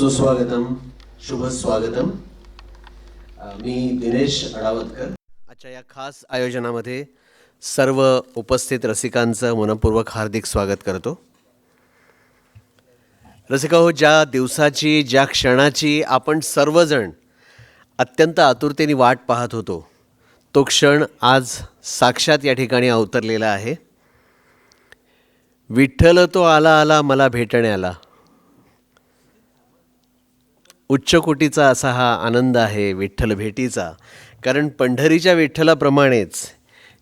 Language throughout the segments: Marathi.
सुस्वागतम, शुभ स्वागतम. मी दिनेश अडावतकर. आजच्या या खास आयोजनामध्ये सर्व उपस्थित रसिकांचं मनपूर्वक हार्दिक स्वागत करतो. रसिकाहो, ज्या दिवसाची, ज्या क्षणाची आपण सर्वजण अत्यंत आतुरतेने वाट पाहत होतो, तो क्षण आज साक्षात या ठिकाणी अवतरलेला आहे. विठ्ठल तो आला आला मला भेटण्याला. उच्च कोटीचा असा हा आनंद आहे विठ्ठल भेटीचा. कारण पंढरीच्या विठ्ठलाप्रमाणेच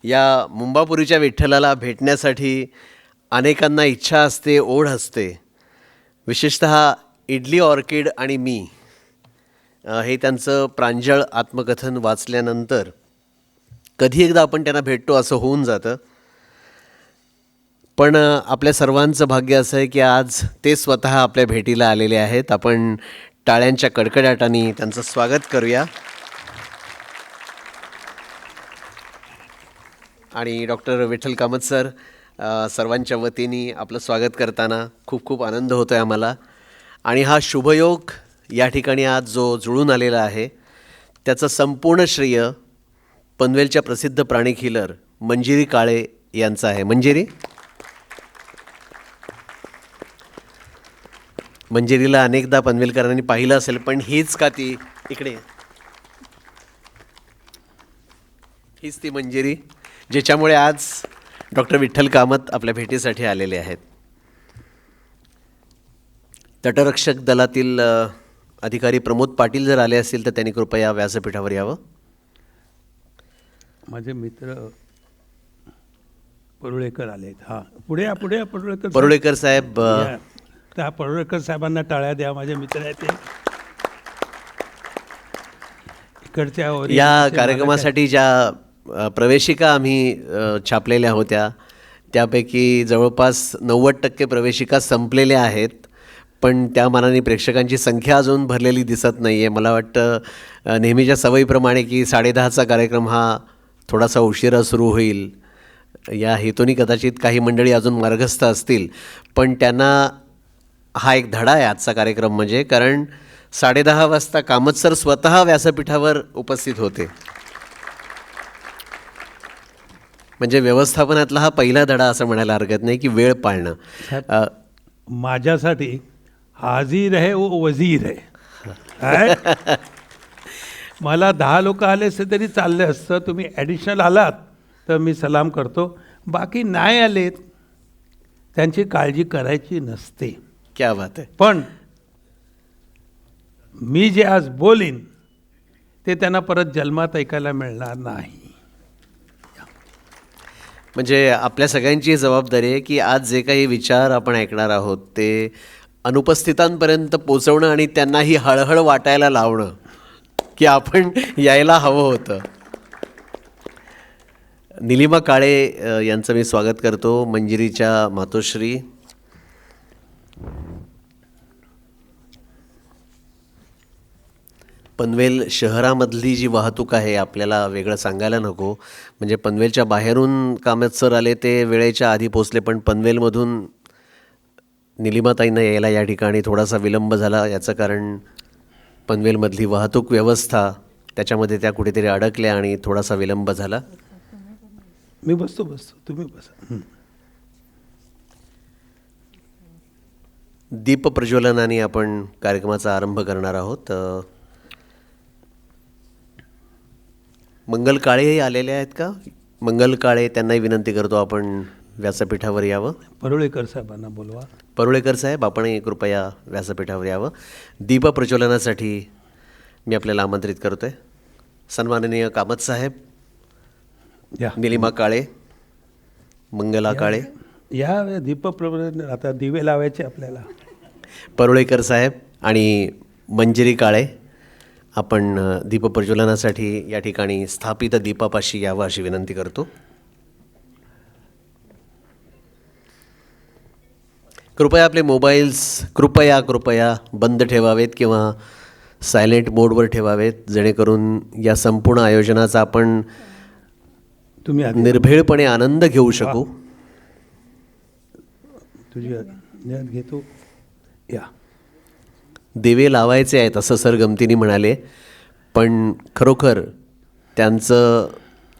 या मुंबापुरीच्या विठ्ठलाला भेटण्यासाठी अनेकांना इच्छा असते, ओढ असते. विशेषतः इडली ऑर्किड आणि मी हे त्यांचं प्रांजळ आत्मकथन वाचल्यानंतर कधी एकदा आपण त्यांना भेटतो असं होऊन जातं. पण आपल्या सर्वांचं भाग्य असं आहे की आज ते स्वतः आपल्या भेटीला आलेले आहेत. आपण टाळ्यांच्या कडकडाटाने त्यांचं स्वागत करूया. आणि डॉक्टर विठ्ठल कामत सर, सर्वांच्या वतीने आपलं स्वागत करताना खूप खूप आनंद होतो आहे आम्हाला. आणि हा शुभयोग या ठिकाणी आज जो जुळून आलेला आहे त्याचं संपूर्ण श्रेय पनवेलच्या प्रसिद्ध प्राणिक हिलर मंजिरी काळे यांचं आहे. मंजिरीला अनेकदा पनवेलकरांनी पाहिलं असेल, पण हीच का ती, इकडे हीच ती मंजिरी ज्याच्यामुळे आज डॉक्टर विठ्ठल कामत आपल्या भेटीसाठी आलेले आहेत. तटरक्षक दलातील अधिकारी प्रमोद पाटील जर आले असतील तर त्यांनी कृपया व्यासपीठावर यावं. माझे मित्र परुळेकर आलेत. हां, पुढे पुढे परुळेकर साहेब. त्या परुळेकर साहेबांना टाळ्या द्या, माझे मित्र आहेत ते. इकडच्या या कार्यक्रमासाठी ज्या प्रवेशिका आम्ही छापलेल्या होत्या त्यापैकी जवळपास 90% प्रवेशिका संपलेल्या आहेत. पण त्या मानाने प्रेक्षकांची संख्या अजून भरलेली दिसत नाही आहे. मला वाटतं नेहमीच्या सवयीप्रमाणे की 10:30चा कार्यक्रम हा थोडासा उशिरा सुरू होईल या हेतूने कदाचित काही मंडळी अजून मार्गस्थ असतील. पण त्यांना हा एक धडा आहे आजचा कार्यक्रम म्हणजे. कारण 10:30 वाजता कामत सर स्वतः व्यासपीठावर उपस्थित होते. म्हणजे व्यवस्थापनातला हा पहिला धडा असं म्हणायला हरकत नाही की वेळ पाळणं. माझ्यासाठी हाजीर आहे वो वजीर आहे. मला 10 लोक आले असते तरी चाललं असतं. तुम्ही ॲडिशनल आलात तर मी सलाम करतो. बाकी नाही आलेत त्यांची काळजी करायची नसते. क्या बात आहे. पण मी जे आज बोलीन ते त्यांना परत जन्मात ऐकायला मिळणार नाही. म्हणजे आपल्या सगळ्यांची जबाबदारी आहे की आज जे काही विचार आपण ऐकणार आहोत ते अनुपस्थितांपर्यंत पोचवणं आणि त्यांनाही हळहळ वाटायला लावणं की आपण यायला हवं होतं. निलिमा काळे यांचं मी स्वागत करतो, मंजिरीच्या मातोश्री. पनवेल शहरामधली जी वाहतूक आहे आपल्याला वेगळं सांगायला नको. म्हणजे पनवेलच्या बाहेरून कामत सर आले ते वेळेच्या आधी पोचले, पण पनवेलमधून निलिमाताईंना यायला या ठिकाणी थोडासा विलंब झाला. याचं कारण पनवेलमधली वाहतूक व्यवस्था, त्याच्यामध्ये त्या कुठेतरी अडकल्या आणि थोडासा विलंब झाला. मी बसतो तुम्ही बसा. दीप प्रज्वलनाने आपण कार्यक्रमाचा आरंभ करणार आहोत. मंगल काळेही आलेले आहेत का? मंगल काळे, त्यांनाही विनंती करतो आपण व्यासपीठावर यावं. परुळेकर साहेबांना बोलवा. परुळेकर साहेब, आपणही कृपया व्यासपीठावर यावं. दीप प्रज्वलनासाठी मी आपल्याला आमंत्रित करतो आहे. सन्माननीय कामत साहेब, निलिमा काळे, मंगला काळे, या दीप प्रज्वलन. आता दिवे लावायचे आपल्याला. परुळेकर साहेब आणि मंजिरी काळे, आपण दीपप्रज्वलनासाठी या ठिकाणी स्थापित दीपापाशी यावं अशी विनंती करतो. कृपया आपले मोबाईल्स कृपया बंद ठेवावेत किंवा सायलेंट मोडवर ठेवावेत, जेणेकरून या संपूर्ण आयोजनाचा आपण निर्भेळपणे आनंद घेऊ शकू. तुझी घेतो या. दिवे लावायचे आहेत असं सर गमतीने म्हणाले. पण खरोखर त्यांचं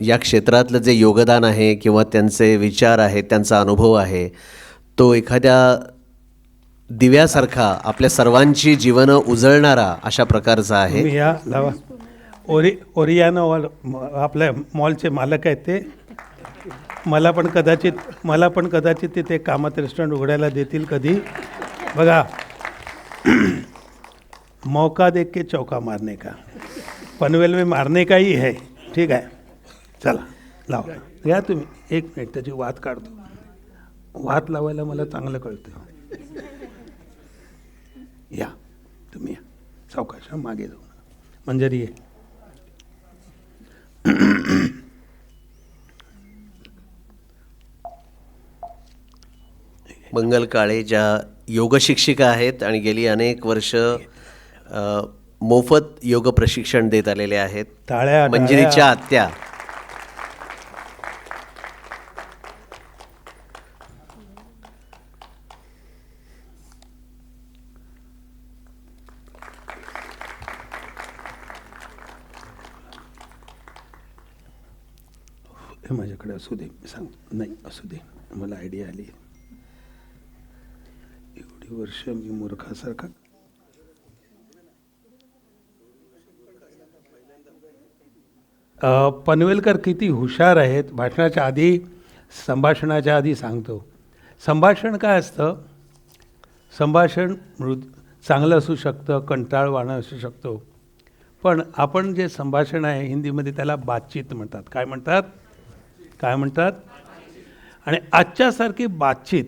या क्षेत्रातलं जे योगदान आहे किंवा त्यांचे विचार आहेत, त्यांचा अनुभव आहे, तो एखाद्या दिव्यासारखा आपल्या सर्वांची जीवनं उजळणारा अशा प्रकारचा आहे. तुम्ही या लावा. ओरियानो आपल्या मॉलचे मालक आहेत ते. मला पण कदाचित तिथे कामात रेस्टॉरंट उघडायला देतील कधी. बघा, मौका देख के चौका मारने का, पनवेल में मारने का ही है. ठीक आहे, चला लावा. या तुम्ही 1 मिनिट त्याची वात काढतो. वात लावायला मला चांगलं कळतं. या तुम्ही या सावकाश, मागे जाऊ. मंजरी आहे. मंगल काळे ज्या योगशिक्षिका आहेत आणि गेली अनेक वर्ष मोफत योग प्रशिक्षण देत आलेले आहेत. टाळ्या मंजिरीच्या आत्या. हे माझ्याकडे असू दे, सांग. नाही असू दे, मला आयडिया आली. एवढी वर्ष मी मूर्खासारखा. पनवेलकर किती हुशार आहेत. भाषणाच्या आधी, संभाषणाच्या आधी सांगतो. संभाषण काय असतं? संभाषण चांगलं असू शकतं, कंटाळवाणं असू शकतो. पण आपण जे संभाषण आहे हिंदीमध्ये त्याला बातचीत म्हणतात. काय म्हणतात? काय म्हणतात? आणि आजच्यासारखी बातचीत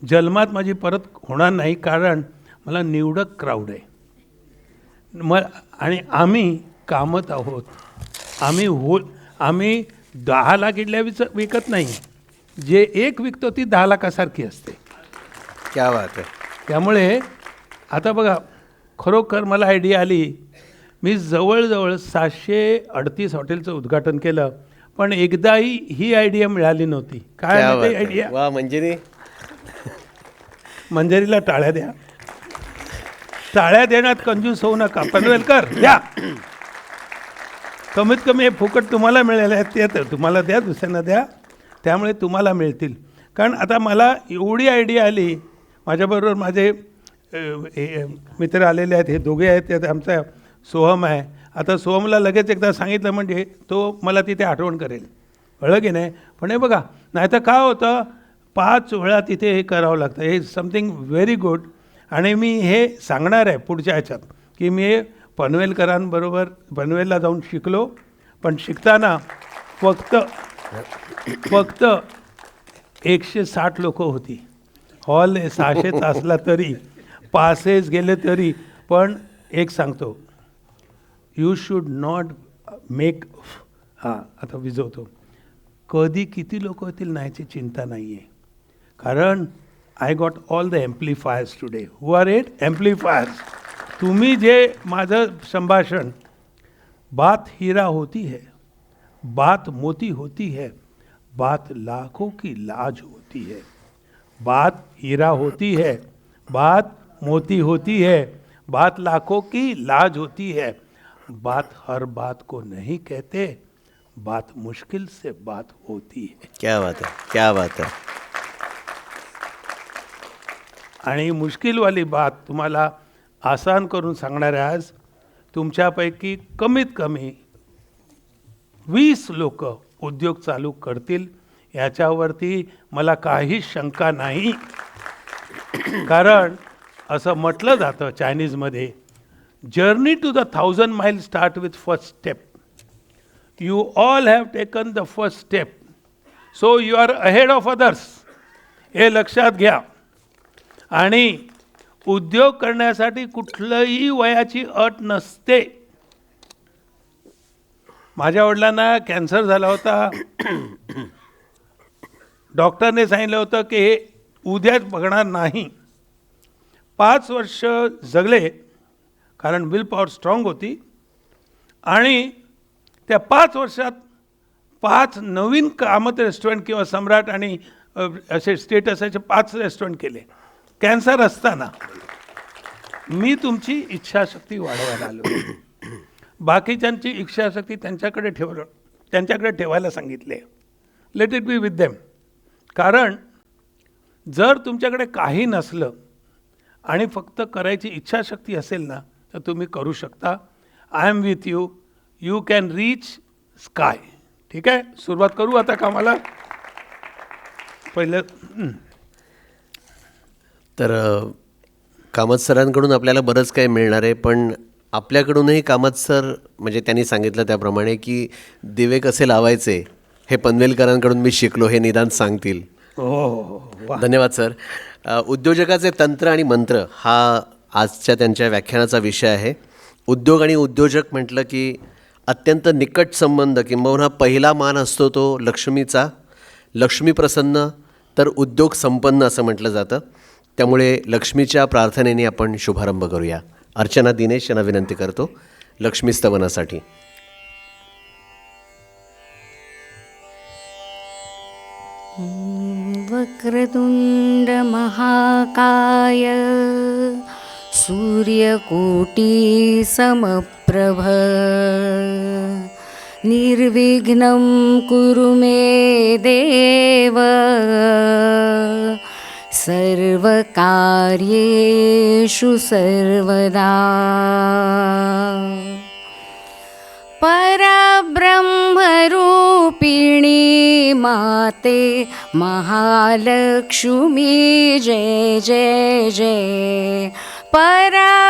जन्मात माझी परत होणार नाही, कारण मला निवडक क्राऊड आहे. आणि आम्ही कामत आहोत. आम्ही 10 लाख इडल्या विकत नाही. जे एक विकतो ती 10 लाखासारखी असते. क्या बात आहे. त्यामुळे आता बघा, खरोखर मला आयडिया आली. मी जवळजवळ 738 हॉटेलचं उद्घाटन केलं, पण एकदाही ही आयडिया मिळाली नव्हती. काय आयडिया? वा मंजिरी. मंजिरीला टाळ्या द्या. टाळ्या देण्यात कंजूस होऊ नका. पनवेलकर द्या. कमीत कमी हे फुकट तुम्हाला मिळाले आहेत ते तर तुम्हाला द्या, दुसऱ्यांना द्या. त्यामुळे तुम्हाला मिळतील. कारण आता मला एवढी आयडिया आली. माझ्याबरोबर माझे मित्र आलेले आहेत. हे दोघे आहेत. त्यात आमचा सोहम आहे. आता सोहमला लगेच एकदा सांगितलं म्हणजे तो मला तिथे आठवण करेल. कळलं की नाही? पण हे बघा, नाही तर काय होतं, 5 वेळा तिथे हे करावं लागतं. हे समथिंग व्हेरी गुड. आणि मी हे सांगणार आहे पुढच्या ह्याच्यात की मी पनवेलकरांबरोबर पनवेलला जाऊन शिकलो. पण शिकताना फक्त 160 लोकं होती. हॉल 600चा असला तरी, पासेस गेले तरी. पण एक सांगतो, यू शुड नॉट मेक. आता विजवतो. कधी किती लोक होतील नाहीची चिंता नाही आहे. कारण I got all the amplifiers today. Who are it? Amplifiers. तुम्ही जे माझं संभाषण, बात हीरा होती है, बात मोती होती है, बात लाखों की लाज होती है. बात हीरा होती है, बात मोती होती है, बात लाखों की लाज होती है. बात हर बात को नहीं कहते, बात मुश्किल से बात होती है. क्या बात है, क्या बात है. आणि मुश्किलवाली बात तुम्हाला आसान करून सांगणारे आज तुमच्यापैकी कमीत कमी 20 लोक उद्योग चालू करतील याच्यावरती मला काही शंका नाही. कारण असं म्हटलं जातं चायनीजमध्ये, journey to the 1000 mile start with first step. You all have taken the first step, so you are ahead of others. हे लक्षात घ्या. आणि उद्योग करण्यासाठी कुठलंही वयाची अट नसते. माझ्या वडिलांना कॅन्सर झाला होता. डॉक्टरने सांगितलं होतं की हे उद्याच बघणार नाही. 5 वर्ष जगले, कारण विल पॉवर स्ट्रॉंग होती. आणि त्या 5 वर्षात 5 नवीन कामत रेस्टॉरंट किंवा सम्राट आणि असे स्टेटस असे 5 रेस्टॉरंट केले कॅन्सर असताना. मी तुमची इच्छाशक्ती वाढवायला आलो. बाकीच्यांची इच्छाशक्ती त्यांच्याकडे ठेवायला सांगितले. Let it be with them. कारण जर तुमच्याकडे काही नसलं आणि फक्त करायची इच्छाशक्ती असेल ना तर तुम्ही करू शकता. I am with you. You can reach sky. ठीक आहे, सुरुवात करू आता कामाला. पहिलं तर कामत सरांकडून आपल्याला बरंच काही मिळणार आहे, पण आपल्याकडूनही कामत सर म्हणजे त्यांनी सांगितलं त्याप्रमाणे की दिवे कसे लावायचे हे पनवेलकरांकडून मी शिकलो हे निदान सांगतील. हो, धन्यवाद सर. उद्योजकाचे तंत्र आणि मंत्र हा आजच्या त्यांच्या व्याख्यानाचा विषय आहे. उद्योग आणि उद्योजक म्हटलं की अत्यंत निकट संबंध किंबहुना पहिला मान असतो तो लक्ष्मीचा. लक्ष्मी प्रसन्न तर उद्योग संपन्न असं म्हटलं जातं. त्यामुळे लक्ष्मीच्या प्रार्थनेने आपण शुभारंभ करूया. अर्चना दिनेश यांना विनंती करतो लक्ष्मी स्तवनासाठी. वक्रतुंड महाकाय सूर्यकोटी समप्रभ निर्विघ्नं कुरु मे देव सर्वकार्येषु सर्वदा. परब्रह्मरूपिणी माते महालक्ष्मी जय जय जय. परब्रह्मरूपिणी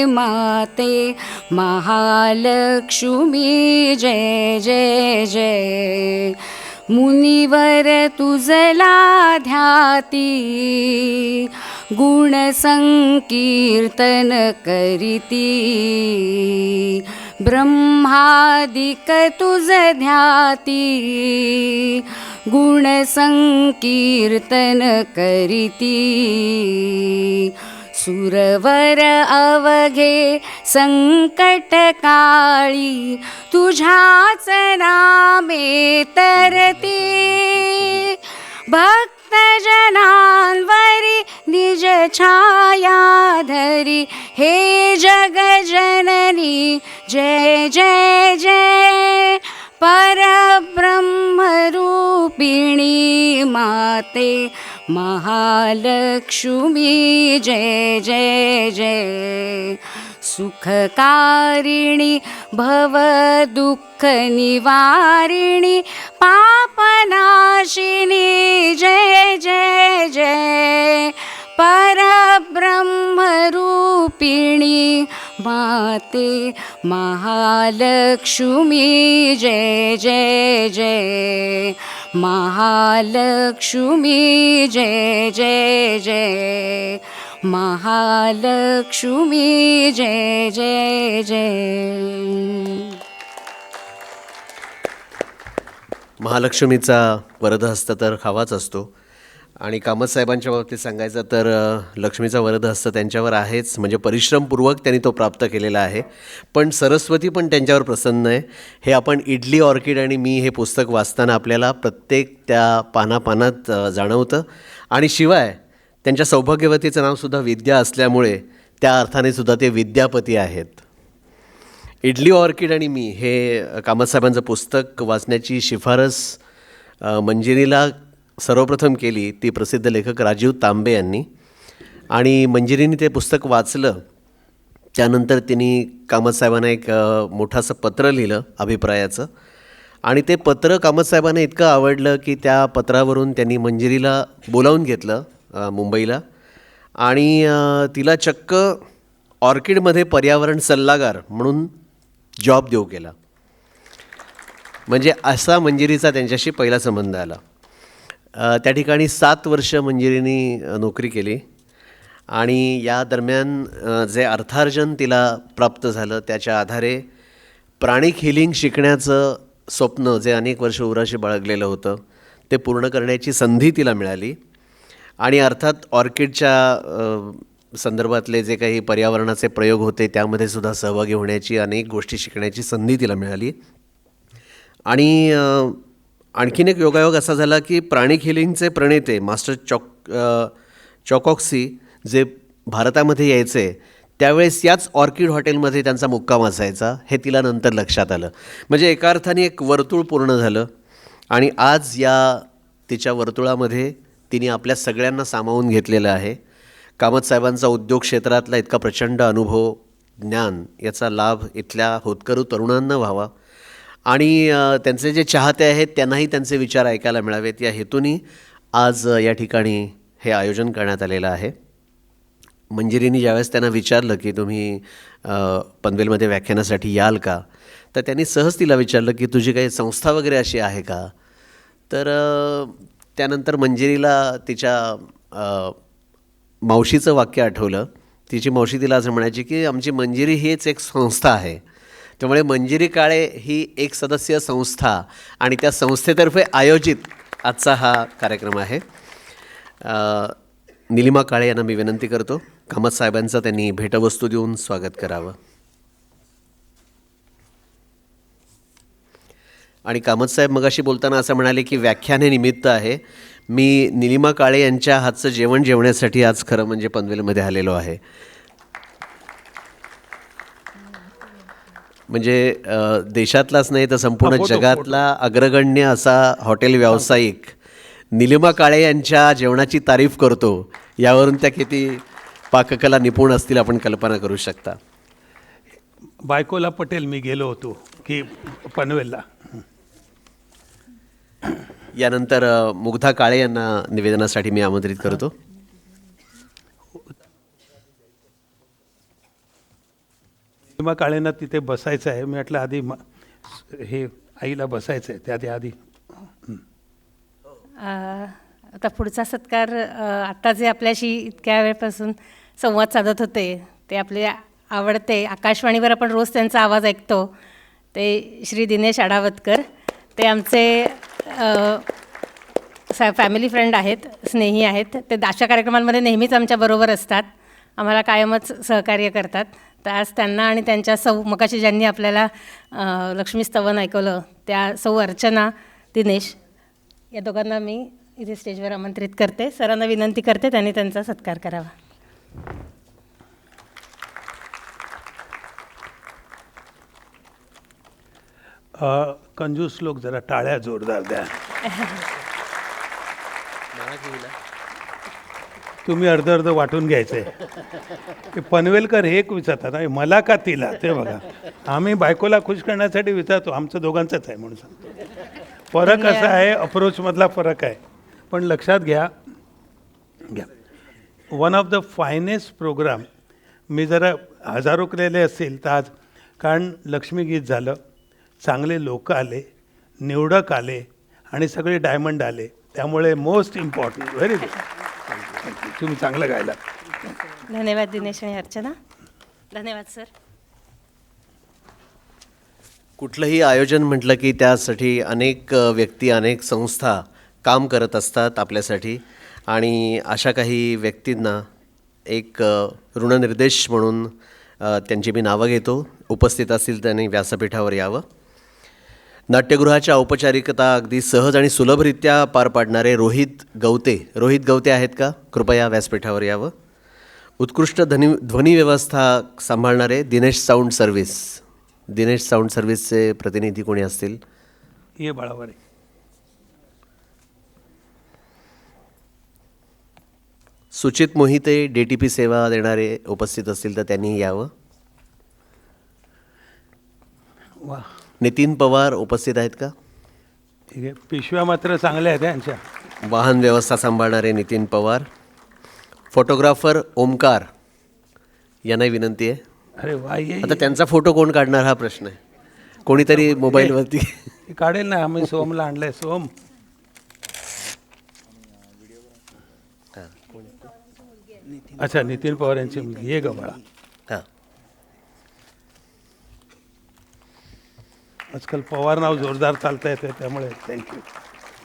माते महालक्ष्मी जय जय जय. मुनिवर तुझला ध्याती गुणसंकीर्तन करीती. ब्रह्मादिक तुझ ध्याती गुणसंकीर्तन करीती. सुरवर अवघे संकटकाळी तुझ्याच नामे तरती. भक्तजनांवरी निज छाया धरी हे जगजननी जय जय जय. परब्रह्मरूपिणी माते महालक्ष्मी जय जय जय. सुखकारिणी भवदुःखनिवारिणी पापनाशिनी जय जय जय. परब्रह्मरूपिणी माते महालक्ष्मी जय जय जय. महालक्ष्मी जय जय जय. महालक्ष्मी जय जय जय. महालक्ष्मीचा वरदहस्त तर हवाच असतो आणि कामत साहेबांच्या बाबतीत सांगायचं तर लक्ष्मीचा वरदहस्त त्यांच्यावर आहेच, म्हणजे परिश्रमपूर्वक त्यांनी तो प्राप्त केलेला आहे. पण सरस्वती पण त्यांच्यावर प्रसन्न आहे. हे आपण इडली ऑर्किड आणि मी हे पुस्तक वाचताना आपल्याला प्रत्येक त्या पानापानात जाणवतं. आणि शिवाय त्यांच्या सौभाग्यवतीचं नावसुद्धा विद्या असल्यामुळे त्या अर्थाने सुद्धा ते विद्यापती आहेत. इडली ऑर्किड आणि मी हे कामतसाहेबांचं पुस्तक वाचण्याची शिफारस मंजिरीला सर्वप्रथम केली ती प्रसिद्ध लेखक राजीव तांबे यांनी. आणि मंजिरीने ते पुस्तक वाचलं. त्यानंतर त्यांनी कामतसाहेबांना एक मोठंसं पत्र लिहिलं अभिप्रायाचं. आणि ते पत्र कामतसाहेबांना इतकं आवडलं की त्या पत्रावरून त्यांनी मंजिरीला बोलावून घेतलं मुंबईला आणि तिला चक्क ऑर्किडमध्ये पर्यावरण सल्लागार म्हणून जॉब देऊ केला. म्हणजे असा मंजिरीचा त्यांच्याशी पहिला संबंध आला. त्या ठिकाणी 7 वर्ष मंजिरीनी नोकरी केली आणि या दरम्यान जे अर्थार्जन तिला प्राप्त झालं त्याच्या आधारे प्राणिक हिलिंग शिकण्याचं स्वप्न जे अनेक वर्ष उराशी बाळगलेलं होतं ते पूर्ण करण्याची संधी तिला मिळाली. आणि अर्थात ऑर्किडच्या संदर्भातले जे काही पर्यावरणाचे प्रयोग होते त्यामध्ये सुद्धा सहभागी होण्याची अनेक गोष्टी शिकण्याची संधी तिला मिळाली. आणि आणखीन एक योगायोग असा झाला की प्राणिक हिलिंगचे प्रणेते मास्टर चॉकॉक्सी जे भारतामध्ये यायचे त्यावेळेस याच ऑर्किड हॉटेलमध्ये त्यांचा मुक्काम असायचा हे तिला नंतर लक्षात आलं. म्हणजे एका अर्थाने एक वर्तुळ पूर्ण झालं आणि आज या तिच्या वर्तुळामध्ये तिने आपल्या सगळ्यांना सामावून घेतलेलं आहे. कामत साहेबांचा उद्योग क्षेत्रातला इतका प्रचंड अनुभव, ज्ञान याचा लाभ इथल्या होतकरू तरुणांना व्हावा आणि त्यांचे जे चाहते आहेत त्यांनाही त्यांचे विचार ऐकायला मिळावेत या हेतूने आज या ठिकाणी हे आयोजन करण्यात आलेलं आहे. मंजिरीने ज्यावेळेस त्यांना विचारलं की तुम्ही पनवेलमध्ये व्याख्यानासाठी याल का, तर त्यांनी सहज तिला विचारलं की तुझी काही संस्था वगैरे अशी आहे का. तर त्यानंतर मंजिरीला तिच्या मावशीचं वाक्य आठवलं. तिची मावशी तिला असं म्हणायची की आमची मंजिरी हीच एक संस्था आहे. त्यामुळे मंजिरी काळे ही एक सदस्य संस्था आणि त्या संस्थेतर्फे आयोजित आजचा हा कार्यक्रम आहे. निलिमा काळे यांना मी विनंती करतो कामत साहेबांचं त्यांनी भेटवस्तू देऊन स्वागत करावं. आणि कामत साहेब मगाशी बोलताना असं म्हणाले की व्याख्यान हे निमित्त आहे. मी निलिमा काळे यांच्या हातचं जेवण जेवण्यासाठी आज खरं म्हणजे पनवेलमध्ये आलेलो आहे. म्हणजे देशातलाच नाही तर संपूर्ण जगातला अग्रगण्य असा हॉटेल व्यावसायिक निलिमा काळे यांच्या जेवणाची तारीफ करतो. यावरून त्या किती पाककला निपुण असतील आपण कल्पना करू शकता. बायकोला पटेल मी गेलो होतो की पनवेलला. यानंतर मुग्धा काळे यांना निवेदनासाठी मी आमंत्रित करतो. निलिमा काळेंना तिथे बसायचं आहे. मी म्हटलं आधी हे आईला बसायचं आहे त्या आधी. आता पुढचा सत्कार आत्ता जे आपल्याशी इतक्या वेळपासून संवाद साधत होते ते आपले आवडते आकाशवाणीवर आपण रोज त्यांचा आवाज ऐकतो ते श्री दिनेश आडावतकर. ते आमचे फॅमिली फ्रेंड आहेत, स्नेही आहेत. ते अशा कार्यक्रमांमध्ये नेहमीच आमच्याबरोबर असतात, आम्हाला कायमच सहकार्य करतात. तर आज त्यांना आणि त्यांच्या मगाशी ज्यांनी आपल्याला लक्ष्मी स्तवन ऐकवलं त्या सौ अर्चना दिनेश या दोघांना मी इथे स्टेजवर आमंत्रित करते. सरांना विनंती करते त्यांनी त्यांचा सत्कार करावा. कंजूस लोक जरा टाळ्या जोरदार द्या. तुम्ही अर्ध वाटून घ्यायचंय. ते पनवेलकर हे एक विचारतात आणि मला का तिला ते बघा. आम्ही बायकोला खुश करण्यासाठी विचारतो, आमचं दोघांचंच आहे म्हणून सांगतो. फरक असा आहे, अप्रोचमधला फरक आहे. पण लक्षात घ्या one of the finest program. मी जरा हजारो केलेले असतील तर आज, कारण लक्ष्मीगीत झालं, चांगले लोक आले, निवडक आले आणि सगळे डायमंड आले. त्यामुळे मोस्ट इम्पॉर्टंट. Very good. तुम्ही चांगलं गायला. धन्यवाद दिनेश आणि अर्चना. धन्यवाद सर. कुठलंही आयोजन म्हटलं की त्यासाठी अनेक व्यक्ती, अनेक संस्था काम करत असतात आपल्यासाठी आणि अशा काही व्यक्तींना एक ऋणनिर्देश म्हणून त्यांची मी नावं घेतो. उपस्थित असतील त्यांनी व्यासपीठावर यावं. नाट्यगृहाच्या औपचारिकता अगदी सहज आणि सुलभरित्या पार पाडणारे रोहित गवते आहेत का? कृपया व्यासपीठावर यावं. उत्कृष्ट ध्वनी व्यवस्था सांभाळणारे दिनेश साऊंड सर्व्हिसचे प्रतिनिधी कोणी असतील? ये बाळावारे. सुचित मोहिते DTP सेवा देणारे उपस्थित असतील तर त्यांनी यावं. वा. नितीन पवार उपस्थित आहेत का? ठीक आहे. पिशव्या मात्र चांगल्या आहेत यांच्या. वाहन व्यवस्था सांभाळणारे नितीन पवार. फोटोग्राफर ओमकार यांना विनंती आहे. अरे वा. ये आता त्यांचा फोटो कोण काढणार हा प्रश्न आहे. कोणीतरी मोबाईलवरती काढेल ना. आम्ही सोमला आणलंय. सोम अच्छा, नितीन पवार यांची मुलगी. ये ग बाळा. हां. आजकाल पवार नाव जोरदार चालतं येते त्यामुळे thank you.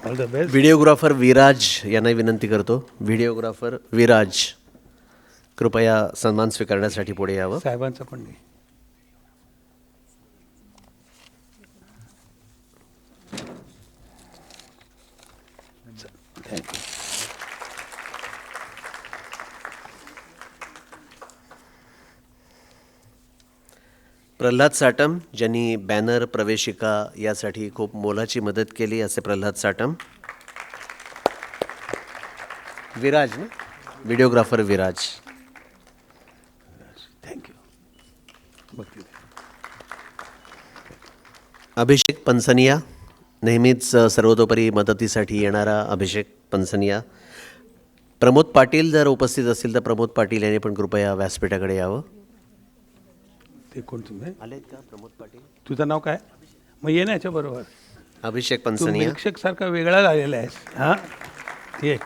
All the best. Videographer Viraj यांना विनंती करतो. व्हिडिओग्राफर विराज कृपया सन्मान स्वीकारण्यासाठी पुढे यावं. साहेबांचं पण नाही. थँक्यू. प्रल्हाद साटम, ज्यांनी बॅनर, प्रवेशिका यासाठी खूप मोलाची मदत केली, असे प्रल्हाद साटम. विराज ना, व्हिडिओग्राफर विराज. थँक्यू. अभिषेक पंसनिया, नेहमीच सर्वतोपरी मदतीसाठी येणारा अभिषेक पंसनिया. प्रमोद पाटील जर उपस्थित असतील तर प्रमोद पाटील यांनी पण कृपया व्यासपीठाकडे यावं. ते कोण तुम्ही? आलेत का प्रमोद पाटील? तुझं नाव काय? मग ये ना याच्याबरोबर. अभिषेक तू पंसनिया. मिल्कशेक सारखा वेगळा झालेला आहेस. हां, ये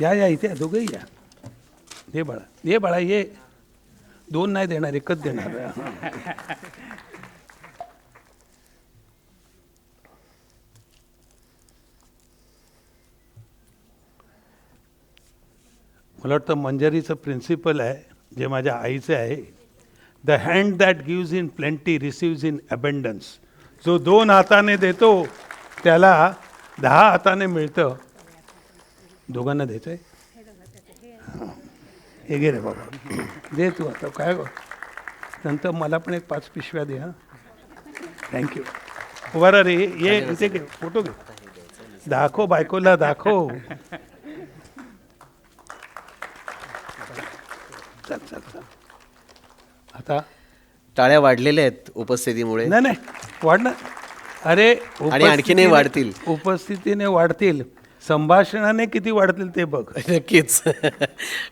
या इथे दोघंही या. ये बाळा ये. 2 नाही देणार, 1च देणार. मला वाटतं मंजरीचं प्रिन्सिपल आहे जे माझ्या आईचे आहे, the hand that gives in plenty receives in abundance. जो 2 हाताने देतो त्याला 10 हाताने मिळतं. दोघांना द्यायचं आहे. हे घे रे बाबा, दे तू आता काय गो. नंतर मला पण 5 पिशव्या दे. हां, थँक्यू. उभा रे, ये इथे घे, फोटो घे, दाखव बायकोला, दाखव. चल चल चल. आता टाळ्या वाढलेल्या आहेत उपस्थितीमुळे. नाही वाढणार. अरे आणि आणखीनही वाढतील. उपस्थितीने वाढतील, संभाषणाने किती वाढतील ते बघ. नक्कीच.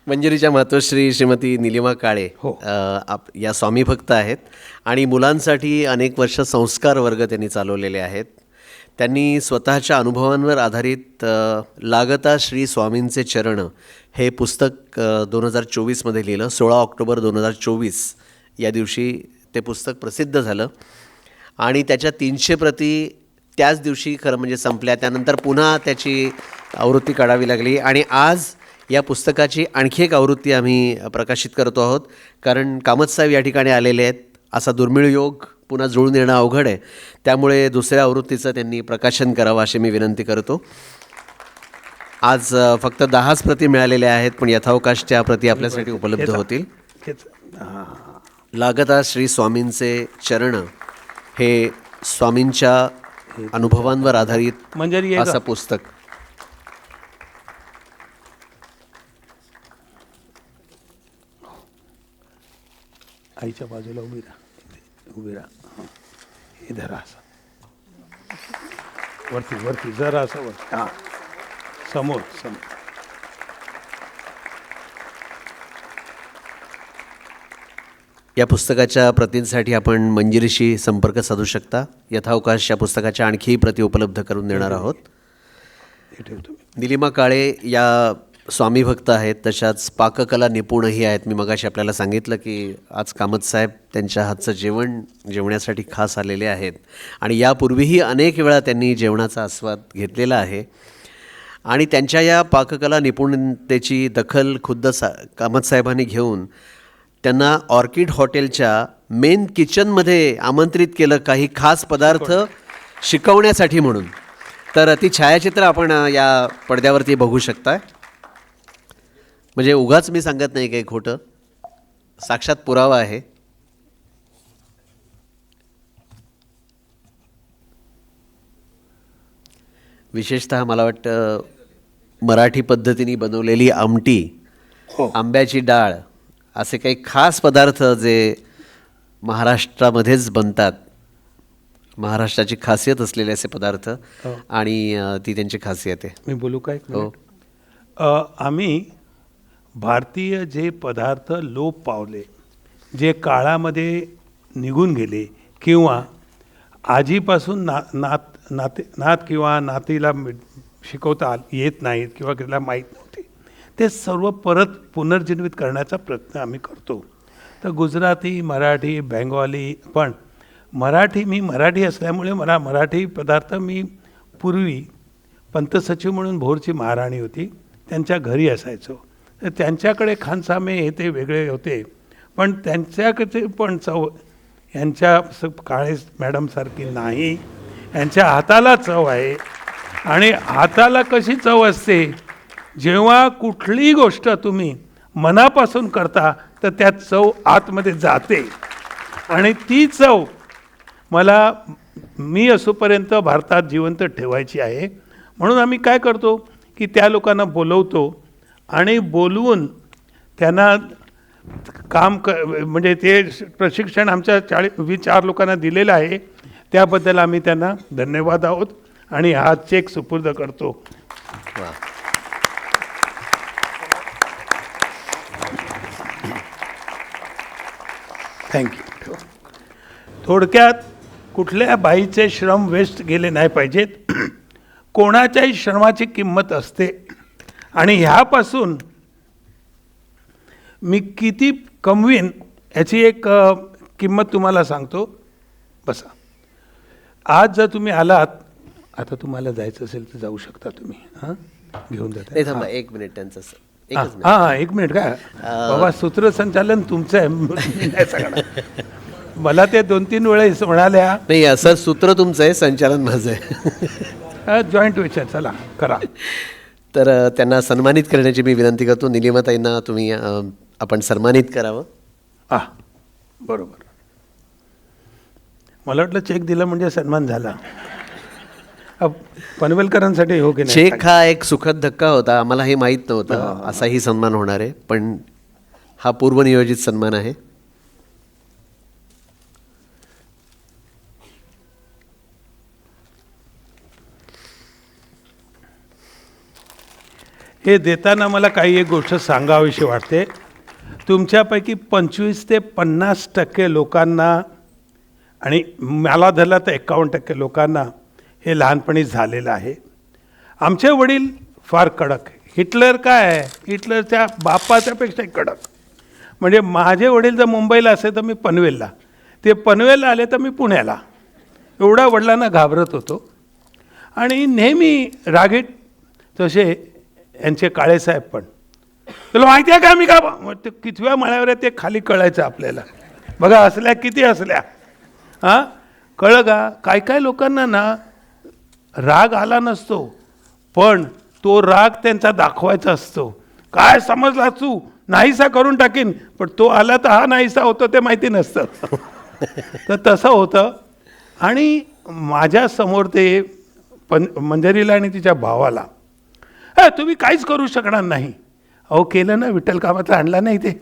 मंजिरीच्या मातोश्री श्रीमती निलिमा काळे हो. या स्वामी भक्त आहेत आणि मुलांसाठी अनेक वर्ष संस्कार वर्ग त्यांनी चालवलेले आहेत. त्यांनी स्वतःच्या अनुभवांवर आधारित लागता श्री स्वामींचे चरण हे पुस्तक 2024मध्ये लिहिलं. 16 ऑक्टोबर 2024 या दिवशी ते पुस्तक प्रसिद्ध झालं आणि त्याच्या 300 प्रती त्याच दिवशी खरं म्हणजे संपल्या. त्यानंतर पुन्हा त्याची आवृत्ती काढावी लागली आणि आज या पुस्तकाची आणखी एक आवृत्ती आम्ही प्रकाशित करतो आहोत. कारण कामत साहेब या ठिकाणी आलेले आहेत. असा दुर्मिळ योग पुन्हा जुळून येणं अवघड आहे, त्यामुळे दुसऱ्या आवृत्तीचं त्यांनी प्रकाशन करावं अशी मी विनंती करतो. आज फक्त 10च प्रती मिळालेल्या आहेत, पण यथावकाश त्या प्रती आपल्यासाठी उपलब्ध होतील. लागता श्री स्वामींचे चरण हे स्वामींच्या अनुभवांवर आधारित मंजरी ये असं गं. पुस्तक. आईच्या बाजूला उभी राहा. हे धरा असं वरती जरा असं वरती. हां, समोर. या पुस्तकाच्या प्रतींसाठी आपण मंजिरीशी संपर्क साधू शकता. यथावकाश या पुस्तकाच्या आणखी प्रती उपलब्ध करून देणार आहोत. हे ठेवतो मी. निलिमा काळे या स्वामी भक्त आहेत, तशाच पाककला निपुणही आहेत. मी मगाशी आपल्याला सांगितलं की आज कामत साहेब त्यांच्या हातचं जेवण जेवण्यासाठी खास आलेले आहेत आणि यापूर्वीही अनेक वेळा त्यांनी जेवणाचा आस्वाद घेतलेला आहे आणि त्यांच्या या पाककला निपुणतेची दखल खुद्द कामत साहेबांनी घेऊन त्यांना ऑर्किड हॉटेलच्या मेन किचनमध्ये आमंत्रित केलं काही खास पदार्थ शिकवण्यासाठी म्हणून. तर ती छायाचित्र आपण या पडद्यावरती बघू शकताय. म्हणजे उगाच मी सांगत नाही काही खोटं, साक्षात पुरावा आहे. विशेषतः मला वाटतं मराठी पद्धतीने बनवलेली आमटी, आंब्याची डाळ, असे काही खास पदार्थ जे महाराष्ट्रामध्येच बनतात, महाराष्ट्राची खासियत असलेले असे पदार्थ आणि ती त्यांची खासियत आहे. मी बोलू का एक हो. मिनिट? आम्ही भारतीय जे पदार्थ लोप पावले, जे काळामध्ये निघून गेले किंवा आजीपासून नात किंवा नातीला शिकवता येत नाहीत किंवा तिला माहीत नव्हते, ते सर्व परत पुनर्जीवित करण्याचा प्रयत्न आम्ही करतो. तर गुजराती, मराठी, बेंगॉली, पण मी मराठी असल्यामुळे मला मराठी पदार्थ मी पूर्वी पंतसचिव म्हणून भोरची महाराणी होती, त्यांच्या घरी असायचो. तर त्यांच्याकडे खानसामे हे ते वेगळे होते, पण त्यांच्याकडे पण चव यांच्या काळे मॅडमसारखी नाही. यांच्या हाताला चव आहे आणि हाताला कशी चव असते, जेव्हा कुठलीही गोष्ट तुम्ही मनापासून करता तर त्यात चव आतमध्ये जाते. आणि ती चव मला मी असोपर्यंत भारतात जिवंत ठेवायची आहे. म्हणून आम्ही काय करतो की त्या लोकांना बोलवतो आणि बोलवून त्यांना म्हणजे ते प्रशिक्षण आमच्या 4 लोकांना दिलेलं आहे. त्याबद्दल आम्ही त्यांना धन्यवाद आहोत आणि हा चेक सुपूर्द करतो. वा. थँक्यू. थोडक्यात कुठल्या बाईचे श्रम वेस्ट गेले नाही पाहिजेत. कोणाच्याही श्रमाची किंमत असते आणि ह्यापासून मी किती कमवीन याची एक किंमत तुम्हाला सांगतो. बसा. आज जर तुम्ही आलात, आता तुम्हाला जायचं असेल तर जाऊ शकता तुम्ही. हां, घेऊन नाही, जाता. थांबा 1 मिनिट त्यांचं एकच मिनिट. हां, 1 मिनिट काय बाबा, सूत्रसंचालन तुमचं आहे. मी नाही सांगणार. मला ते 2-3 वेळेस म्हणाल्या, नाही, असं सूत्र तुमचं आहे, संचालन माझं आहे. जॉईंट विचार चला करा. तर त्यांना सन्मानित करण्याची मी विनंती करतो. निलिमाताईंना तुम्ही आपण सन्मानित करावं. बरोबर. मला वाटलं चेक दिला म्हणजे सन्मान झाला. पनवेलकरांसाठी हो की नाही? चेक हा एक सुखद धक्का होता. आम्हाला हे माहीत नव्हतं असाही सन्मान होणार आहे, पण हा पूर्वनियोजित सन्मान आहे. हे देताना मला काही एक गोष्ट सांगावीशी वाटते. तुमच्यापैकी 25 ते 50% लोकांना आणि मला धरला तर 51% लोकांना हे लहानपणी झालेलं आहे. आमचे वडील फार कडक. हिटलर काय आहे, हिटलरच्या बापाच्यापेक्षा कडक. म्हणजे माझे वडील जर मुंबईला असे तर मी पनवेलला, ते पनवेलला आले तर मी पुण्याला. एवढा वडिलांना घाबरत होतो आणि नेहमी रागीट. तसे यांचे काळेसाहेब पण, तुला माहिती आहे का मी का ते कितव्या माळ्यावर आहे ते खाली कळायचं आपल्याला. बघा असल्या किती असल्या. हां, कळलं का? काय काय लोकांना ना राग आला नसतो, पण तो राग त्यांचा दाखवायचा असतो. काय समजला तू, नाहीसा करून टाकीन, पण तो आला तर हा नाहीसा होतो ते माहिती नसतं. तर तसं होतं. आणि माझ्यासमोर ते मंजरीला आणि तिच्या भावाला, तुम्ही काहीच करू शकणार नाही. अहो केलं ना, विठ्ठल कामाचा आणला नाही ते.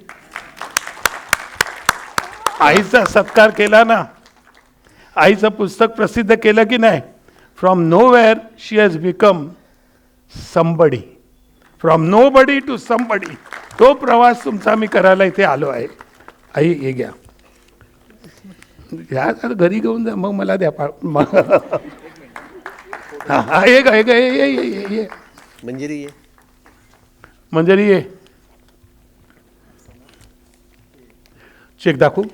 आईचा सत्कार केला ना, आईचं पुस्तक प्रसिद्ध केलं की नाही. From nowhere she has become somebody, from nobody to somebody. तो प्रवास तुमचा मी करायला इथे आलो आहे. आई हे घ्या, घ्या घरी घेऊन जा, मग मला द्या. हां, ये मंजिरी ये. मंजरी ये. चेक दाखवू.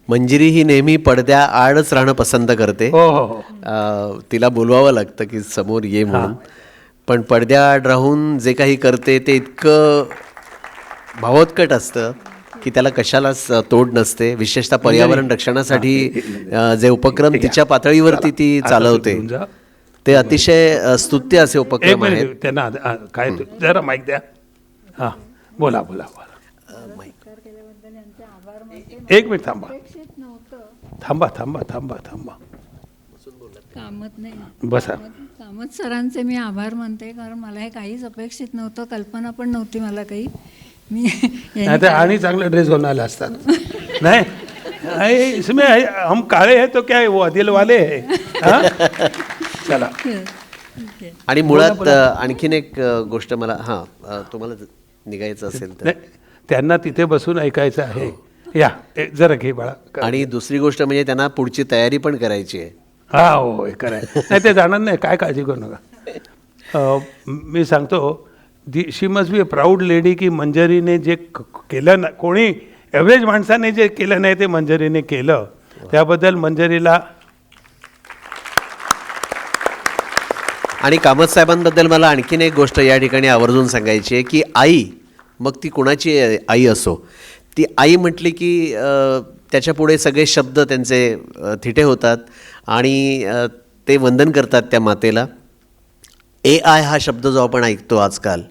मंजिरी ही नेहमी पडद्या आडच राहणं पसंत करते. हो हो हो. तिला बोलवावं लागतं की समोर ये म्हणून, पण पडद्याआड राहून जे काही करते ते इतकं भावोत्कट असतं की त्याला कशालाच तोड नसते. विशेषतः पर्यावरण रक्षणासाठी जे उपक्रम तिच्या पातळीवरती ती चालवते ते अतिशय स्तुत्य असे एक उपक्रम आहेत. मिनिट त्यांना काय जरा माईक द्या. हां, बोला बोला बोला. एक मिनिट थांबा थांबा थांबा थांबा थांबा. कामत नाही, बसा. कामत सरांचे मी आभार मानते, कारण मला हे काहीच अपेक्षित नव्हतं, कल्पना पण नव्हती मला काही. मी नाही आणि चांगले ड्रेस घालून आले असतात. नाही इसमें हम काळे है तो क्या है, वो अदिल वाले है. हाँ? चला. आणि मुळात आणखीन एक गोष्ट मला तुम्हाला निघायचं असेल तर, नाही, त्यांना तिथे बसून ऐकायचं आहे. या जरा घे बाळा. आणि दुसरी गोष्ट म्हणजे त्यांना पुढची तयारी पण करायची आहे. हा हो खरं आहे. नाही ते जाणार नाही, काय काळजी करू नका. मी सांगतो, she must be a proud lady की मंजरीने जे केलं ना, कोणी ॲव्हरेज माणसाने जे केलं नाही ते मंजरीने केलं. त्याबद्दल मंजरीला. आणि कामत साहेबांबद्दल मला आणखीन एक गोष्ट या ठिकाणी आवर्जून सांगायची आहे की आई, मग ती कुणाची आई असो, ती आई म्हटली की त्याच्या पुढे सगळे शब्द त्यांचे थिटे होतात आणि ते वंदन करतात त्या मातेला. AI हा शब्द जो आपण ऐकतो आजकाल,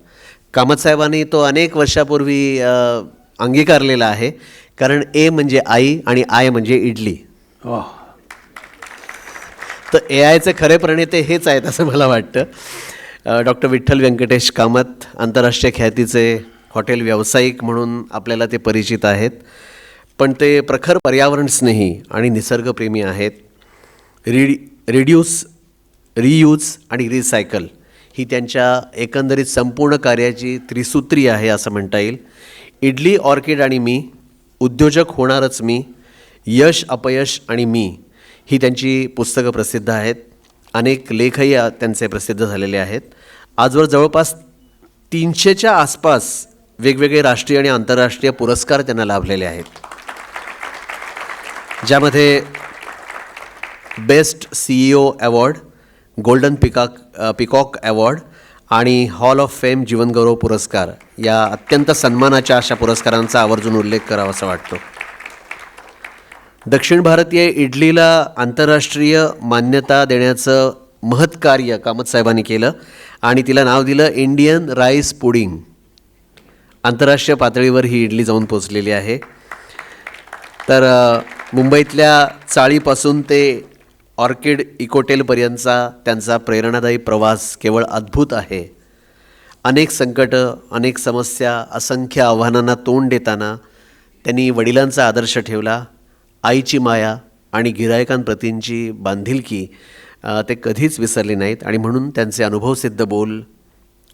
कामत साहेबांनी तो अनेक वर्षापूर्वी अंगीकारलेला आहे कारण ए म्हणजे आई आणि आय म्हणजे इडली. वाह. तर ए आयचे खरे प्रणेते हेच आहेत असं मला वाटतं. डॉक्टर विठ्ठल व्यंकटेश कामत आंतरराष्ट्रीय ख्यातीचे हॉटेल व्यावसायिक म्हणून आपल्याला ते परिचित आहेत, पण ते प्रखर पर्यावरणस्नेही आणि निसर्गप्रेमी आहेत. रिड्यूस, रियूज आणि रिसायकल ही त्यांच्या एकंदरीत संपूर्ण कार्याची त्रिसूत्री आहे असं म्हणता येईल. इडली, ऑर्किड आणि मी, उद्योजक होणारच मी, यश, अपयश आणि मी ही त्यांची पुस्तकं प्रसिद्ध आहेत. अनेक लेखही त्यांचे प्रसिद्ध झालेले आहेत. आजवर जवळपास 300च्या आसपास वेगवेगळे राष्ट्रीय आणि आंतरराष्ट्रीय पुरस्कार त्यांना लाभलेले आहेत, ज्यामध्ये best CEO award, golden peacock award आणि हॉल ऑफ फेम जीवनगौरव पुरस्कार या अत्यंत सन्मानाच्या अशा पुरस्कारांचा आवर्जून उल्लेख करावा असं वाटतो. दक्षिण भारतीय इडलीला आंतरराष्ट्रीय मान्यता देण्याचं महत्कार्य कामत साहेबांनी केलं आणि तिला नाव दिलं इंडियन राईस पुडिंग. आंतरराष्ट्रीय पातळीवर ही इडली जाऊन पोचलेली आहे. तर मुंबईतल्या चाळीपासून ते ऑर्किड इकोटेलपर्यंतचा त्यांचा प्रेरणादायी प्रवास केवळ अद्भुत आहे. अनेक संकटं, अनेक समस्या, असंख्य आव्हानांना तोंड देताना त्यांनी वडिलांचा आदर्श ठेवला. आईची माया आणि गिरायकांप्रतींची बांधिलकी ते कधीच विसरले नाहीत आणि म्हणून त्यांचे अनुभवसिद्ध बोल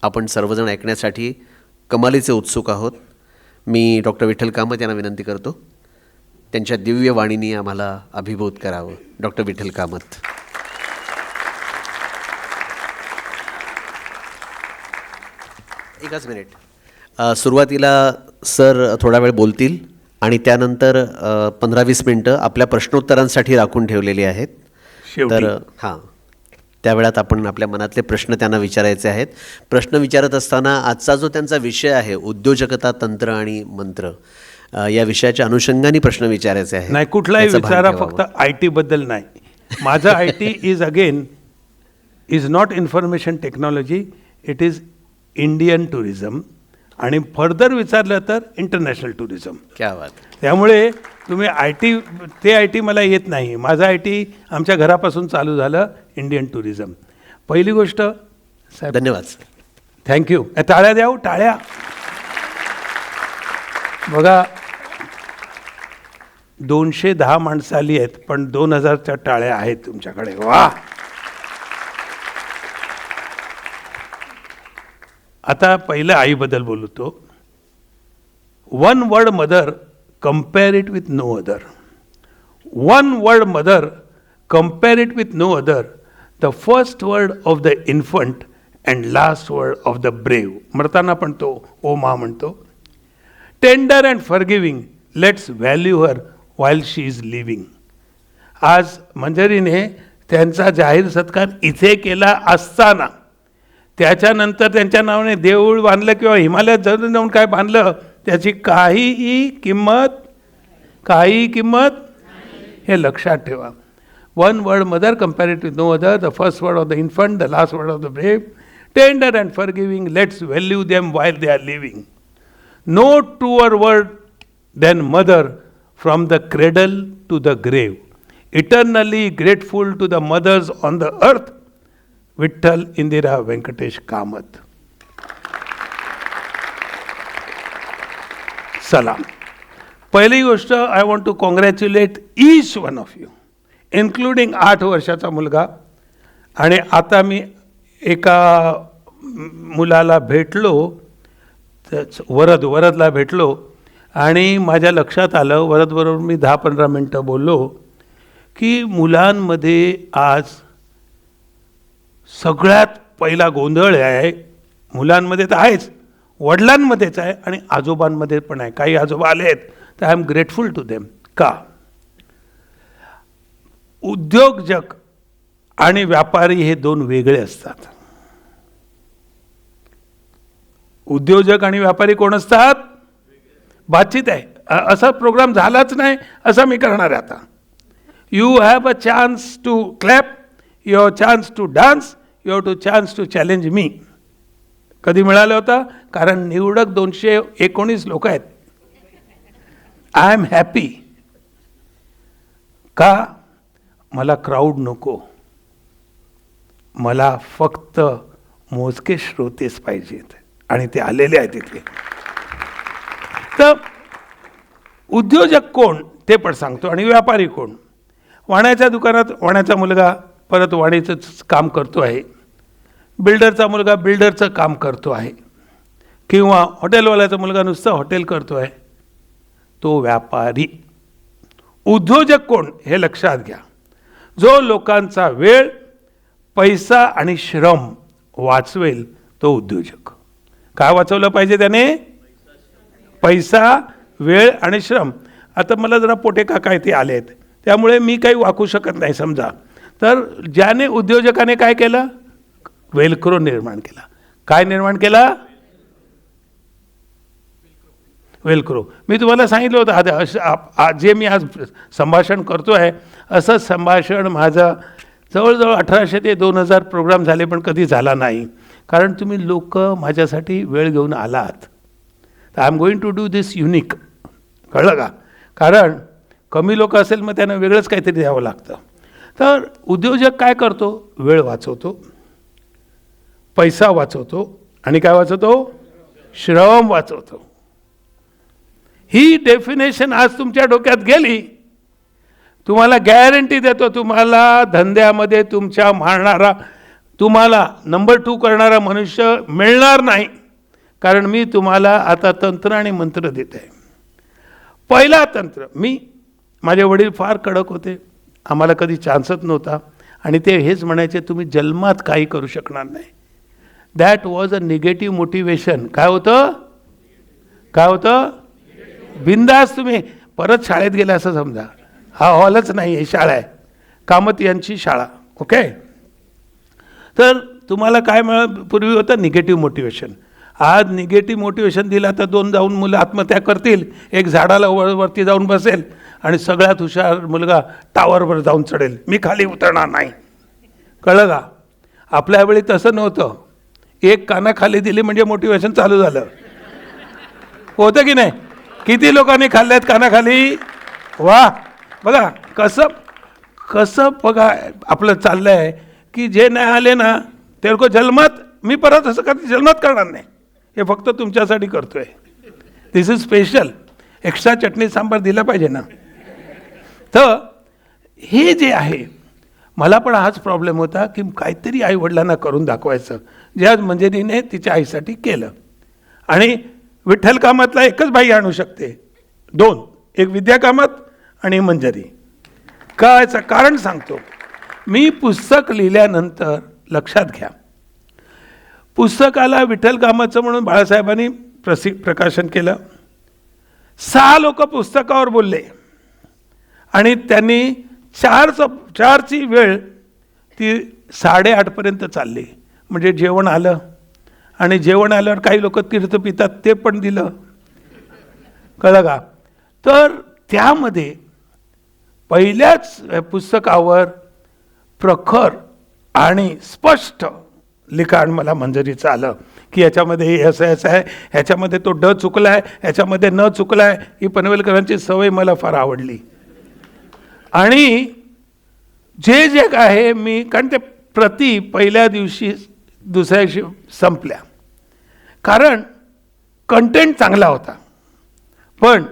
आपण सर्वजण ऐकण्यासाठी कमालीचे उत्सुक आहोत. मी डॉक्टर विठ्ठल कामत यांना विनंती करतो त्यांच्या दिव्य वाणीने आम्हाला अभिभूत करावं. डॉक्टर विठ्ठल कामत. एकच मिनिट. सुरुवातीला सर थोडा वेळ बोलतील आणि त्यानंतर 15-20 मिनटं आपल्या प्रश्नोत्तरांसाठी राखून ठेवलेली आहेत. तर हां, त्या वेळात आपण आपल्या मनातले प्रश्न त्यांना विचारायचे आहेत. प्रश्न विचारत असताना आजचा जो त्यांचा विषय आहे उद्योजकता, तंत्र आणि मंत्र, या विषयाच्या अनुषंगाने प्रश्न विचारायचे आहेत. नाही, कुठलाही विचारा, फक्त IT बद्दल नाही. माझं IT is not information technology, it is Indian tourism आणि फर्दर विचारलं तर इंटरनॅशनल टुरिझम. क्या बात. त्यामुळे तुम्ही IT मला येत नाही. माझं IT आमच्या घरापासून चालू झालं, इंडियन टुरिझम. पहिली गोष्ट साहेब, धन्यवाद. थँक्यू. टाळ्या द्याव, टाळ्या. बघा, 210 माणसं आली आहेत, पण 2000च्या टाळ्या आहेत तुमच्याकडे. वा. आता पहिलं आईबद्दल बोलतो. One word mother, compare it with no other. One word mother, compare it with no other. The first word of the infant and last word of the brave. मरताना पण तो ओ मा म्हणतो. Tender and forgiving, let's value her while she is living. आज मंजरीने त्यांचा जाहीर सत्कार इथे केला असताना त्याच्यानंतर त्यांच्या नावाने देऊळ बांधलं किंवा हिमालयात जाऊन काय बांधलं त्याची काही किंमत हे लक्षात ठेवा. One word mother, compare it with no other. The first word of the infant, the last word of the brave. Tender and forgiving, let's value them while they are living. No truer word than mother, from the cradle to the grave. Eternally grateful to the mothers on the earth. Vitthal Indira Venkatesh Kamat. सलाम. पहिली गोष्ट, I want to congratulate each one of you, including 8 वर्षाचा मुलगा. आणि आता मी एका मुलाला भेटलो, वरदला भेटलो आणि माझ्या लक्षात आलं, वरदबरोबर मी 10-15 मिनटं बोललो की मुलांमध्ये आज सगळ्यात पहिला गोंधळ आहे. मुलांमध्ये तर आहेच, वडिलांमध्येच आहे आणि आजोबांमध्ये पण आहे. काही आजोबा आले आहेत तर I am grateful to them. का? उद्योजक आणि व्यापारी हे 2 वेगळे असतात. उद्योजक आणि व्यापारी कोण असतात? बातचीत आहे. असा प्रोग्राम झालाच नाही असा मी करणार आहे आता. You have a chance to clap, you have chance to dance, you have to chance to challenge me. कधी मिळालं होतं? कारण निवडक 219 लोक आहेत. I am happy. का? मला क्राऊड नको, मला फक्त मोजके श्रोतेच पाहिजेत आणि ते आलेले आहेत तिथे. तर उद्योजक कोण ते पण सांगतो आणि व्यापारी कोण. वाण्याच्या दुकानात वाण्याचा मुलगा परत वाणीचंच काम करतो आहे, बिल्डरचा मुलगा बिल्डरचं काम करतो आहे, किंवा हॉटेलवाल्याचा मुलगा नुसतं हॉटेल करतो आहे, तो व्यापारी. उद्योजक कोण हे लक्षात घ्या. जो लोकांचा वेळ, पैसा आणि श्रम वाचवेल तो उद्योजक. काय वाचवलं पाहिजे त्याने? पैसा, वेळ आणि श्रम. आता मला जरा पोटे काका इथे आले आहेत, त्यामुळे मी काही वाकू शकत नाही समजा. तर ज्याने उद्योजकाने काय केलं? वेलक्रो निर्माण केला. काय निर्माण केला? वेलक्रो. मी तुम्हाला सांगितलं होतं जे मी आज संभाषण करतो आहे, असं संभाषण माझं जवळजवळ 1800 ते 2000 प्रोग्राम झाले, पण कधी झाला नाही. कारण तुम्ही लोक माझ्यासाठी वेळ घेऊन आलात. तर I am going to do this unique. कळलं का? कारण कमी लोक असेल मग त्यांना वेगळंच काहीतरी द्यावं लागतं. तर उद्योजक काय करतो? वेळ वाचवतो, पैसा वाचवतो आणि काय वाचवतो? श्रम वाचवतो. ही डेफिनेशन आज तुमच्या डोक्यात गेली, तुम्हाला गॅरंटी देतो, तुम्हाला धंद्यामध्ये तुमच्या मारणारा, तुम्हाला नंबर 2 करणारा मनुष्य मिळणार नाही. कारण मी तुम्हाला आता तंत्र आणि मंत्र देत आहे. पहिला तंत्र, माझे वडील फार कडक होते, आम्हाला कधी चान्सच नव्हता आणि ते हेच म्हणायचे, तुम्ही जन्मात काही करू शकणार नाही. That was a negative motivation. काय होतं? काय होतं? बिंदास तुम्ही परत शाळेत गेला असं समजा. हा हॉलच नाही आहे, शाळा आहे, कामत यांची शाळा. ओके. तर तुम्हाला काय पूर्वी होतं? Negative motivation. आज निगेटिव्ह मोटिवेशन दिला तर 2 जाऊन मुलं आत्महत्या करतील, एक झाडाला वरती जाऊन बसेल आणि सगळ्यात हुशार मुलगा टावरवर जाऊन चढेल, मी खाली उतरणार नाही. कळलं का? आपल्या वेळी तसं नव्हतं. एक कानाखाली दिली म्हणजे मोटिवेशन चालू झालं. होतं की नाही? किती लोकांनी खाल्ल्यात कानाखाली? वा. बघा कसं बघा आपलं चाललं आहे की जे नाही आले ना ते लोक जन्मात, मी परत असं कधी जन्मात करणार नाही, हे फक्त तुमच्यासाठी करतोय. दिस इज स्पेशल. एक्स्ट्रा चटणी सांबार दिला पाहिजे ना. तर हे जे आहे, मला पण हाच प्रॉब्लेम होता की काहीतरी आईवडिलांना करून दाखवायचं, जे आज मंजिरीने तिच्या आईसाठी केलं. आणि विठ्ठल कामातला एकच बाई आणू शकते, 2, एक विद्या कामात आणि मंजरी. कायचं कारण सांगतो. मी पुस्तक लिहिल्यानंतर लक्षात घ्या, पुस्तकाला विठ्ठल कामाचं म्हणून बाळासाहेबांनी प्रकाशन केलं. 6 लोक पुस्तकावर बोलले आणि त्यांनी 4ची वेळ ती 8:30पर्यंत चालली. म्हणजे जेवण आलं आणि जेवण आल्यावर काही लोक तीर्थ पितात, ते पण दिलं. कळलं का? तर त्यामध्ये पहिल्याच पुस्तकावर प्रखर आणि स्पष्ट लिखाण मला मंजरीचं आलं की याच्यामध्ये हे असं आहे, ह्याच्यामध्ये तो ड चुकला आहे, ह्याच्यामध्ये न चुकला आहे. ही पनवेलकरांची सवय मला फार आवडली. आणि जे आहे मी, कारण ते प्रति पहिल्या दिवशी दुसऱ्या दिवशी संपल्या, कारण कंटेंट चांगला होता. पण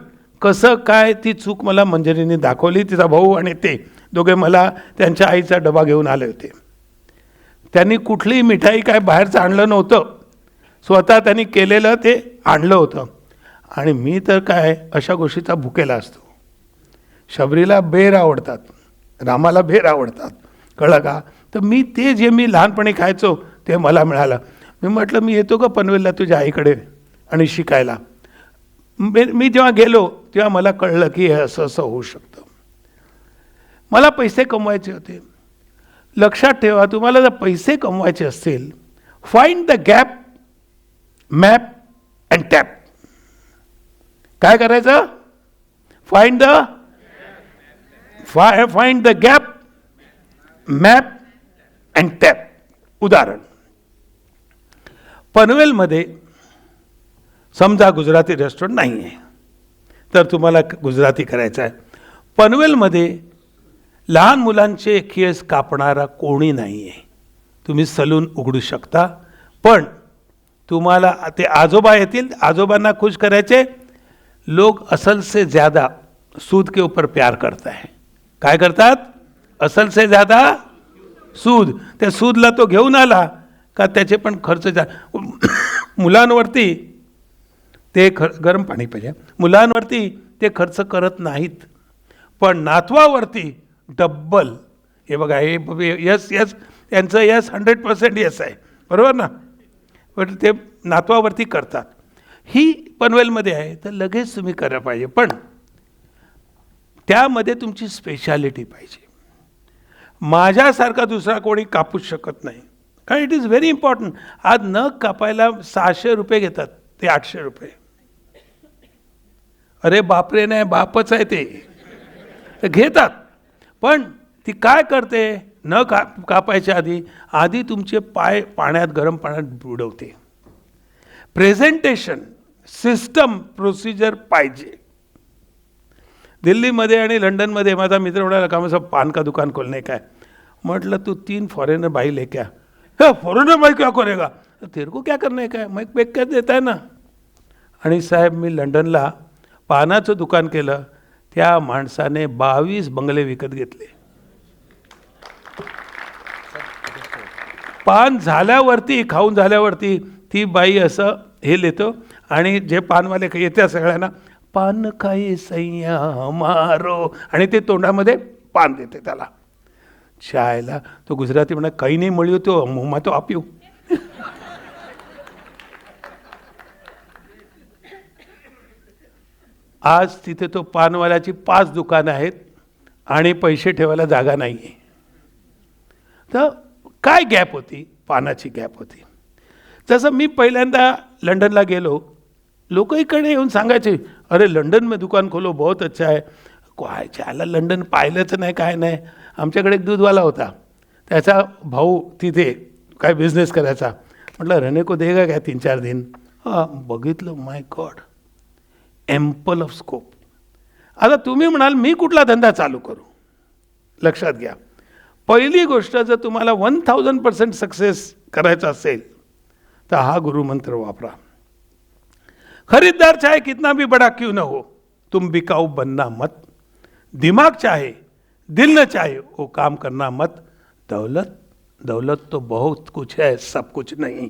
कसं काय ती चूक मला मंजरीने दाखवली. तिचा भाऊ आणि ते दोघे मला त्यांच्या आईचा डबा घेऊन आले होते. त्यांनी कुठलीही मिठाई काय बाहेरचं आणलं नव्हतं, स्वतः त्यांनी केलेलं ते आणलं होतं. आणि मी तर काय अशा गोष्टीचा भुकेला असतो. शबरीला बेर आवडतात, रामाला बेर आवडतात. कळलं का? तर मी ते जे मी लहानपणी खायचो ते मला मिळालं. मी म्हटलं मी येतो का पनवेलला तुझ्या आईकडे आणि शिकायला. मी जेव्हा गेलो तेव्हा मला कळलं की हे असं असं होऊ शकतं. मला पैसे कमवायचे होते. लक्षात ठेवा, तुम्हाला जर पैसे कमवायचे असतील, find the gap, map and tap. काय करायचं? Find the gap, map and tap. उदाहरण, पनवेलमध्ये समजा गुजराती रेस्टॉरंट नाही आहे, तर तुम्हाला गुजराती करायचं आहे. पनवेलमध्ये लहान मुलांचे केस कापणारा कोणी नाही आहे. तुम्ही सलून उघडू शकता, पण तुम्हाला ते आजोबा येतील, आजोबांना खुश करायचे. लोग असल से ज़्यादा सूद के ऊपर प्यार करता है. काय करतात? असल से ज़्यादा सूद. त्या सूदला तो घेऊन आला का त्याचे पण खर्च मुलांवरती ते गरम पाणी पाहिजे. मुलांवरती ते खर्च करत नाहीत, पण नातवावरती डब्बल. हे बघा, हे यस यस त्यांचं यस 100% यस आहे, बरोबर ना? पण ते नातवावरती करतात. ही पनवेलमध्ये आहे तर लगेच तुम्ही करायला पाहिजे, पण त्यामध्ये तुमची स्पेशालिटी पाहिजे. माझ्यासारखा दुसरा कोणी कापूच शकत नाही, कारण इट इज व्हेरी इम्पॉर्टंट. आज नख कापायला 600 रुपये घेतात, ते 800 रुपये. अरे बापरे, नाही बापच आहे ते घेतात. पण ती काय करते, न कापायच्या आधी तुमचे पाय पाण्यात, गरम पाण्यात बुडवते. प्रेझेंटेशन, सिस्टम, प्रोसिजर पाहिजे. दिल्लीमध्ये आणि लंडनमध्ये माझा मित्र म्हणाला का माझं पान का दुकान खोलणे काय. म्हटलं तू 3 फॉरेनर भाई ले क्या. फॉरेनर भाई क्या करेगा, तेरे को क्या करना है काय, मैं बेक कर देता है ना. आणि साहेब, मी लंडनला पानाचं दुकान केलं, त्या माणसाने 22 बंगले विकत घेतले. पान झाल्यावरती, खाऊन झाल्यावरती ती बाई असं हे लेतो आणि जे पानवाले येत्या सगळ्यांना, पान खाई सैया मारो, आणि ते तोंडामध्ये पान देते त्याला. चायला तो गुजराती म्हणा, काही नाही મળ્યું તો મોંમાં તો આપ્યું. आज तिथे तो पानवाल्याची 5 दुकानं आहेत आणि पैसे ठेवायला जागा नाही आहे. तर काय गॅप होती, पानाची गॅप होती. जसं मी पहिल्यांदा लंडनला गेलो, लोक इकडे येऊन सांगायचे, अरे लंडन में दुकान खोलो, बहुत अच्छा है. काय चायला लंडन पाहिलंच नाही, काय नाही. आमच्याकडे एक दूधवाला होता, त्याचा भाऊ तिथे काय बिझनेस करायचा. म्हटलं रहने को देगा काय 3-4 दिन. बघितलं, माय गॉड, एम्पल ऑफ स्कोप. आता तुम्ही म्हणाल मी कुठला धंदा चालू करू. लक्षात घ्या, पहिली गोष्ट, जर तुम्हाला 1000% सक्सेस करायचा असेल तर हा गुरुमंत्र वापरा. खरीददार चाहे कितना भी बड़ा क्यों न हो, तुम बिकाऊ बनना मत. दिमाग चाहे, दिल न चाहे, वो काम करना मत. दौलत तो बहुत कुछ है, सब कुछ नहीं.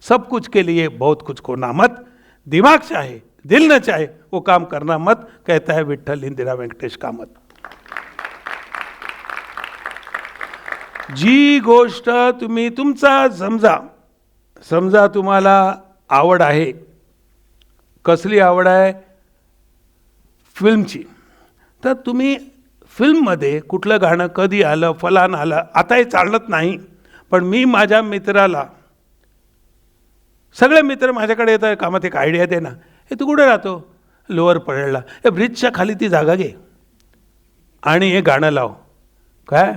सब कुछ के लिए बहुत कुछ खोना मत. दिमाग चाहे, दिल न चाहे, वो काम करना मत, कहता है विठ्ठल इंदिरा वेंकटेश कामत. जी गोष्ट तुम्ही तुमचा समजा तुम्हाला आवड आहे. कसली आवड आहे? फिल्मची. तर तुम्ही फिल्ममध्ये कुठलं गाणं कधी आलं, फलान आलं, आता हे चालत नाही. पण मी माझ्या मित्राला, सगळे मित्र माझ्याकडे येतात, कामात एक आयडिया दे ना. हे तू कुठे राहतो? लोअर परेलला. हे ब्रिजच्या खाली ती जागा घे आणि हे गाणं लाव. काय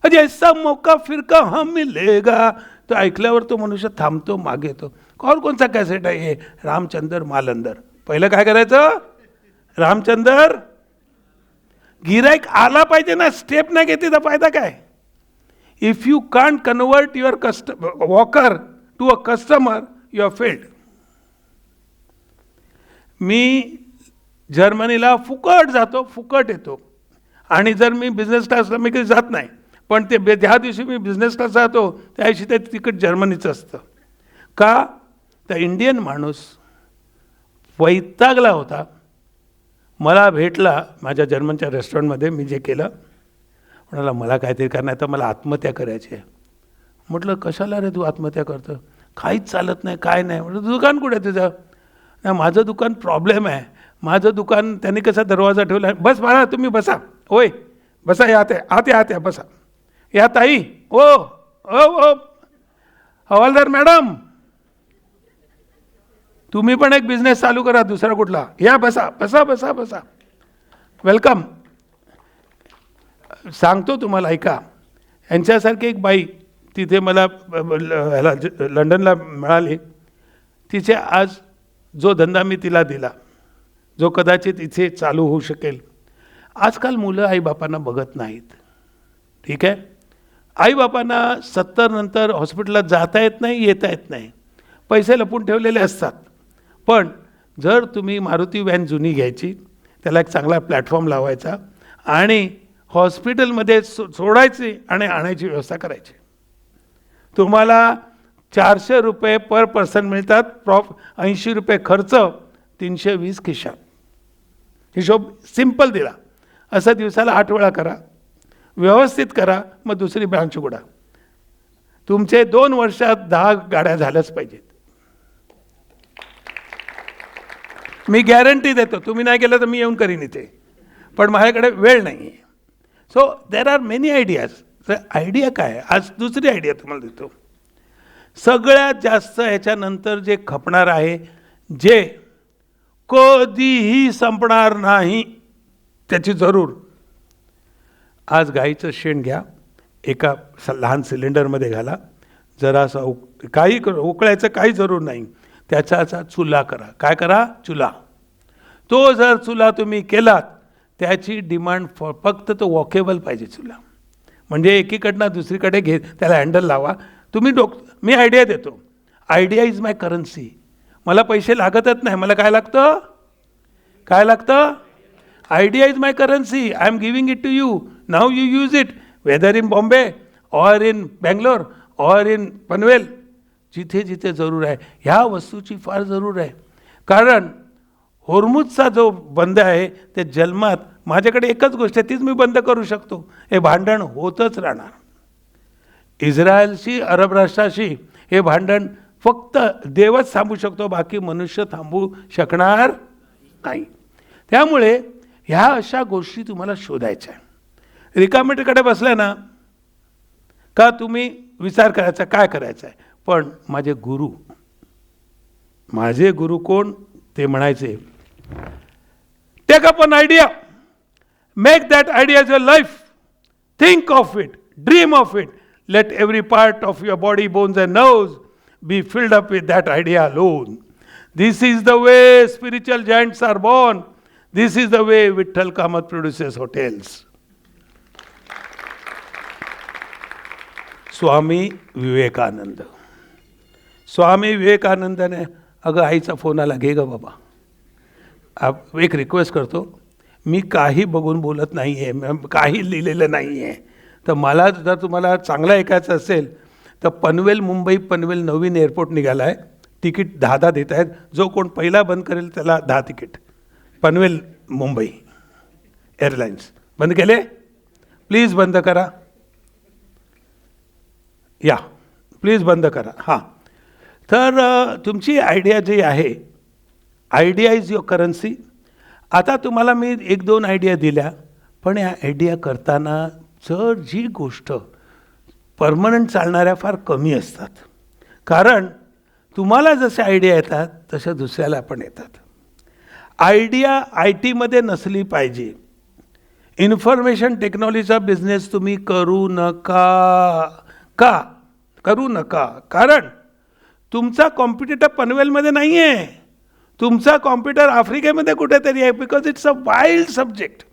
अजे ऐसा मौका फिर कहाँ मिलेगा. तो ऐकल्यावर तो मनुष्य थांबतो, मागे येतो. और कोणचा कॅसेट आहे हे? रामचंद्र मालंदर. पहिलं काय करायचं? रामचंद्र. गिराईक आला पाहिजे ना, स्टेप नाही घेते तर फायदा काय? If you can't convert your walker to a customer, you are failed. मी जर्मनीला फुकट जातो, फुकट येतो. आणि जर मी बिझनेस क्लासला मी कधी जात नाही, पण ते ज्या दिवशी मी बिझनेस क्लास जातो त्या दिवशी ते तिकीट जर्मनीचं असतं. का? तर इंडियन माणूस वैतागला होता. मला भेटला माझ्या जर्मनच्या रेस्टॉरंटमध्ये, मी जे केलं, म्हणाला मला काहीतरी करणार तर मला आत्महत्या करायची आहे. म्हटलं कशाला रे तू आत्महत्या करतं? काहीच चालत नाही, काय नाही. म्हटलं दुकान कुठे आहे तुझं? नाही, माझं दुकान प्रॉब्लेम आहे. माझं दुकान त्यांनी कसा दरवाजा ठेवला आहे. बस बाळा तुम्ही बसा. होय बसा, या आते बसा. या ताई, ओ ओ ओ हवालदार मॅडम, तुम्ही पण एक बिझनेस चालू करा दुसरा कुठला. या बसा बसा बसा बसा, वेलकम. सांगतो तुम्हाला, ऐका. यांच्यासारखी एक बाई तिथे मला ह्याला लंडनला मिळाली. तिचे आज जो धंदा मी तिला दिला जो कदाचित इथे चालू होऊ शकेल. आजकाल मुलं आईबापांना बघत नाहीत. ठीक आहे, आईबापांना 70 नंतर हॉस्पिटलला जाता येत नाही, येता येत नाही, पैसे लपून ठेवलेले असतात. पण जर तुम्ही मारुती व्हॅन जुनी घ्यायची, त्याला एक चांगला प्लॅटफॉर्म लावायचा आणि हॉस्पिटलमध्ये सोडायची आणि आणायची व्यवस्था करायची, तुम्हाला 400 रुपये पर पर्सन मिळतात. 80 रुपये खर्च, 320 खिशात. हिशोब सिंपल दिला. असं दिवसाला 8 वेळा करा, व्यवस्थित करा, मग दुसरी ब्रांच उघडा. तुमचे 2 वर्षात 10 गाड्या झाल्याच पाहिजेत. मी गॅरंटी देतो. तुम्ही नाही केलं तर मी येऊन करीन इथे, पण माझ्याकडे वेळ नाही आहे. So there are many ideas. तर आयडिया काय आहे? आज दुसरी आयडिया तुम्हाला देतो. सगळ्यात जास्त याच्यानंतर जे खपणार आहे, जे कधीही संपणार नाही, त्याची जरूर. आज गाईचं शेण घ्या, एका लहान सिलेंडरमध्ये घाला, जरासा काही उकळायचं काही जरूर नाही, त्याचा चुला करा. काय करा? चुला. तो जर चुला तुम्ही केलात, त्याची डिमांड फक्त तो वॉकेबल पाहिजे चुला. म्हणजे एकीकडनं दुसरीकडे त्याला हँडल लावा. तुम्ही मी आयडिया देतो. Idea is my currency. मला पैसे लागतच नाही. मला काय लागतं? काय लागतं? Idea is my currency. I am giving it to you. Now you use it, whether in Bombay or in Bangalore or in Panvel. जिथे जिथे जरूर आहे, ह्या वस्तूची फार जरूर आहे. कारण होर्मुजचा जो बंद आहे, ते जन्मात माझ्याकडे एकच गोष्ट आहे, तीच मी बंद करू शकतो. हे भांडण होतच राहणार. इस्रायलशी, अरब राष्ट्राशी हे भांडण फक्त देवच थांबू शकतो, बाकी मनुष्य थांबू शकणार नाही. त्यामुळे ह्या अशा गोष्टी तुम्हाला शोधायच्या. रिकामेकडे बसल्या ना का तुम्ही विचार करायचा काय करायचं आहे. पण माझे गुरु कोण? ते म्हणायचे, take up an idea, make that idea your life, think of it, dream of it, let every part of your body, bones and nerves be filled up with that idea alone. This is the way spiritual giants are born. This is the way Vitthal Kamath produces hotels. स्वामी विवेकानंदाने, अगं आईचा फोन आला, घे ग बाबा. एक रिक्वेस्ट करतो, मी काही बघून बोलत नाही आहे, काही लिहिलेलं नाही आहे. तर मला जर तुम्हाला चांगलं ऐकायचं असेल तर पनवेल मुंबई पनवेल नवीन एअरपोर्ट निघाला आहे. तिकीट 10 देत आहेत. जो कोण पहिला बंद करेल त्याला 10 तिकीट. पनवेल मुंबई एअरलाइन्स बंद केले, प्लीज बंद करा. या प्लीज बंद करा. हां, तर तुमची आयडिया जी आहे, आयडिया इज युअर करन्सी. आता तुम्हाला मी 1-2 आयडिया दिल्या, पण या आयडिया करताना जर जी गोष्ट परमनंट चालणाऱ्या फार कमी असतात. कारण तुम्हाला जसे आयडिया येतात तशा दुसऱ्याला पण येतात. आयडिया IT मध्ये नसली पाहिजे. इन्फॉर्मेशन टेक्नॉलॉजीचा बिझनेस तुम्ही करू नका. का करू नका? कारण तुमचा कॉम्पिटिटर पनवेलमध्ये नाही आहे, तुमचा कॉम्प्युटर आफ्रिकेमध्ये कुठेतरी आहे. Because it's a wild subject.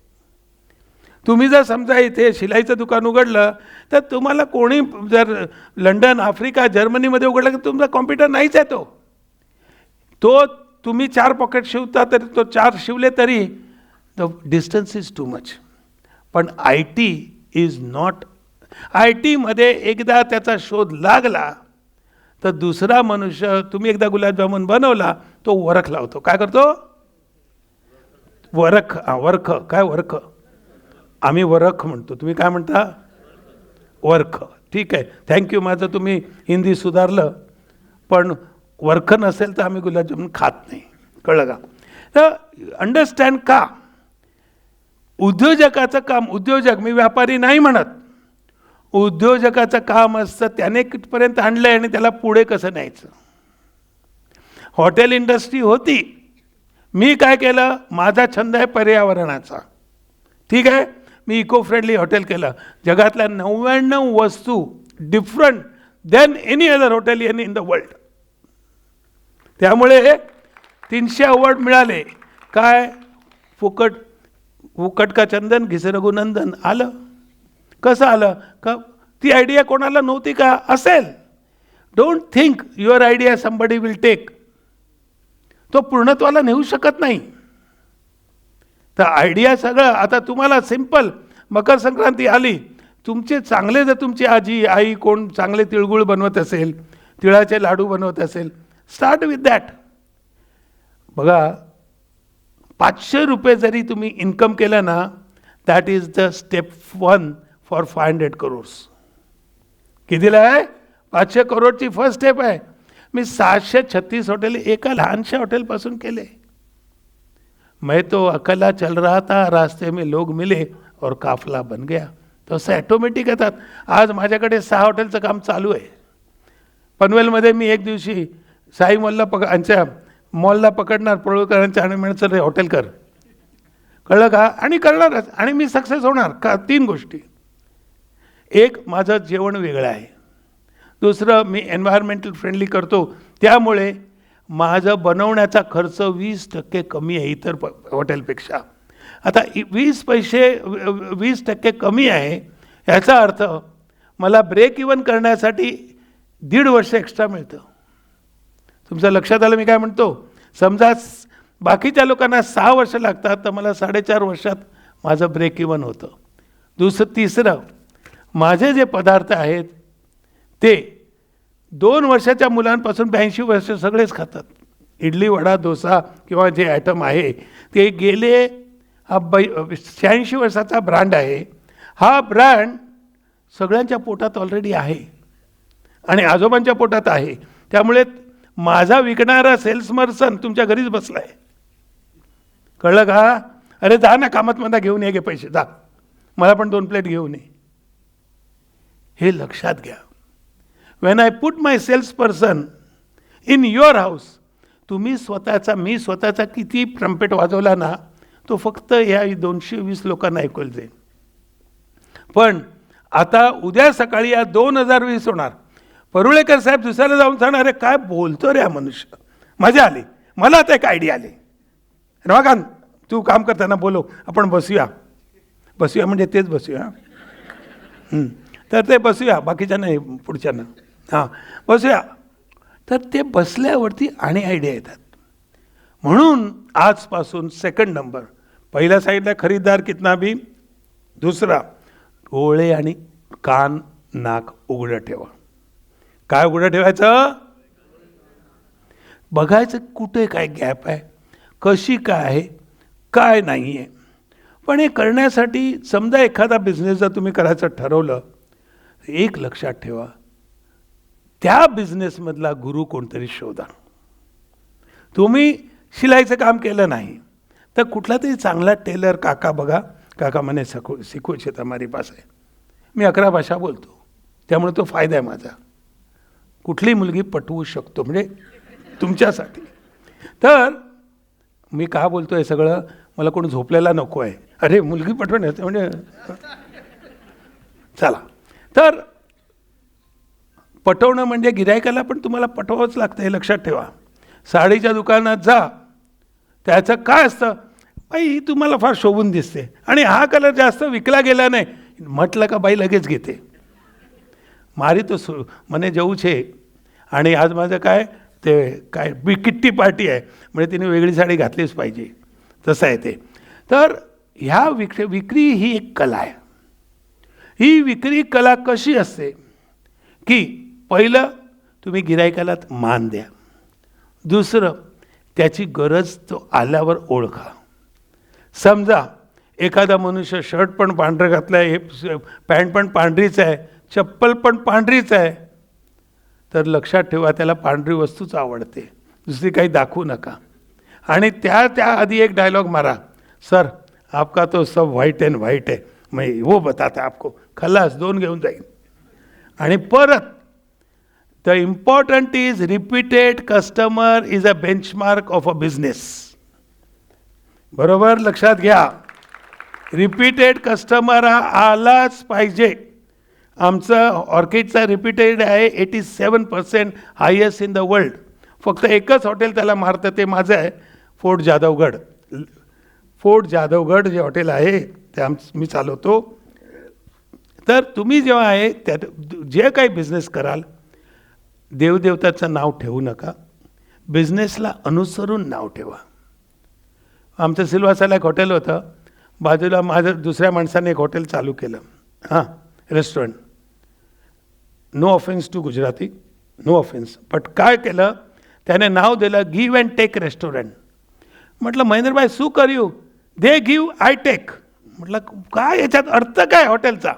तुम्ही जर समजा इथे शिलाईचं दुकान उघडलं तर तुम्हाला कोणी जर लंडन, आफ्रिका, जर्मनीमध्ये उघडलं तर तुमचा कॉम्प्युटर नाहीच आहे. तो तुम्ही 4 पॉकेट शिवता तरी तो 4 शिवले तरी the distance is too much. पण IT इज नॉट. IT मध्ये एकदा त्याचा शोध लागला तर दुसरा मनुष्य, तुम्ही एकदा गुलाबजामुन बनवला, तो वरख लावतो. काय करतो? वरख. वरख. काय वरख? आम्ही वरख म्हणतो. तुम्ही काय म्हणता? वरख. ठीक आहे, थँक्यू. माझं तुम्ही हिंदी सुधारलं. पण वरख नसेल तर आम्ही गुलाबजामुन खात नाही. कळलं का? तर अंडरस्टँड का? उद्योजकाचं काम, उद्योजक, मी व्यापारी नाही म्हणत, उद्योजकाचं काम असतं त्याने कितपर्यंत आणलं आहे आणि त्याला पुढे कसं न्यायचं. हॉटेल इंडस्ट्री होती. मी काय केलं? माझा छंद आहे पर्यावरणाचा. ठीक आहे, मी इको फ्रेंडली हॉटेल केलं. जगातल्या 99 वस्तू different than any other hotel in the world. त्यामुळे 300 अवॉर्ड मिळाले. काय फुकट फुकट का चंदन घिसे रघुनंदन आलं. कसं आलं का ती आयडिया कोणाला नव्हती का असेल. Don't think your idea somebody will take. तो पूर्णत्वाला नेऊ शकत नाही. तर आयडिया सगळं आता तुम्हाला सिंपल मकर संक्रांती आली, तुमचे चांगले जर तुमची आजी आई कोण चांगले तिळगुळ बनवत असेल, तिळाचे लाडू बनवत असेल, स्टार्ट विथ दॅट. बघा 500 रुपये जरी तुम्ही इन्कम केलं ना, that is the step 1 for 500 crores. कितीला आहे? 500 करोडची फर्स्ट स्टेप आहे. मी 736 हॉटेल एका लहानशा हॉटेलपासून केले. मैं तो अकेला चल रहा था, रास्ते में लोग मिले और काफला बन गया. तसं ॲटोमॅटिक येतात. आज माझ्याकडे 6 हॉटेलचं काम चालू आहे. पनवेलमध्ये मी एक दिवशी साई मॉलला यांच्या मॉलला पकडणार पळवकरांच्या आणि म्हणायचं रे हॉटेल कर. कळलं का? आणि करणारच. आणि मी सक्सेस होणार का? 3 गोष्टी. एक, माझं जेवण वेगळं आहे. दुसरं, मी एन्व्हायरमेंटल फ्रेंडली करतो, त्यामुळे माझं बनवण्याचा खर्च 20% कमी आहे इतर हॉटेलपेक्षा. आता 20% कमी आहे याचा अर्थ मला ब्रेक इवन करण्यासाठी 1.5 वर्ष एक्स्ट्रा मिळतं. तुमच्या लक्षात आलं मी काय म्हणतो? समजा बाकीच्या लोकांना 6 वर्ष लागतात, तर मला 4.5 वर्षात माझं ब्रेक इवन होतं. तिसरं, माझे जे पदार्थ आहेत ते 2 वर्षाच्या मुलांपासून 82 वर्ष सगळेच खातात. इडली वडा डोसा किंवा जे आयटम आहे ते गेले 86 वर्षाचा ब्रँड आहे. हा ब्रँड सगळ्यांच्या पोटात ऑलरेडी आहे आणि आजोबांच्या पोटात आहे. त्यामुळे माझा विकणारा सेल्सपर्सन तुमच्या घरीच बसलाय. कळलं का? अरे जा ना कामात मला घेऊन ये, गे पैसे जा, मला पण 2 प्लेट घेऊन ये. हे लक्षात घ्या. When I put my sales person in your house, तुम्ही मी स्वतःचा किती ट्रम्पेट वाजवला ना, तो फक्त या 220 लोकांना ऐकवलं जाईल. पण आता उद्या सकाळी या 2020 होणार. परुळेकर साहेब दुसऱ्याला जाऊन सांगणार, अरे काय बोलतो रे हा मनुष्य, मजा आली, मला आता एक आयडिया आली. रमाकांत तू काम करताना बोलो, आपण बसूया म्हणजे तेच बसूया. तर ते बसूया, बाकीच्या नाही, पुढच्यानं हां बसूया. तर ते बसल्यावरती आणि आयडिया येतात. म्हणून आजपासून 2nd नंबर, पहिल्या साईडला खरीदार कितना भी, दुसरा डोळे आणि कान नाक उघडं ठेवा. काय उघडं ठेवायचं? बघायचं कुठे काय गॅप आहे, कशी काय आहे, काय नाही आहे. पण हे करण्यासाठी समजा एखादा बिझनेस जर तुम्ही करायचं ठरवलं, एक लक्षात ठेवा, त्या बिझनेसमधला गुरु कोणतरी शोधा. तुम्ही शिलाईचं काम केलं नाही तर कुठला तरी चांगला टेलर काका बघा, काका म्हणे शिकू छे हमारे पास आहे. मी 11 भाषा बोलतो, त्यामुळे तो फायदा आहे माझा. कुठली मुलगी पटवू शकतो म्हणजे तुमच्यासाठी. तर मी का बोलतो आहे सगळं? मला कोण झोपलेला नको आहे. अरे मुलगी पटवण्याचं म्हणजे चला. तर पटवणं म्हणजे गिऱ्हाईकाला पण तुम्हाला पटवावंच लागतं, हे लक्षात ठेवा. साडीच्या दुकानात जा, त्याचं काय असतं, बाई ही तुम्हाला फार शोभून दिसते आणि हा कलर जास्त विकला गेला नाही म्हटलं का बाई लगेच घेते. मारी तो मने जाऊ छे. आणि आज माझं काय ते काय किट्टी पार्टी आहे म्हणजे तिने वेगळी साडी घातलीच पाहिजे, तसं आहे ते. तर ह्या विक्री ही एक कला आहे. ही विक्री कला कशी असते की पहिलं तुम्ही गिऱ्हाईकाला मान द्या, दुसरं त्याची गरज तो आल्यावर ओळखा. समजा एखादा मनुष्य शर्ट पण पांढरं घातलं आहे, पॅन्ट पण पांढरीच आहे, चप्पल पण पांढरीच आहे, तर लक्षात ठेवा त्याला पांढरी वस्तूच आवडते, दुसरी काही दाखवू नका. आणि त्या आधी एक डायलॉग मारा, सर आपका तो सब व्हाईट एंड व्हाईट है, मैं वो बताता आपको, खलास 2 घेऊन जाईन. आणि परत the important is repeated customer is a benchmark of a business. बरोबर लक्षात घ्या. रिपीटेड कस्टमर हा आलाच पाहिजे. आमचं ऑर्किडचा रिपीटेड आहे 87% हायेस्ट इन द वर्ल्ड. फक्त एकच हॉटेल त्याला मारतं, ते माझं आहे फोर्ट जाधवगड. फोर्ट जाधवगड जे हॉटेल आहे ते मी चालवतो. तर तुम्ही जेव्हा आहे त्यात जे काही बिझनेस कराल, देवदेवताचं नाव ठेवू नका, बिझनेसला अनुसरून नाव ठेवा. आमचं सिल्वासाला एक हॉटेल होतं, बाजूला माझं दुसऱ्या माणसाने एक हॉटेल चालू केलं, हां, restaurant. No offence to Gujarati, no offence, but काय केलं त्याने नाव दिलं गिव्ह अँड टेक रेस्टॉरंट. म्हटलं महेंद्रभाई सू करू, दे गिव्ह आय टेक. म्हटलं काय याच्यात अर्थ काय हॉटेलचा?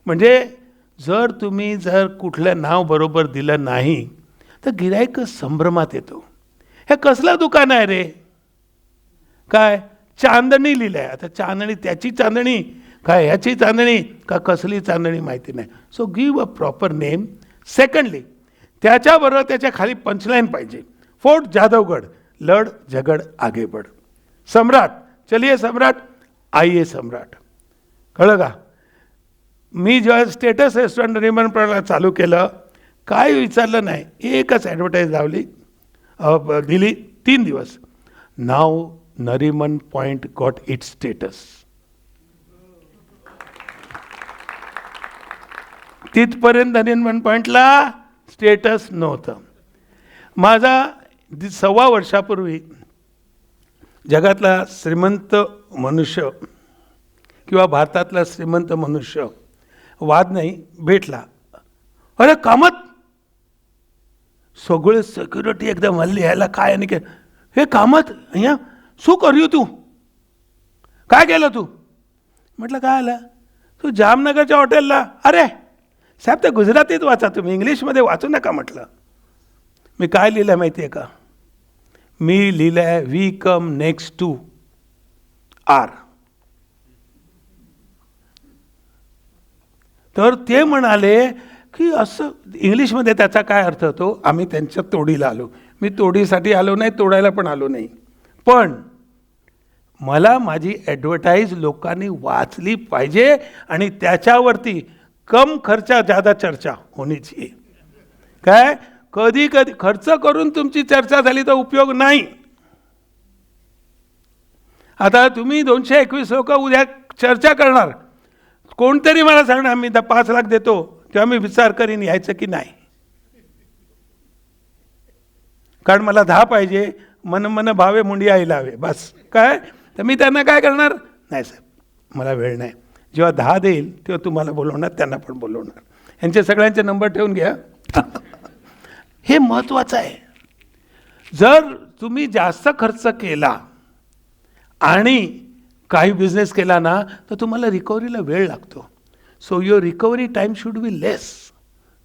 म्हणजे जर तुम्ही कुठलं नाव बरोबर दिलं नाही तर गिऱ्हाईक संभ्रमात येतो. हे कसलं दुकान आहे रे? काय चांदणी लिहिलं आहे. आता चांदणी त्याची चांदणी काय ह्याची चांदणी का कसली चांदणी माहिती नाही. So give a proper name. Secondly त्याच्याबरोबर त्याच्या खाली पंचलाईन पाहिजे. फोर्ट जाधवगड, लढ झगड आगे बढ़. सम्राट, चलिए सम्राट, आइए सम्राट. कळलं का? मी जेव्हा स्टेटस रेस्टॉरंट नरिमन पॉईंटला चालू केलं, काय विचारलं नाही, एकच ॲडव्हर्टाईज लावली, दिली, 3 दिवस. नाव Nariman Point got it status. तिथपर्यंत नरिमन पॉईंटला स्टेटस नव्हतं. माझा 1.25 वर्षापूर्वी जगातला श्रीमंत मनुष्य किंवा भारतातला श्रीमंत मनुष्य वाद नाही भेटला. अरे कामत सगळे सिक्युरिटी एकदम हल्ली यायला काय आणि काय, हे कामत અહીંયા શું કર્યું तू, काय केलं तू? म्हटलं काय आलं? तू जामनगरच्या हॉटेलला. अरे साहेब ते गुजरातीत वाचा, तुम्ही इंग्लिशमध्ये वाचू नका. म्हटलं मी काय लिहिलं आहे माहिती आहे का? मी लिहिलं आहे we come next to our. तर ते म्हणाले की असं इंग्लिशमध्ये त्याचा काय अर्थ होतो? आम्ही त्यांच्या तोडीला आलो. मी तोडीसाठी आलो नाही, तोडायला पण आलो नाही, पण मला माझी ॲडव्हर्टाईज लोकांनी वाचली पाहिजे आणि त्याच्यावरती कम खर्चा ज्यादा चर्चा होनी चाहिए. काय कधी कधी खर्च करून तुमची चर्चा झाली तर उपयोग नाही. आता तुम्ही 221 लोक उद्या चर्चा करणार, कोणतरी मला सांगणार मी 5 लाख देतो, तेव्हा मी विचार करीन यायचं की नाही. कारण मला 10 पाहिजे, मन मन भावे मुंडी आई लावे, बस. काय तर मी त्यांना काय करणार? नाही साहेब मला वेळ नाही. जेव्हा 10 देईल तेव्हा तुम्हाला बोलवणार, त्यांना पण बोलवणार. यांचे सगळ्यांचे नंबर ठेवून घ्या. हे महत्त्वाचं आहे. जर तुम्ही जास्त खर्च केला आणि काही बिझनेस केला ना तर तुम्हाला रिकव्हरीला वेळ लागतो. So your recovery time should be less.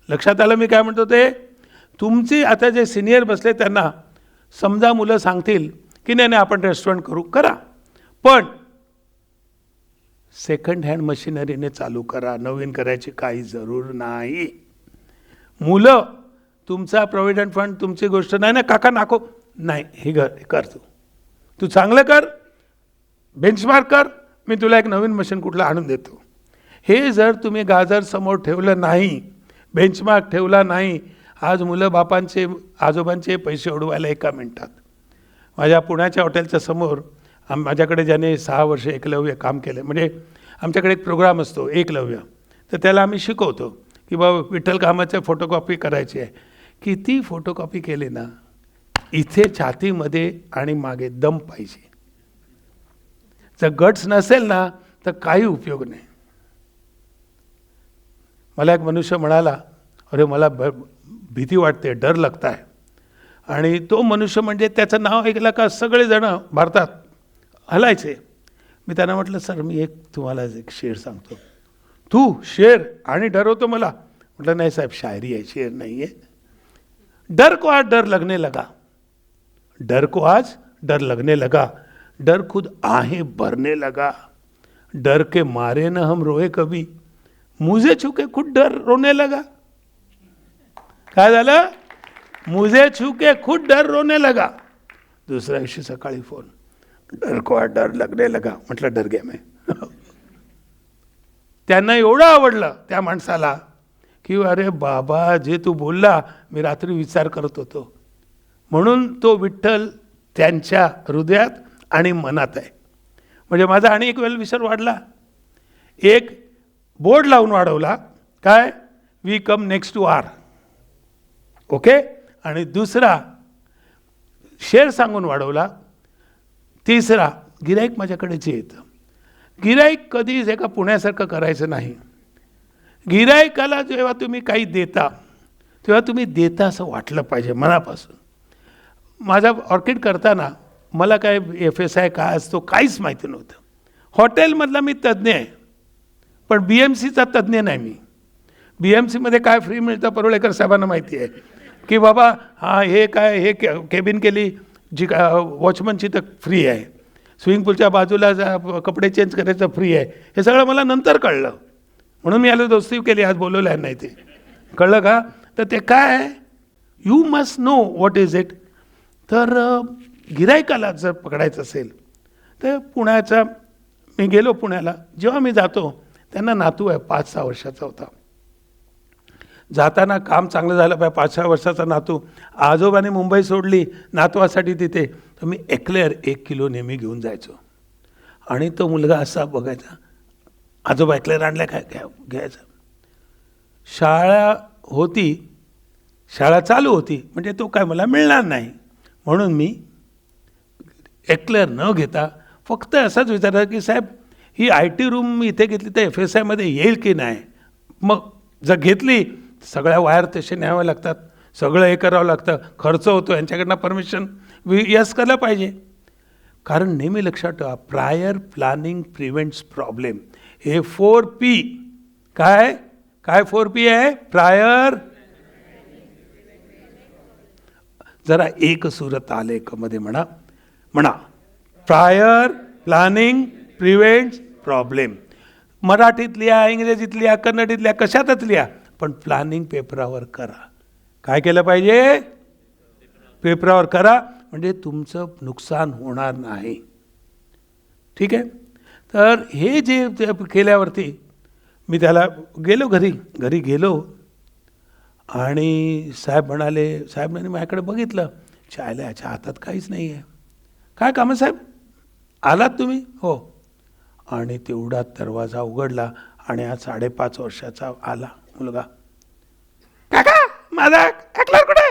लक्षात आलं मी काय म्हणतो ते? तुमची आता जे सिनियर बसले त्यांना समजा मुलं सांगतील की नाही नाही आपण रेस्टॉरंट करू, करा, पण सेकंड हँड मशिनरीने चालू करा, नवीन करायची काही जरूर नाही. मुलं तुमचा प्रॉव्हिडंट फंड तुमची गोष्ट नाही ना काका नाको नाही, हे कर तू चांगलं कर, बेंचमार्क कर, मी तुला एक नवीन मशीन कुठलं आणून देतो. हे जर तुम्ही गाजर समोर ठेवलं नाही, बेंचमार्क ठेवला नाही, आज मुलं बापांचे आजोबांचे पैसे उडवायला 1 मिनिटात. माझ्या पुण्याच्या हॉटेलच्या समोर माझ्याकडे ज्याने 6 वर्ष एकलव्य काम केलं, म्हणजे आमच्याकडे एक प्रोग्राम असतो एकलव्य, तर त्याला आम्ही शिकवतो की बाबा विठ्ठल कामाच्या फोटोकॉपी करायची आहे. किती फोटोकॉपी केली ना, इथे छातीमध्ये आणि मागे दम पाहिजे. जर गट्स नसेल ना तर काही उपयोग नाही. मला एक मनुष्य म्हणाला, अरे मला भीती वाटते, डर लगता है. आणि तो मनुष्य म्हणजे त्याचं नाव ऐकलं का सगळेजण भारतात हलायचे. मी त्यांना म्हटलं सर मी एक तुम्हाला एक शेर सांगतो. तू शेर आणि डरवतो मला? म्हटलं नाही साहेब शायरी आहे, शेर नाही आहे. डर को आज डर लगने लगा, डर को आज डर लगने लगा, डर खुद आहें भरने लगा, डर के मारे न हम रोए कभी, मुझे छूके खुद डर रोने लगा. काय झालं? मुझे छूके खुद डर रोने लगा. दुसऱ्या दिवशी सकाळी फोन, डर को आज डर लगने लगा. म्हटलं डर गया मैं. त्यांना एवढं आवडलं त्या माणसाला की अरे बाबा जे तू बोलला मी रात्री विचार करत होतो. म्हणून तो विठ्ठल त्यांच्या हृदयात आणि मनात आहे. म्हणजे माझा आणि एक वेल विसर वाढला. एक बोर्ड लावून वाढवला, काय, we come next to our. Okay. आणि दुसरा शेअर सांगून वाढवला. तिसरा गिराईक माझ्याकडेच येतं. गिराईक कधीच एका पुण्यासारखं करायचं नाही. गिराईकाला जेव्हा तुम्ही काही देता तेव्हा तुम्ही देता असं वाटलं पाहिजे मनापासून. माझा ऑर्किड करताना मला काय FSI काय असतो काहीच माहिती नव्हतं. हॉटेलमधला मी तज्ज्ञ आहे, पण BMCचा तज्ज्ञ नाही मी. BMCमध्ये काय फ्री मिळतं परुळेकर साहेबांना माहिती आहे की बाबा हां हे काय, हे केबिन केली जी वॉचमनची तर फ्री आहे, स्विमिंग पूलच्या बाजूला कपडे चेंज करायचं फ्री आहे. हे सगळं मला नंतर कळलं, म्हणून मी याला दोस्ती केली, आज बोलवलं नाही. ते कळलं का? तर ते काय आहे, you must know what is it. तर गिरायकाला जर पकडायचं असेल तर पुण्याचा, मी गेलो पुण्याला. जेव्हा मी जातो त्यांना नातू आहे, 5-6 वर्षाचा होता. जाताना काम चांगलं झालं पाहिजे, 5-6 वर्षाचा नातू. आजोबाने मुंबई सोडली नातवासाठी तिथे, तर मी एक्लेअर 1 किलो नेहमी घेऊन जायचो. आणि तो मुलगा असा बघायचा, आजोबा एक्लेअर आणल्या काय घ्यायचं. शाळा होती, शाळा चालू होती, म्हणजे तो काय मला मिळणार नाही, म्हणून मी एक्लेअर न घेता फक्त असाच विचारलं की साहेब ही IT रूम मी इथे घेतली तर FSIमध्ये येईल की नाही. मग जर घेतली सगळ्या वायर तसे न्याव्या लागतात, सगळं हे करावं लागतं, खर्च होतो, यांच्याकडनं परमिशन यस केलं पाहिजे. कारण नेहमी लक्षात ठेवा, प्रायर प्लॅनिंग प्रिव्हेंट्स प्रॉब्लेम. हे 4P काय काय 4P आहे, प्रायर. जरा एक सुरत आले मध्ये म्हणा, प्रायर प्लॅनिंग प्रिव्हेंट्स प्रॉब्लेम. मराठीत लिहा, इंग्रजीत लिहा, कन्नडीत लिहा, कशातच लिहा, पण प्लॅनिंग पेपरावर करा. काय केलं पाहिजे, पेपरावर करा, म्हणजे तुमचं नुकसान होणार नाही. ठीक आहे. तर हे जे केल्यावरती मी त्याला गेलो घरी गेलो आणि साहेब म्हणाले, साहेबांनी माझ्याकडे बघितलं, चायला याच्या हातात काहीच नाही आहे. काय काम आहे साहेब, आलात तुम्ही? हो. आणि तेवढा दरवाजा उघडला आणि हा 5.5 वर्षाचा आला मुलगा. काका माझा एक्लेअर कुठे?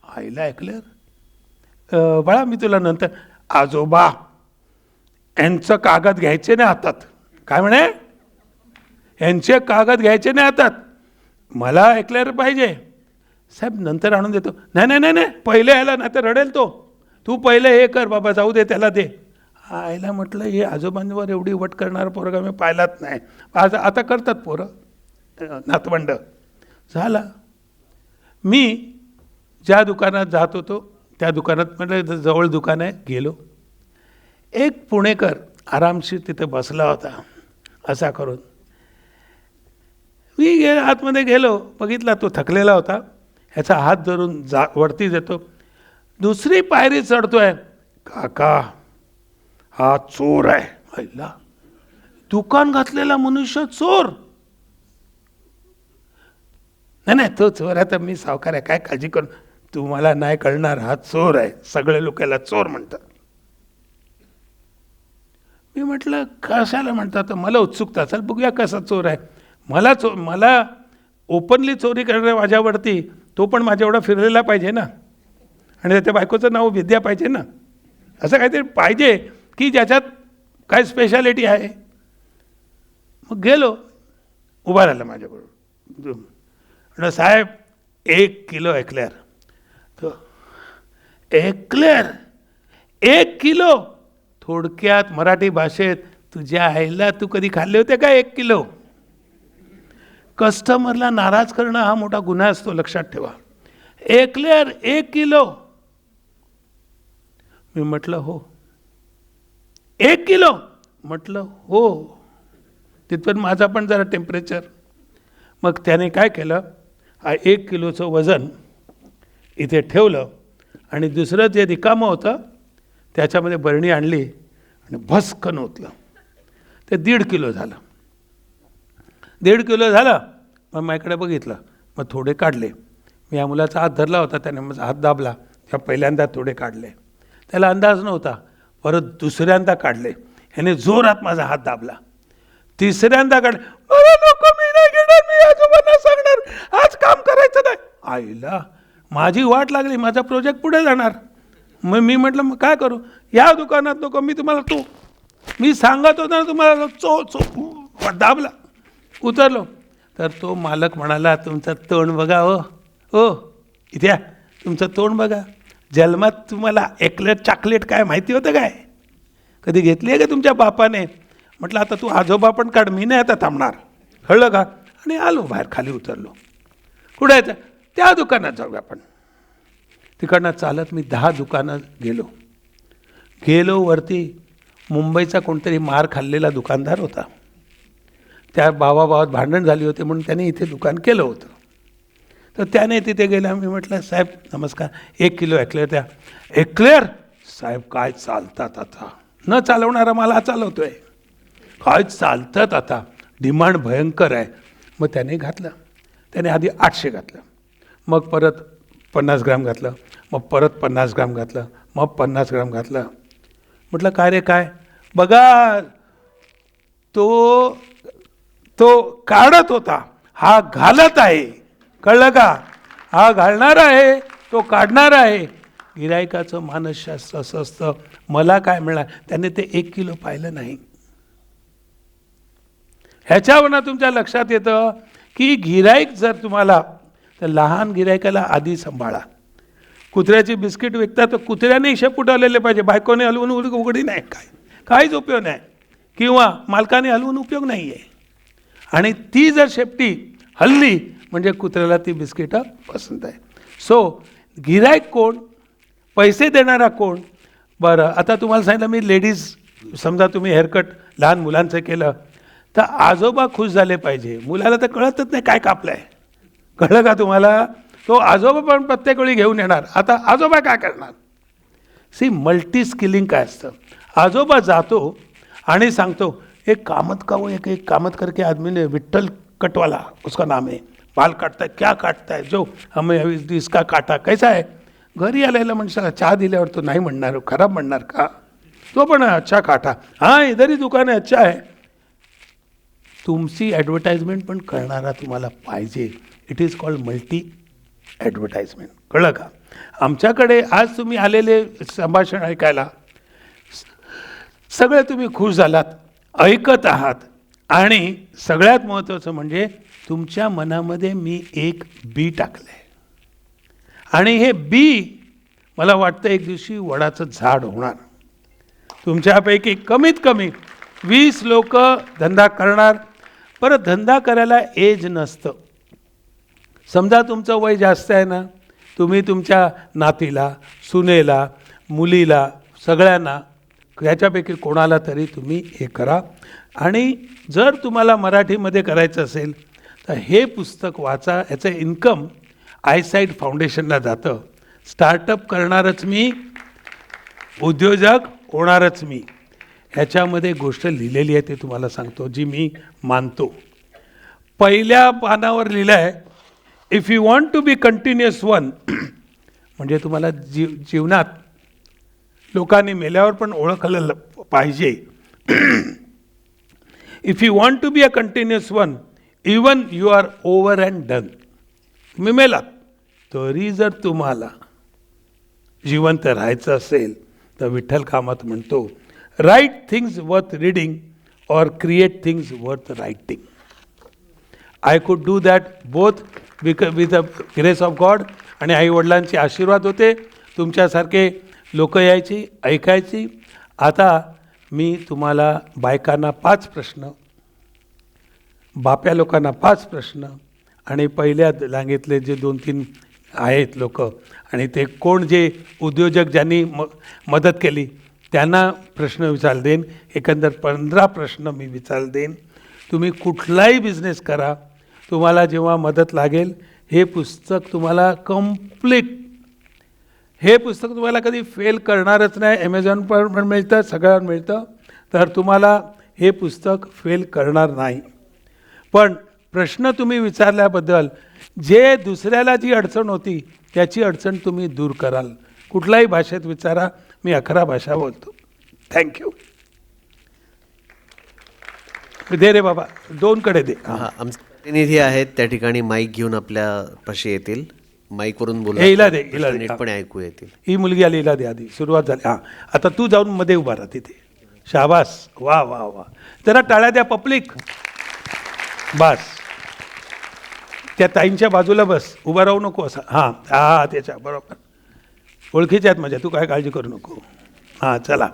आईला एक्लेअर बाळा मी तुला नंतर. आजोबा यांचं कागद घ्यायचे नाही हातात. काय म्हणे, यांचे कागद घ्यायचे नाही हातात, मला एक्लेअर पाहिजे. साहेब नंतर आणून देतो. नाही पहिले यायला, नाही तर रडेल तो. तू पहिले हे कर बाबा, जाऊ दे त्याला दे. आईला म्हटलं हे आजोबांवर एवढी वट करणारा पोरगा मी पाहिलाच नाही. आता करतात पोरं नातवंड. झाला. मी ज्या दुकानात जात होतो त्या दुकानात, म्हणजे जवळ दुकान आहे, गेलो. एक पुणेकर आरामशीर तिथे बसला होता असा करून. मी आतमध्ये गेलो, बघितला तो थकलेला होता, ह्याचा हात धरून वरती जातो, दुसरी पायरी चढतोय. काका हा चोर आहे. आईला, दुकान घातलेला मनुष्य चोर? नाही तो चोर आहे तर मी सावकार आहे, काय काळजी करून, तुम्हाला नाही कळणार, हा चोर आहे, सगळे लोक याला चोर म्हणतात. मी म्हटलं कशाला म्हणतात, मला उत्सुकता, चल बघूया कसा चोर आहे. मला ओपनली चोरी करणाऱ्या माझ्यावरती तो पण माझ्या एवढा फिरलेला पाहिजे ना, आणि त्याच्या बायकोचं नाव विद्या पाहिजे ना, असं काहीतरी पाहिजे की ज्याच्यात काय स्पेशालिटी आहे. मग गेलो, उभा राहिला माझ्याबरोबर. म्हणलं साहेब 1 किलो एक्लेअर. तो एक्लेअर 1 किलो. थोडक्यात मराठी भाषेत, तुझ्या आईला तू कधी खाल्ले होते का 1 किलो? कस्टमरला नाराज करणं हा मोठा गुन्हा असतो, लक्षात ठेवा. Eclair 1 kilo. मी म्हटलं हो. 1 किलो? म्हटलं हो. तिथपर्यंत माझा पण जरा टेम्परेचर. मग त्याने काय केलं, 1 किलोचं वजन इथे ठेवलं आणि दुसरं जे रिकामं होतं त्याच्यामध्ये बरणी आणली आणि भस्कन ओतलं. ते 1.5 किलो झालं. 1.5 किलो झालं. मग माझ्याकडे बघितलं, मग थोडे काढले. मी या मुलाचा हात धरला होता, त्याने माझा हात दाबला, त्या पहिल्यांदा थोडे काढले. त्याला अंदाज नव्हता, परत दुसऱ्यांदा काढले, ह्याने जोरात माझा हात दाबला. तिसऱ्यांदा काढले, मला नको, मी नाही घेणार, मी आजोबांना सांगणार, आज काम करायचं नाही. आईला माझी वाट लागली, माझा प्रोजेक्ट पुढे जाणार. मग मी म्हटलं मग काय करू, या दुकानात नको, मी तुम्हाला मी सांगत होता ना तुम्हाला, दाबला, उतरलो. तर तो मालक म्हणाला, तुमचं तोंड बघा हो इथे या, तुमचं तोंड बघा. जन्मात तुम्हाला एकलेट चॉकलेट काय माहिती होतं काय, कधी घेतली आहे का तुमच्या बापाने? म्हटलं आता तू आजोबा पण काढ, मी नाही आता थांबणार, कळलं का? आणि आलो बाहेर, खाली उतरलो. कुठे यायचं? त्या दुकानात जाऊया आपण. तिकडनं चालत मी 10 दुकानं गेलो वरती. मुंबईचा कोणतरी मार खाल्लेला दुकानदार होता. त्या भावाभावात भांडण झाली होती म्हणून त्याने इथे दुकान केलं होतं. तर त्याने तिथे गेला. मी म्हटलं साहेब नमस्कार, 1 किलो एक्लेअर द्या. एक्लेअर? साहेब काय चालतात आता, न चालवणारा मला चालवतोय, काय चालतात आता, डिमांड भयंकर आहे. मग त्याने घातलं. त्याने आधी 800 घातलं, मग परत 50 ग्राम घातलं, मग परत 50 ग्राम घातलं, मग 50 ग्राम घातलं. म्हटलं काय रे काय? बघा तो काढत होता, हा घालत आहे, कळलं का? हा घालणार आहे, तो काढणार आहे. गिऱ्हाईकाचं मानसशास्त्र असं असतं, मला काय मिळणार? त्याने ते 1 किलो पाहिलं नाही. ह्याच्यावरनं तुमच्या लक्षात येतं की गिऱ्हाईक जर तुम्हाला, तर लहान गिऱ्हाईकाला आधी सांभाळा. कुत्र्याची बिस्किट विकतात तर कुत्र्याने हिशेब उठवलेले पाहिजे, बायकोने हलवून उघडी नाही, काहीच उपयोग नाही, किंवा मालकाने हलवून उपयोग नाही आहे. आणि ती जर शेपटी हल्ली म्हणजे कुत्र्याला ती बिस्किटं पसंत आहे. सो गिऱ्हाईक कोण, पैसे देणारा कोण? बरं, आता तुम्हाला सांगितलं मी लेडीज, समजा तुम्ही हेअरकट लहान मुलांचं केलं तर आजोबा खुश झाले पाहिजे. मुलाला तर कळतच नाही काय कापलं आहे, कळलं का तुम्हाला? तो आजोबा पण प्रत्येक वेळी घेऊन येणार. आता आजोबा काय करणार? सी मल्टी स्किलिंग काय असतं, आजोबा जातो आणि सांगतो एक कामत का वो एक कामत करके आदमी ने, विट्ठल कटवाला उसका नाम है, बाल काटता है, क्या काटता है, जो हमें इसका काटा कैसा है. घरी आलेला माणसाला चहा दिल्यावर तो नाही म्हणणार, खराब म्हणणार का? तो पण अच्छा काटा, हां इधरही दुकान आहे, अच्छा आहे. तुमची ॲडव्हर्टाइजमेंट पण करणारा तुम्हाला पाहिजे. It is called multi advertisement, कळलं का? आमच्याकडे आज तुम्ही आलेले संभाषण ऐकायला सगळे तुम्ही खुश झालात, ऐकत आहात. आणि सगळ्यात महत्त्वाचं म्हणजे तुमच्या मनामध्ये मी एक बी टाकलं आहे, आणि हे बी मला वाटतं एक दिवशी वडाचं झाड होणार. तुमच्यापैकी कमीत कमी 20 लोक धंदा करणार. परत धंदा करायला एज नसतं. समजा तुमचं वय जास्त आहे ना, तुम्ही तुमच्या नातीला, सुनेला, मुलीला, सगळ्यांना, याच्यापैकी कोणाला तरी तुम्ही हे करा. आणि जर तुम्हाला मराठीमध्ये करायचं असेल तर हे पुस्तक वाचा. याचं इन्कम आयसाईट फाउंडेशनला जातं. स्टार्टअप करणारच मी, उद्योजक होणारच मी. ह्याच्यामध्ये गोष्ट लिहिलेली आहे, ते तुम्हाला सांगतो, जी मी मानतो. पहिल्या पानावर लिहिलं आहे, if you want to be continuous one, म्हणजे तुम्हाला जीवनात लोकांनी मेल्यावर पण ओळखलं पाहिजे. If you want to be a continuous one, even you are over and done. तुम्ही मेलात तरी जर तुम्हाला जिवंत राहायचं असेल तर विठ्ठल कामत म्हणतो, राईट थिंग्स वर्थ रीडिंग और create things worth writing. I could do that both with the grace of God. आणि आईवडिलांचे आशीर्वाद होते, तुमच्यासारखे लोक यायची, ऐकायची. आता मी तुम्हाला बायकांना 5 प्रश्न, बाप्या लोकांना 5 प्रश्न, आणि पहिल्या रांगेतले जे 2-3 आहेत लोक, आणि ते कोण जे उद्योजक ज्यांनी मदत केली त्यांना प्रश्न विचारला देईन. एकंदर 15 प्रश्न मी विचारला देईन. तुम्ही कुठलाही बिझनेस करा, तुम्हाला जेव्हा मदत लागेल, हे पुस्तक तुम्हाला कम्प्लीट, हे पुस्तक तुम्हाला कधी फेल करणारच नाही. ॲमेझॉनवर पण मिळतं, सगळ्यावर मिळतं, तर तुम्हाला हे पुस्तक फेल करणार नाही. पण प्रश्न तुम्ही विचारल्याबद्दल जे दुसऱ्याला जी अडचण होती त्याची अडचण तुम्ही दूर कराल. कुठल्याही भाषेत विचारा, मी 11 भाषा बोलतो. थँक्यू. दे रे बाबा, 2 कडे दे. हा, आमचे प्रतिनिधी आहेत त्या ठिकाणी माईक घेऊन आपल्या पाशी येतील. माईकवरून बोलू, हे हिला दे, हिला दे. नीटपणे ऐकू येतील. ही मुलगी आली, हिला दे आधी. सुरुवात झाली. हां, आता तू जाऊन मध्ये उभा राहा तिथे. शाबास, वा वा वा. जरा टाळ्या द्या पब्लिक. बस, त्या ताईंच्या बाजूला बस, उभा राहू नको असं. हां हां, त्याच्या बरोबर. ओळखीच्या आहेत माझ्या, तू काय काळजी करू नको. हां, चला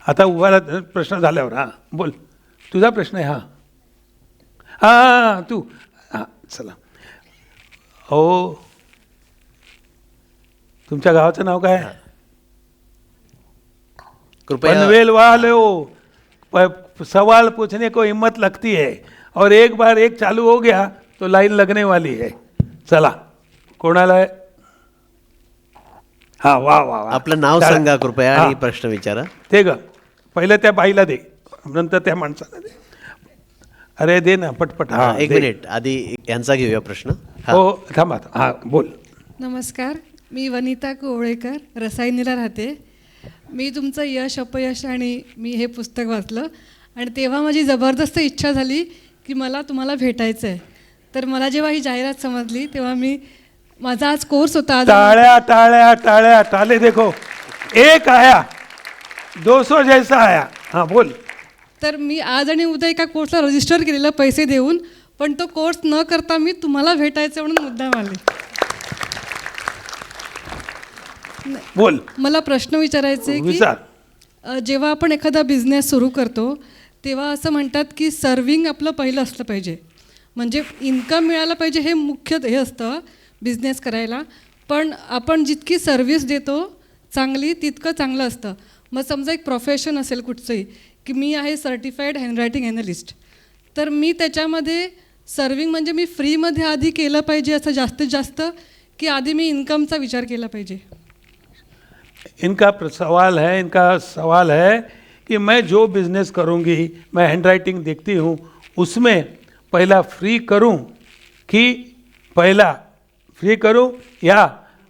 आता उभा राहा. प्रश्न झाल्यावर हां बोल, तुझा प्रश्न आहे. हां हां तू, हां चला. हो, तुमच्या गावाचं नाव काय? कृपया पनवेल वाले हो. सवाल पूछने को हिम्मत लगती है और एक बार एक चालू हो गया तो लाइन लगने वाली है. चला, कोणाला आहे? हा, वा वा वा. आपलं नाव टाळ्या. सांगा कृपया हां, आणि प्रश्न विचारा. ते ग पहिलं त्या बाईला दे, नंतर त्या माणसाला दे. अरे दे ना पटपट. हा, हां एक दे. मिनिट आधी यांचा घेऊया प्रश्न. हा. हो थांबा. हां बोल. नमस्कार, मी वनिता कोवळेकर, रसायनीला राहते. मी तुमचं यश अपयश आणि मी हे पुस्तक वाचलं आणि तेव्हा माझी जबरदस्त इच्छा झाली की मला तुम्हाला भेटायचं आहे. तर मला जेव्हा ही जाहिरात समजली तेव्हा मी, माझा आज कोर्स होता. आज टाळ्या टाळ्या टाळ्या. ताले देखो, एक आया 200 जैसा आया. हां बोल. तर मी आज आणि उद्या एका कोर्सला रजिस्टर केलेलं पैसे देऊन, पण तो कोर्स न करता मी तुम्हाला भेटायचं म्हणून मुद्दाम आले. बोल. मला प्रश्न विचारायचे की विचार. जेव्हा आपण एखादा बिझनेस सुरू करतो तेव्हा असं म्हणतात की सर्विंग आपलं पहिलं असलं पाहिजे, म्हणजे इन्कम मिळालं पाहिजे, हे मुख्य हे असतं बिझनेस करायला. पण आपण जितकी सर्व्हिस देतो चांगली तितकं चांगलं असतं. मग समजा एक प्रोफेशन असेल कुठचंही, की मी आहे सर्टिफाईड हँडरायटिंग ॲनालिस्ट, तर मी त्याच्यामध्ये सर्विंग म्हणजे मी फ्रीमध्ये आधी केलं पाहिजे असं जास्तीत जास्त, की आधी मी इन्कमचा विचार केला पाहिजे? इनका सवाल है कि मैं जो बिज़नेस करूंगी, मैं हैंडराइटिंग देखती हूँ, उसमें पहला फ्री करूं कि पहला फ्री करूं, या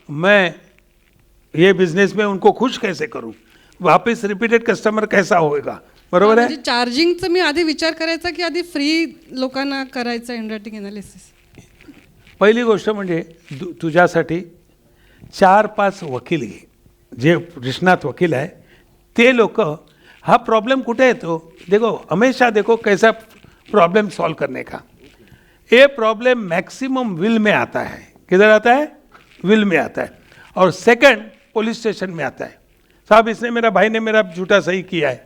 मैं ये बिज़नेस में उनको खुश कैसे करूं, वापस रिपीटेड कस्टमर कैसा होएगा. बरोबर आहे. म्हणजे चार्जिंगचं मी आधी विचार करायचा की आधी फ्री लोकांना करायचं हँडरायटिंग ॲनालिसिस? पहिली गोष्ट म्हणजे तुझ्यासाठी 4-5 वकील घे, जे निष्णात वकील आहे ते लोक. हा प्रॉब्लेम कुठे येतो? देखो हमेशा देखो कैसा प्रॉब्लम सॉल्व करने का, ये प्रॉब्लम मैक्सिमम विल में आता है. किधर आता है? विल में आता है. और सेकंड पुलिस स्टेशन में आता है. साहब इसने भाई ने मेरा झूठा सही किया है.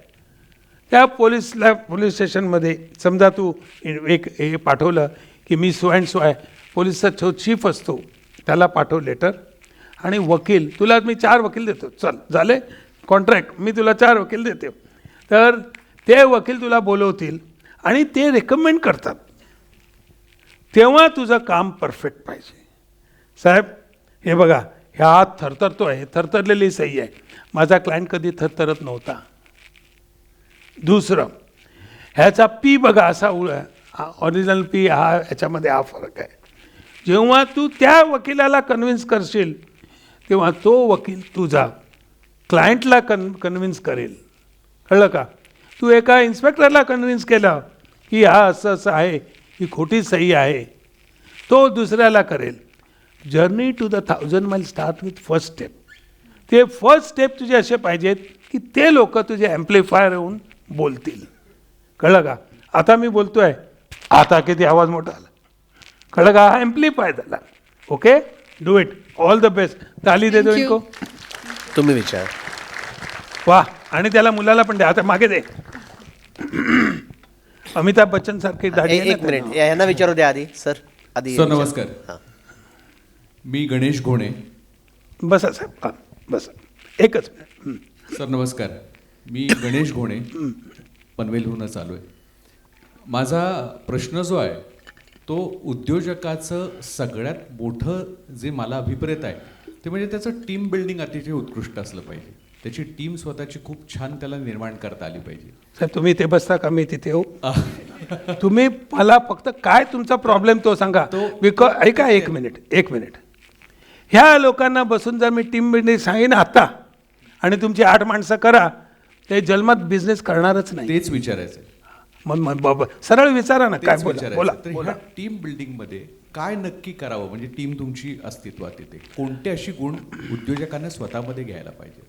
त्या पुलिस स्टेशनमध्ये समजा तू एक हे पाठवलं की मी सो अँड सो आहे, पोलिसचा जो चीफ असतो त्याला पाठव लेटर, आणि वकील, तुला मी 4 वकील देतो, चल झाले कॉन्ट्रॅक्ट, मी तुला 4 वकील देते. तर ते वकील तुला बोलवतील आणि ते रेकमेंड करतात, तेव्हा तुझं काम परफेक्ट पाहिजे. साहेब हे बघा, ह्या हात थरथरतो आहे, थरथरलेली सही आहे, माझा क्लायंट कधी थरथरत नव्हता. दुसरं, ह्याचा पी बघा असा ओरिजिनल पी हा, ह्याच्यामध्ये हा फरक आहे. जेव्हा तू त्या वकिलाला कन्व्हिन्स करशील तेव्हा तो वकील तुझा क्लायंटला कन्व्हिन्स करेल. कळलं का? तू एका इन्स्पेक्टरला कन्व्हिन्स केलं की हा असं असं आहे, ही खोटी सही आहे, तो दुसऱ्याला करेल. Journey to the 1000 mile start with first step. ते फर्स्ट स्टेप तुझे असे पाहिजेत की ते लोक तुझे ॲम्प्लिफायर येऊन बोलतील. कळलं का? आता मी बोलतोय, आता किती आवाज मोठा आला, कळलं का? हा ॲम्प्लिफाय झाला. Okay, do it. All the best. ताली दे दो इनको. तुम्ही विचार. वा. आणि त्याला मुलाला पण द्या. आता मागे दे. अमिताभ बच्चन सारखी दाढी आहे ना एक मिनिट, त्यांना. यांना विचारू द्या आधी. सर आधी सर, विचारा. नमस्कार. हां. मी गणेश घोणे. बसा साहेब. हां बसा, एकच मिनिट. सर नमस्कार, मी गणेश घोणे पनवेलहूनच आलो आहे. माझा प्रश्न जो आहे तो उद्योजकाचं सगळ्यात मोठं जे मला अभिप्रेत आहे ते म्हणजे त्याचं टीम बिल्डिंग अतिशय उत्कृष्ट असलं पाहिजे. त्याची टीम स्वतःची खूप छान त्याला निर्माण करता आली पाहिजे. साहेब तुम्ही इथे बसता का? मी तिथे येऊ? तुम्ही मला फक्त काय तुमचा प्रॉब्लेम तो सांगा. बिकॉज ऐका, एक मिनिट. ह्या लोकांना बसून जर मी टीम बिल्डिंग सांगेन आता आणि तुमची 8 माणसं करा, ते जन्मात बिझनेस करणारच नाही. तेच विचारायचं मग बाबा सरळ विचारा ना, काय तेच बोला विचारायचं. बोला तर बोला. ह्या टीम बिल्डिंग मध्ये काय नक्की करावं, म्हणजे टीम तुमची अस्तित्वात येते, कोणते अशी गुण उद्योजकांना स्वतःमध्ये घ्यायला पाहिजे?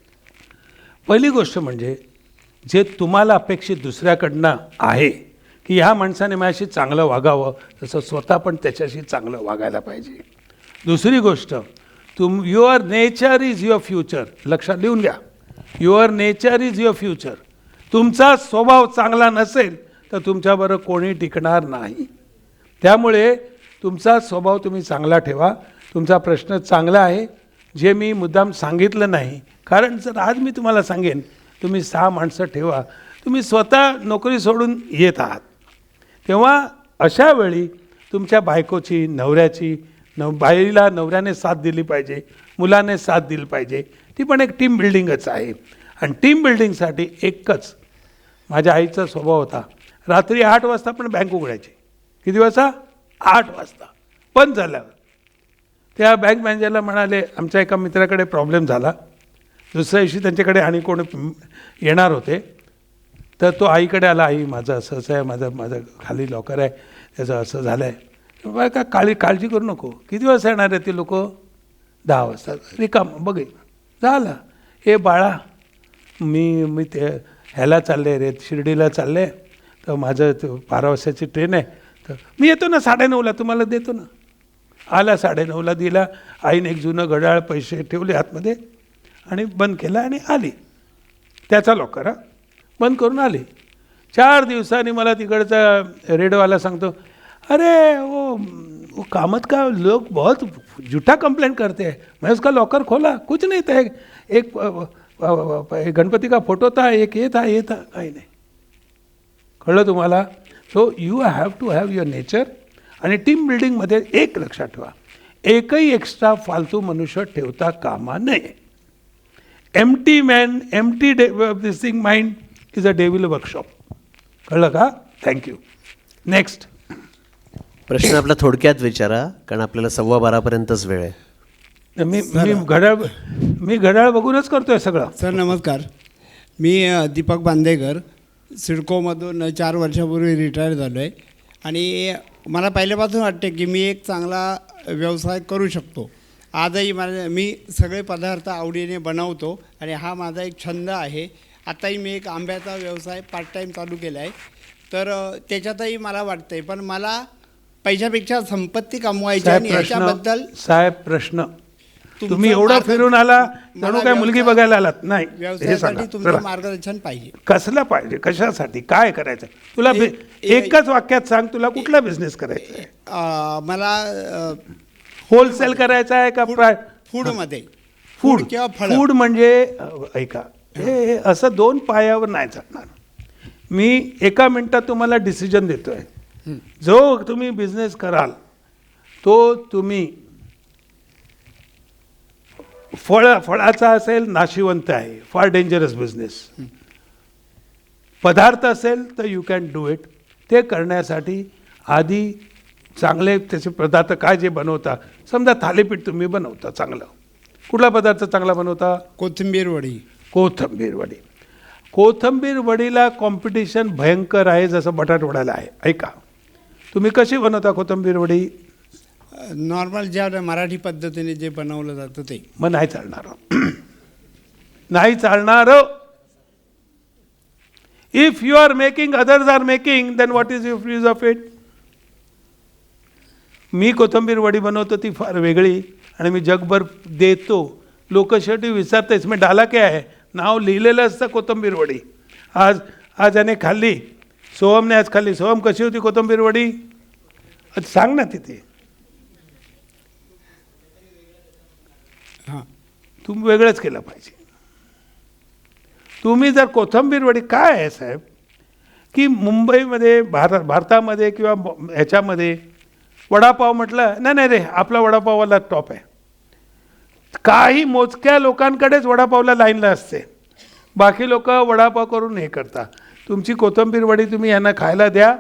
पहिली गोष्ट म्हणजे जे तुम्हाला अपेक्षित दुसऱ्याकडनं आहे की ह्या माणसाने माझ्याशी चांगलं वागावं, तसं स्वतः पण त्याच्याशी चांगलं वागायला पाहिजे. दुसरी गोष्ट, your nature is your future. लक्षात लिहून घ्या, your nature is your future. तुमचा स्वभाव चांगला नसेल तर तुमच्याबरोबर कोणी टिकणार नाही. त्यामुळे तुमचा स्वभाव तुम्ही चांगला ठेवा. तुमचा प्रश्न चांगला आहे, जे मी मुद्दाम सांगितलं नाही, कारण जर आज मी तुम्हाला सांगेन तुम्ही 6 माणसं ठेवा, तुम्ही स्वतः नोकरी सोडून येत आहात, तेव्हा अशा वेळी तुमच्या बायकोची, नवऱ्याची, बाईला नवऱ्याने साथ दिली पाहिजे, मुलाने साथ दिली पाहिजे. ती पण एक टीम बिल्डिंगच आहे. आणि टीम बिल्डिंगसाठी एकच, माझ्या आईचा स्वभाव होता, रात्री 8 वाजता पण बँक उघडायची. किती वाजता? 8 वाजता. पण झाल्यावर त्या बँक मॅनेजरला म्हणाले, आमच्या एका मित्राकडे प्रॉब्लेम झाला, दुसऱ्या दिवशी त्यांच्याकडे आणि कोण येणार होते, तर तो आईकडे आला, आई माझं असं असं आहे, माझं खाली लॉकर आहे, त्याचं असं झालं आहे. काय काळजी करू नको. किती वाजता येणार आहे ते लोक? 10 वाजता. रिकाम बघे झालं. हे बाळा, मी ते ह्याला चालले रे, शिर्डीला चालले, तर माझं 12 वाजताची ट्रेन आहे, तर मी येतो ना 9:30ला, तुम्हाला देतो ना. आला 9:30ला, दिला. आईने एक जुनं घड्याळ, पैसे ठेवले आतमध्ये आणि बंद केला आणि आली. त्याचा लॉकर बंद करून आली. 4 दिवसांनी मला तिकडचा रेडिओवाला सांगतो, अरे वो कामत का लोग बहुत झूठा कंप्लेंट करते हैं, मैं उसका लॉकर खोला, कुछ नहीं था, एक गणपती का फोटो था, एक ये था, काही नाही. कळलं तुम्हाला? So you have to have your nature. आणि टीम बिल्डिंगमध्ये एक लक्षात ठेवा, एकही एक्स्ट्रा फालतू मनुष्य ठेवता कामा नये. Empty man, empty dissing mind is a devil workshop. कळलं का? थँक्यू. नेक्स्ट प्रश्न आपला थोडक्यात विचारा, कारण आपल्याला 12:15पर्यंतच वेळ आहे. मी घड्याळ बघूनच करतोय सगळं. सर नमस्कार, मी दीपक बांदेकर, सिडकोमधून 4 वर्षापूर्वी रिटायर झालो आहे आणि मला पहिल्यापासून वाटते की मी एक चांगला व्यवसाय करू शकतो. आजही मी सगळे पदार्थ आवडीने बनवतो आणि हा माझा एक छंद आहे. आताही मी एक आंब्याचा व्यवसाय पार्ट टाईम चालू केला आहे, तर त्याच्यातही मला वाटतं आहे, पण मला पैशापेक्षा संपत्ती कमवायची आणि याच्याबद्दल. साहेब प्रश्न, तुम्ही एवढं फिरून आला, जणू काय मुलगी बघायला आलात नाही. व्यवसायासाठी तुमचं मार्गदर्शन पाहिजे. कसलं पाहिजे, कशासाठी, काय करायचं तुला? एकच वाक्यात सांग, तुला कुठला बिझनेस करायचा आहे? मला होलसेल करायचा आहे का फूडमध्ये? फूड किंवा फळं. फूड म्हणजे ऐका, हे असं 2 पायावर नाही चालणार. मी एका मिनिटात तुम्हाला डिसिजन देतोय. जो तुम्ही बिझनेस कराल तो तुम्ही फळाचा असेल, नाशिवंत आहे, फार डेंजरस बिझनेस. पदार्थ असेल तर यू कॅन डू इट. ते करण्यासाठी आधी चांगले त्याचे पदार्थ काय जे बनवता, समजा थालीपीठ तुम्ही बनवता चांगलं, कुठला पदार्थ चांगला बनवता? कोथिंबीर वडी. कोथिंबीर वडी. कोथिंबीर वडीला कॉम्पिटिशन भयंकर आहे, जसं बटाट वड्याला आहे. ऐका, तुम्ही कशी बनवता कोथिंबीर वडी? नॉर्मल ज्या मराठी पद्धतीने जे बनवलं जातं ते. मग नाही चालणार, नाही चालणार. If you are making, others are making, then what is your use of it? मी कोथिंबीर वडी बनवतो ती फार वेगळी आणि मी जगभर देतो. लोक शेवटी विचारतं, इसमें डाला क्या है? नाव लिहिलेलं असतं कोथिंबीर वडी. आज याने खाल्ली, सोहमने आज खाल्ली. सोहम कशी होती कोथिंबीर वडी? सांग ना तिथे. हां, तुम्ही वेगळंच केलं पाहिजे. तुम्ही जर कोथिंबीर वडी, काय आहे साहेब की मुंबईमध्ये, भारतामध्ये किंवा ह्याच्यामध्ये वडापाव म्हटलं, नाही रे, आपला वडापाववाला टॉप आहे. काही मोजक्या लोकांकडेच वडापावला लाईनला असते, बाकी लोक वडापाव करून हे करता. तुमची कोथिंबीर वडी तुम्ही यांना खायला द्या,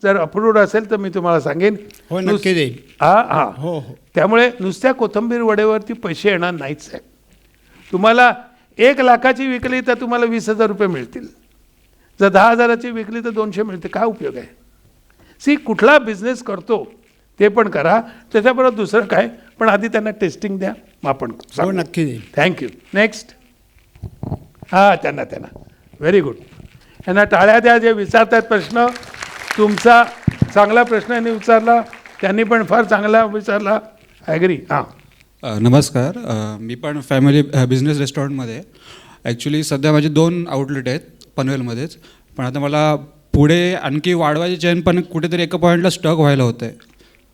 जर अप्रूव्ड असेल तर मी तुम्हाला सांगेन. हो, नक्की देईल. हां. हो. त्यामुळे नुसत्या कोथिंबीर वडेवरती पैसे येणार नाहीच आहे. तुम्हाला 1,00,000ची विकली तर तुम्हाला 20,000 रुपये मिळतील, जर 10,000ची विकली तर 200 मिळते. काय उपयोग आहे? सी, कुठला बिझनेस करतो ते पण करा, त्याच्याबरोबर दुसरं काय, पण आधी त्यांना टेस्टिंग द्या, मग आपण हो नक्की देईल. थँक्यू. नेक्स्ट. हां, त्यांना व्हेरी गुड. यांना टाळ्या द्या जे विचारतात प्रश्न. तुमचा चांगला प्रश्न यांनी विचारला, त्यांनी पण फार चांगला विचारला. ॲग्री. हां, नमस्कार. मी पण फॅमिली बिझनेस रेस्टॉरंटमध्ये. ॲक्च्युली सध्या माझे 2 आउटलेट आहेत पनवेलमध्येच, पण आता मला पुढे आणखी वाढवायची चेन, पण कुठेतरी एका पॉईंटला स्टक व्हायला होतं आहे,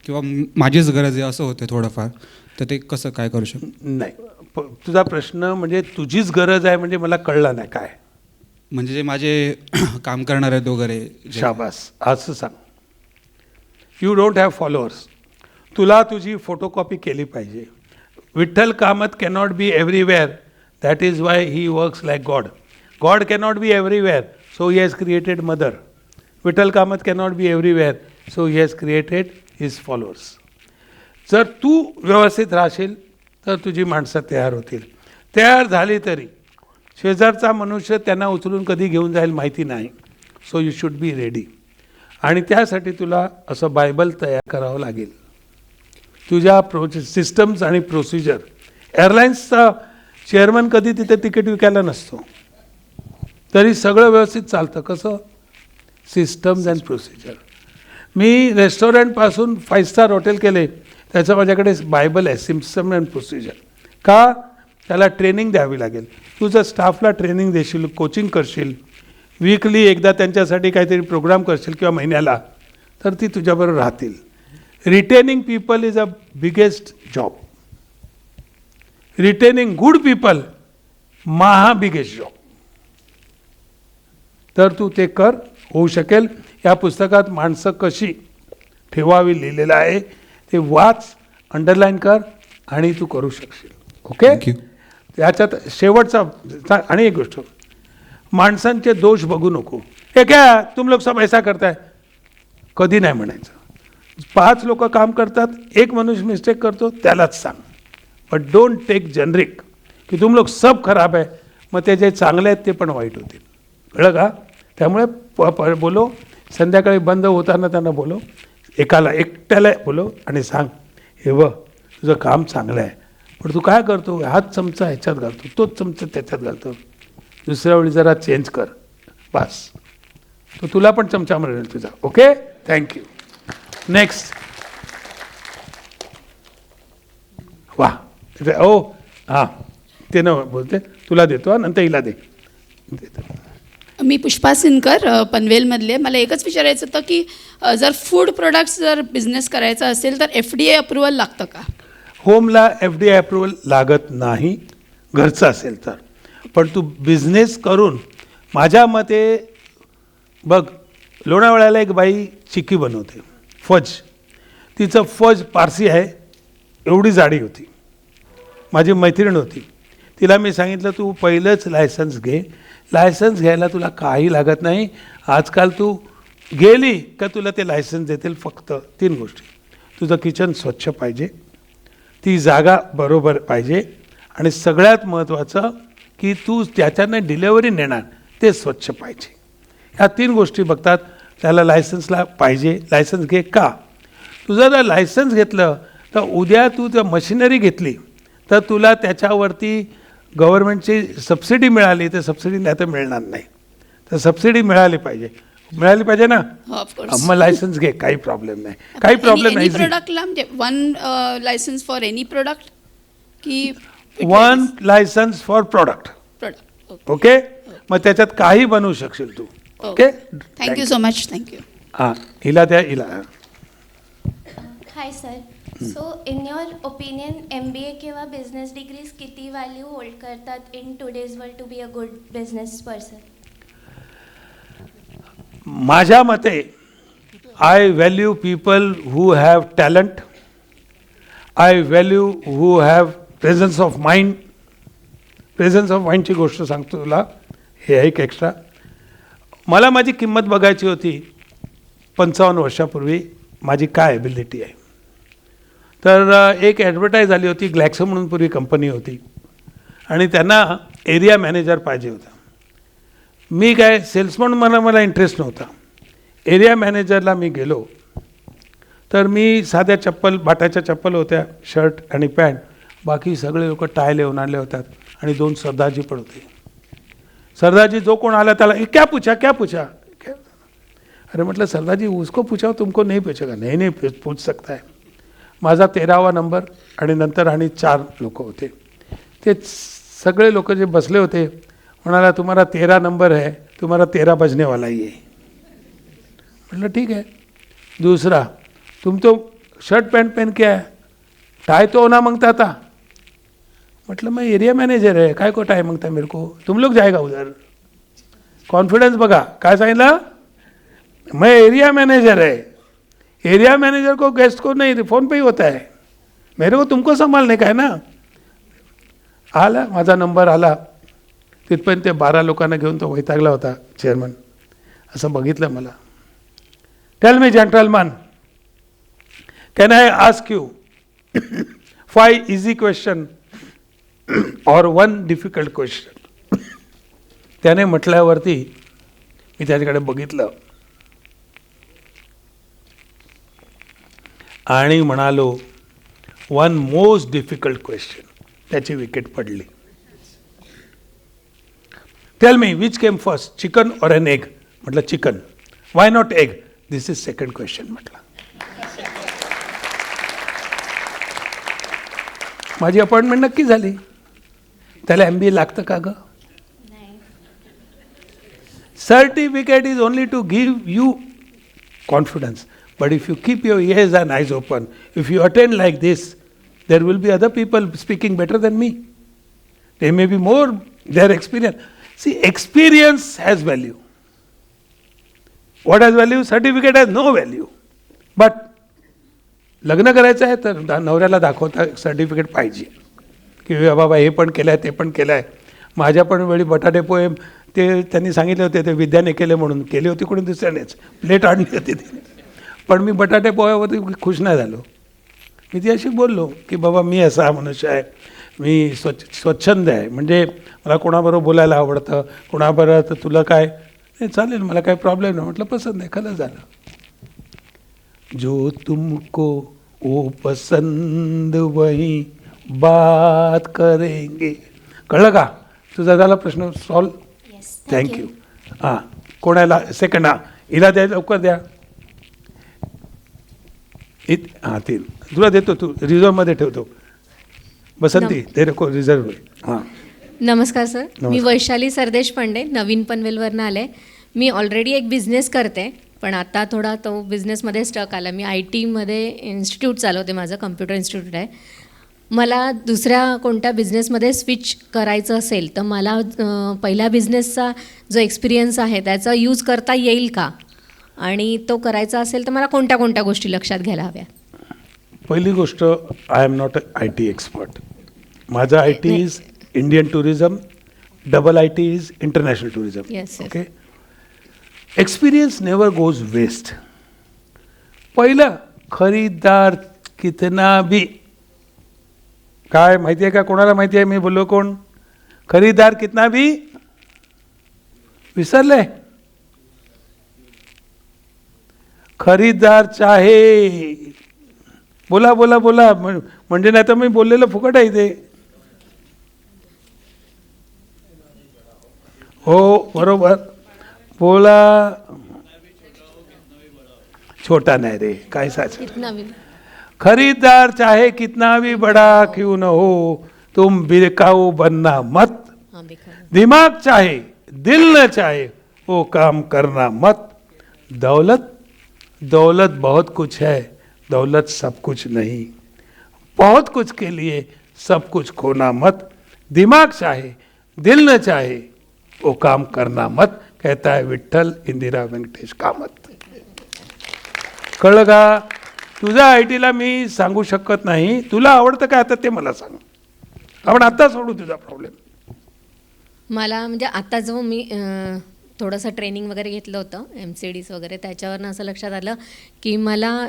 किंवा माझीच गरज आहे असं होते थोडंफार. तर ते कसं काय करू शकतो? नाही, तुझा प्रश्न म्हणजे तुझीच गरज आहे म्हणजे मला कळलं नाही काय. म्हणजे जे माझे काम करणार आहेत वगैरे. शाबास, असं सांग. You don't have followers. तुला तुझी फोटोकॉपी केली पाहिजे. Vitthal Kamat cannot be everywhere, that is why he works like God. God cannot be everywhere, so he has created mother. Vitthal Kamat cannot be everywhere, so he has created his followers. जर तू व्यवस्थित राहशील तर तुझी माणसं तयार होतील. तयार झाली तरी शेजारचा मनुष्य त्यांना उचलून कधी घेऊन जाईल माहिती नाही. So you should be ready. आणि त्यासाठी तुला असं बायबल तयार करावं लागेल. तुझ्या सिस्टम्स आणि प्रोसिजर. एअरलाईन्सचा चेअरमन कधी तिथे तिकीट विकायला नसतो, तरी सगळं व्यवस्थित चालतं. कसं? Systems and procedure. मी रेस्टॉरंटपासून 5 स्टार हॉटेल केले, त्याचं माझ्याकडे बायबल आहे, सिस्टम अँड प्रोसिजर. का? त्याला ट्रेनिंग द्यावी लागेल. तू जर स्टाफला ट्रेनिंग देशील, कोचिंग करशील, वीकली एकदा त्यांच्यासाठी काहीतरी प्रोग्राम करशील किंवा महिन्याला, तर ती तुझ्याबरोबर राहतील. Retaining people is a biggest job. Retaining good people biggest job. तर तू ते कर, होऊ शकेल. या पुस्तकात माणसं कशी ठेवावी लिहिलेलं आहे, ते वाच, अंडरलाईन कर आणि तू करू शकशील. ओके. थँक्यू. त्याच्यात शेवटचा आणि एक गोष्ट, माणसांचे दोष बघू नको. हे क्या तुम लोग सब ऐसा करताय, कधी नाही म्हणायचं. 5 लोक काम करतात, एक मनुष्य मिस्टेक करतो, त्यालाच सांग. बट डोंट टेक जनरिक की तुम लोग सब खराब आहे, मग ते जे चांगले आहेत ते पण वाईट होतील. कळलं का? त्यामुळे बोलो, संध्याकाळी बंद होताना त्यांना बोलो, एकट्याला बोलो आणि सांग, हे बघ तुझं काम चांगलं आहे, पण तू काय करतो, हाच चमचा ह्याच्यात घालतो, तोच चमचा त्याच्यात घालतो, दुसऱ्या वेळी जरा चेंज कर, बस. तो तुला पण चमचा मिळेल तुझा. ओके. थँक्यू. नेक्स्ट. वा. ओ हां, ते न बोलते, तुला देतो हा, नंतर हिला दे. मी पुष्पा सिनकर, पनवेलमधले. मला एकच विचारायचं होतं की जर फूड प्रोडक्ट्स जर बिझनेस करायचा असेल तर FDA अप्रुव्हल लागतं का? होमला FDA अप्रुव्हल लागत नाही, घरचं असेल तर. पण तू बिझनेस करून, माझ्या मते बघ, लोणावळ्याला एक बाई चिक्की बनवते, फज. तिचं फज पारसी आहे, एवढी जाडी होती. माझी मैत्रीण होती, तिला मी सांगितलं तू पहिलंच लायसन्स घे. लायसन्स घ्यायला तुला काही लागत नाही. आजकाल तू गेली का तुला ते लायसन्स देतील. फक्त 3 गोष्टी. तुझं किचन स्वच्छ पाहिजे, ती जागा बरोबर पाहिजे, आणि सगळ्यात महत्त्वाचं की तू त्याच्यानं डिलेवरी नेणार ते स्वच्छ पाहिजे. ह्या 3 गोष्टी बघतात, त्याला लायसन्सला पाहिजे. लायसन्स घे. का? तुझं जर लायसन्स घेतलं तर उद्या तू जर मशिनरी घेतली तर तुला त्याच्यावरती गव्हर्नमेंटची सबसिडी मिळाली, तर सबसिडी नाही तर मिळणार नाही. तर सबसिडी मिळाली पाहिजे ना. मग लायसन्स घे, काही प्रॉब्लेम नाही, काही प्रॉब्लेम नाही. प्रोडक्टला म्हणजे 1 लायसन्स फॉर एनी प्रोडक्ट की 1 लायसन्स फॉर प्रोडक्ट. ओके. मग त्याच्यात काही बनवू शकशील तू. Okay. Thank you so much. Thank you. हां, हिला द्या, हिला. Hi sir. So in your opinion MBA किंवा बिझनेस डिग्रीज किती व्हॅल्यू होल्ड करतात in today's world to be a good business person? माझ्या मते I value people who have talent. I value who have presence of mind. Presence of माइंडची गोष्ट सांगतो तुला, हे एक एक्स्ट्रा. मला माझी किंमत बघायची होती 55 वर्षापूर्वी, माझी काय ॲबिलिटी आहे. तर एक ॲडव्हर्टाईज आली होती, ग्लॅक्सो म्हणून पूर्वी कंपनी होती, आणि त्यांना एरिया मॅनेजर पाहिजे होता. मी काय सेल्समन मला इंटरेस्ट नव्हता. एरिया मॅनेजरला मी गेलो तर मी साध्या चप्पल, बाटाच्या चप्पल होत्या, शर्ट आणि पॅन्ट, बाकी सगळे लोक टाय लावून आले होतात आणि 2 सरदारजी पण होते. सरदारजी जो कोण आला त्याला क्या पूछा. अरे म्हटलं सरदारजी उसको पूछा, तुमको नहीं पूछेगा. नहीं पूछ सकता है. माझा 13वा नंबर आणि नंतर आणि 4 लोक होते. ते सगळे लोक जे बसले होते म्हणाला तुम्हारा 13 नंबर है, तुम्हारा 13 बजने वाला ही है. म्हटलं ठीक है. दूसरा, तुम तो शर्ट पैंट पहन के आया, टाई तो होना मांगता था. मतलब मैं एरिया मैनेजर है, काय को टाई मांगता मेरे को, तुम लोग जाएगा उधर. कॉन्फिडेंस बघा काय सांगितलं, मैं एरिया मैनेजर है. एरिया मैनेजर को गेस्ट को नहीं फ़ोन पे ही होता है, मेरे को तुमको संभालने का है ना. आला माझा नंबर आला. तिथपर्यंत ते 12 लोकांना घेऊन तो वैतागला होता चेअरमन. असं बघितलं मला. Tell me gentleman, can I ask you 5 easy question और 1 डिफिकल्ट क्वेश्चन. त्याने म्हटल्यावरती मी त्याच्याकडे बघितलं आणि म्हणालो 1 मोस्ट डिफिकल्ट क्वेश्चन. त्याची विकेट पडली. Tell me which came first, chicken और एन एग. म्हटलं chicken. Why not egg, this is second question. म्हटलं माझी अपॉइंटमेंट नक्की झाली. त्याला MBA लागतं का ग? Certificate is only to give you confidence. But if you keep your ears and eyes open, if you attend like this, there will be other people speaking better than me. They may be more, their experience. See, experience has value. What has value? Certificate has no value. But लग्न करायचं आहे तर नवऱ्याला दाखवता सर्टिफिकेट पाहिजे की बाबा हे पण केलं आहे, ते पण केलं आहे. माझ्या पण वेळी बटाटे पोहे ते त्यांनी सांगितले होते, ते विद्याने केले म्हणून. केली होती कोणी दुसऱ्यानेच, प्लेट आणली होती तिने. पण मी बटाटे पोह्यावरती खुश नाही झालो. मी तिच्याशी बोललो की बाबा मी असा मनुष्य आहे, मी स्वच्छंद आहे, म्हणजे मला कोणाबरोबर बोलायला आवडतं, कोणाबरोबर तर तुला काय नाही चालेल, मला काही प्रॉब्लेम नाही. म्हटलं पसंत नाही. खरं झालं. जो तुमको वो पसंद वही बात करेंगे. कळलं का? तुझा झाला प्रश्न सॉल्व. थँक्यू. हां, कोणाला सेकंड? हां, हिला द्या, लवकर द्या. हां 3 तुला देतो, तू रिझर्वमध्ये ठेवतो. बसंती ते नको रिझर्व. हां नमस्कार सर, मी वैशाली सरदेश पांडे, नवीन पनवेलवरनं आले. मी ऑलरेडी एक बिझनेस करते, पण आता थोडा तो बिझनेसमध्ये स्टक आला. मी IT मध्ये इन्स्टिट्यूट चालवते, माझं कम्प्युटर इन्स्टिट्यूट आहे. मला दुसऱ्या कोणत्या बिझनेसमध्ये स्विच करायचं असेल तर मला पहिल्या बिझनेसचा जो एक्सपिरियन्स आहे त्याचा यूज करता येईल का, आणि तो करायचा असेल तर मला कोणत्या कोणत्या गोष्टी लक्षात घ्यायला हव्या? पहिली गोष्ट, I am not a IT expert. माझा IT is Indian tourism, double IT is international tourism. Yes, okay. Experience never goes waste. पहिलं, खरीदार कितना भी. काय माहिती आहे का? कोणाला माहिती आहे मी बोललो कोण? खरीदार कितना भी. विसरले? खरीदार चाहे. बोला बोला बोला, म्हणजे नाही तर मी बोललेलं फुकट आहे ते. हो बरोबर बोला. छोटा नाही रे, काय साच. खरीदार चाहे कितना भी बड़ा क्यों न हो, तुम बिकाऊ बनना मत. दिमाग चाहे दिल न चाहे वो काम करना मत. दौलत दौलत बहुत कुछ है, दौलत सब कुछ नहीं. बहुत कुछ के लिए सब कुछ खोना मत. दिमाग चाहे दिल न चाहे वो काम करना मत, कहता है विठ्ठल इंदिरा वेंकटेश कामत. कळलं का? तुझ्या IT ला मी सांगू शकत नाही. तुला आवडतं काय आता ते मला सांग. आपण आता सोडू तुझा प्रॉब्लेम. मला म्हणजे आता जो मी थोडंसं ट्रेनिंग वगैरे घेतलं होतं MCDs वगैरे, त्याच्यावरनं असं लक्षात आलं की मला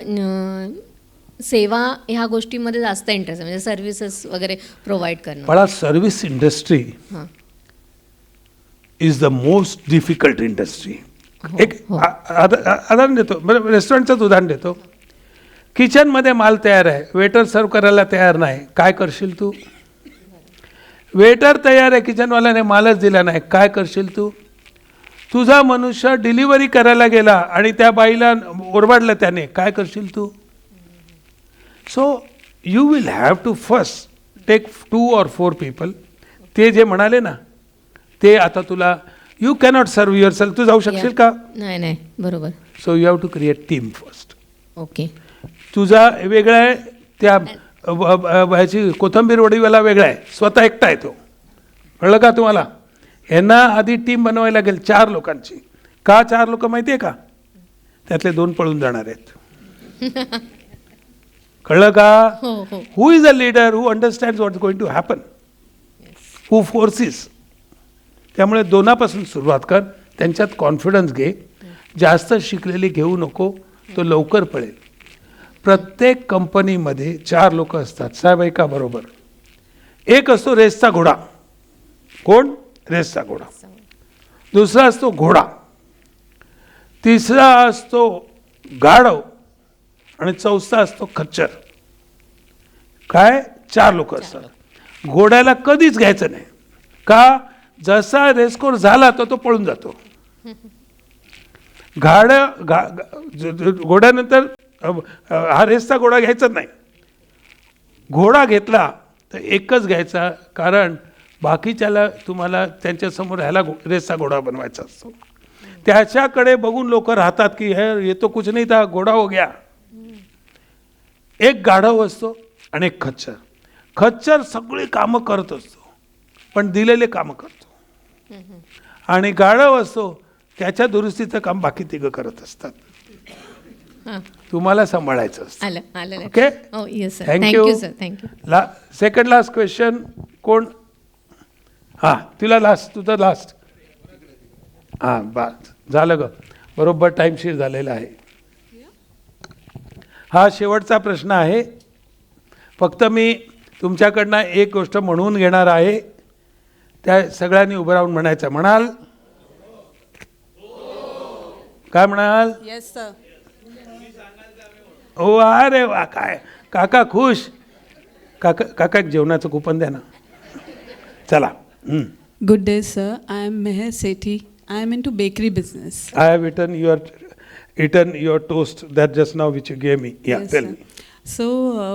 सेवा ह्या गोष्टीमध्ये जास्त इंटरेस्ट आहे, म्हणजे सर्व्हिसेस वगैरे प्रोव्हाइड करणं. मला सर्व्हिस इंडस्ट्री हां is the most difficult industry. एक उदाहरण देतो, बरं, रेस्टॉरंटचंच उदाहरण देतो. किचनमध्ये माल तयार आहे, वेटर सर्व करायला तयार नाही, काय करशील तू? वेटर तयार आहे, किचनवाल्याने मालच दिला नाही, काय करशील तू? तुझा मनुष्य डिलिव्हरी करायला गेला आणि त्या बाईला ओरबाडलं त्याने, काय करशील तू? So you will have to first take 2 or 4 people. ते जे म्हणाले ना, ते आता तुला, you cannot serve yourself. तू जाऊ शकशील का? नाही नाही, बरोबर. So you have to create team first. Okay. तुझा वेगळा आहे, त्या ह्याची कोथंबीर वडीवाला वेगळा आहे, स्वतः एकटा आहे तो. कळलं का तुम्हाला? यांना आधी टीम बनवायला लागेल 4 लोकांची. का 4 लोक माहिती आहे का? त्यातले 2 पळून जाणार आहेत. कळलं का? Who is a leader who understands what is going to happen, who forces. त्यामुळे 2पासून सुरुवात कर, त्यांच्यात कॉन्फिडन्स घे. जास्त शिकलेली घेऊ नको, तो लवकर पळेल. प्रत्येक कंपनीमध्ये 4 लोक असतात, साहेब ऐका बरोबर. एक असतो रेसचा घोडा. कोण? रेसचा घोडा. दुसरा असतो घोडा. तिसरा असतो गाढव. आणि चौथा असतो खच्चर. काय? 4 लोक असतात. घोड्याला कधीच घ्यायचं नाही. का? जसा रेसकोर झाला तो पळून जातो. घोड्यानंतर हा रेसचा घोडा घ्यायचाच नाही. घोडा घेतला तर एकच घ्यायचा, कारण बाकीच्याला तुम्हाला त्यांच्यासमोर ह्याला रेसचा घोडा बनवायचा असतो. त्याच्याकडे बघून लोक राहतात की हे तो कुछ नाही था, घोडा हो गया. एक गाढव असतो आणि एक खच्चर. खच्चर सगळी कामं करत असतो, पण दिलेले कामं करतो. आणि गाढव असतो, त्याच्या दुरुस्तीचं काम बाकी 3 करत असतात. तुम्हाला सांभाळायचं असतं. Okay, thank you. Second last question कोण? हां, तुला लास्ट, तुझं लास्ट. हां, बस झालं ग, बरोबर टाईमशीर झालेला आहे. हा शेवटचा प्रश्न आहे. फक्त मी तुमच्याकडनं एक गोष्ट म्हणून घेणार आहे, त्या सगळ्यांनी उभं राहून म्हणायचं. म्हणाल? काय म्हणाल? Yes sir. हो, अरे वा, काय काका खुश. काका जेवणाचं कुपन द्या ना. चला. Good day, sir. I am Meher Sethi. I am into bakery business. I have eaten your toast that just now which you gave me. Yeah, Yes, tell sir. me. So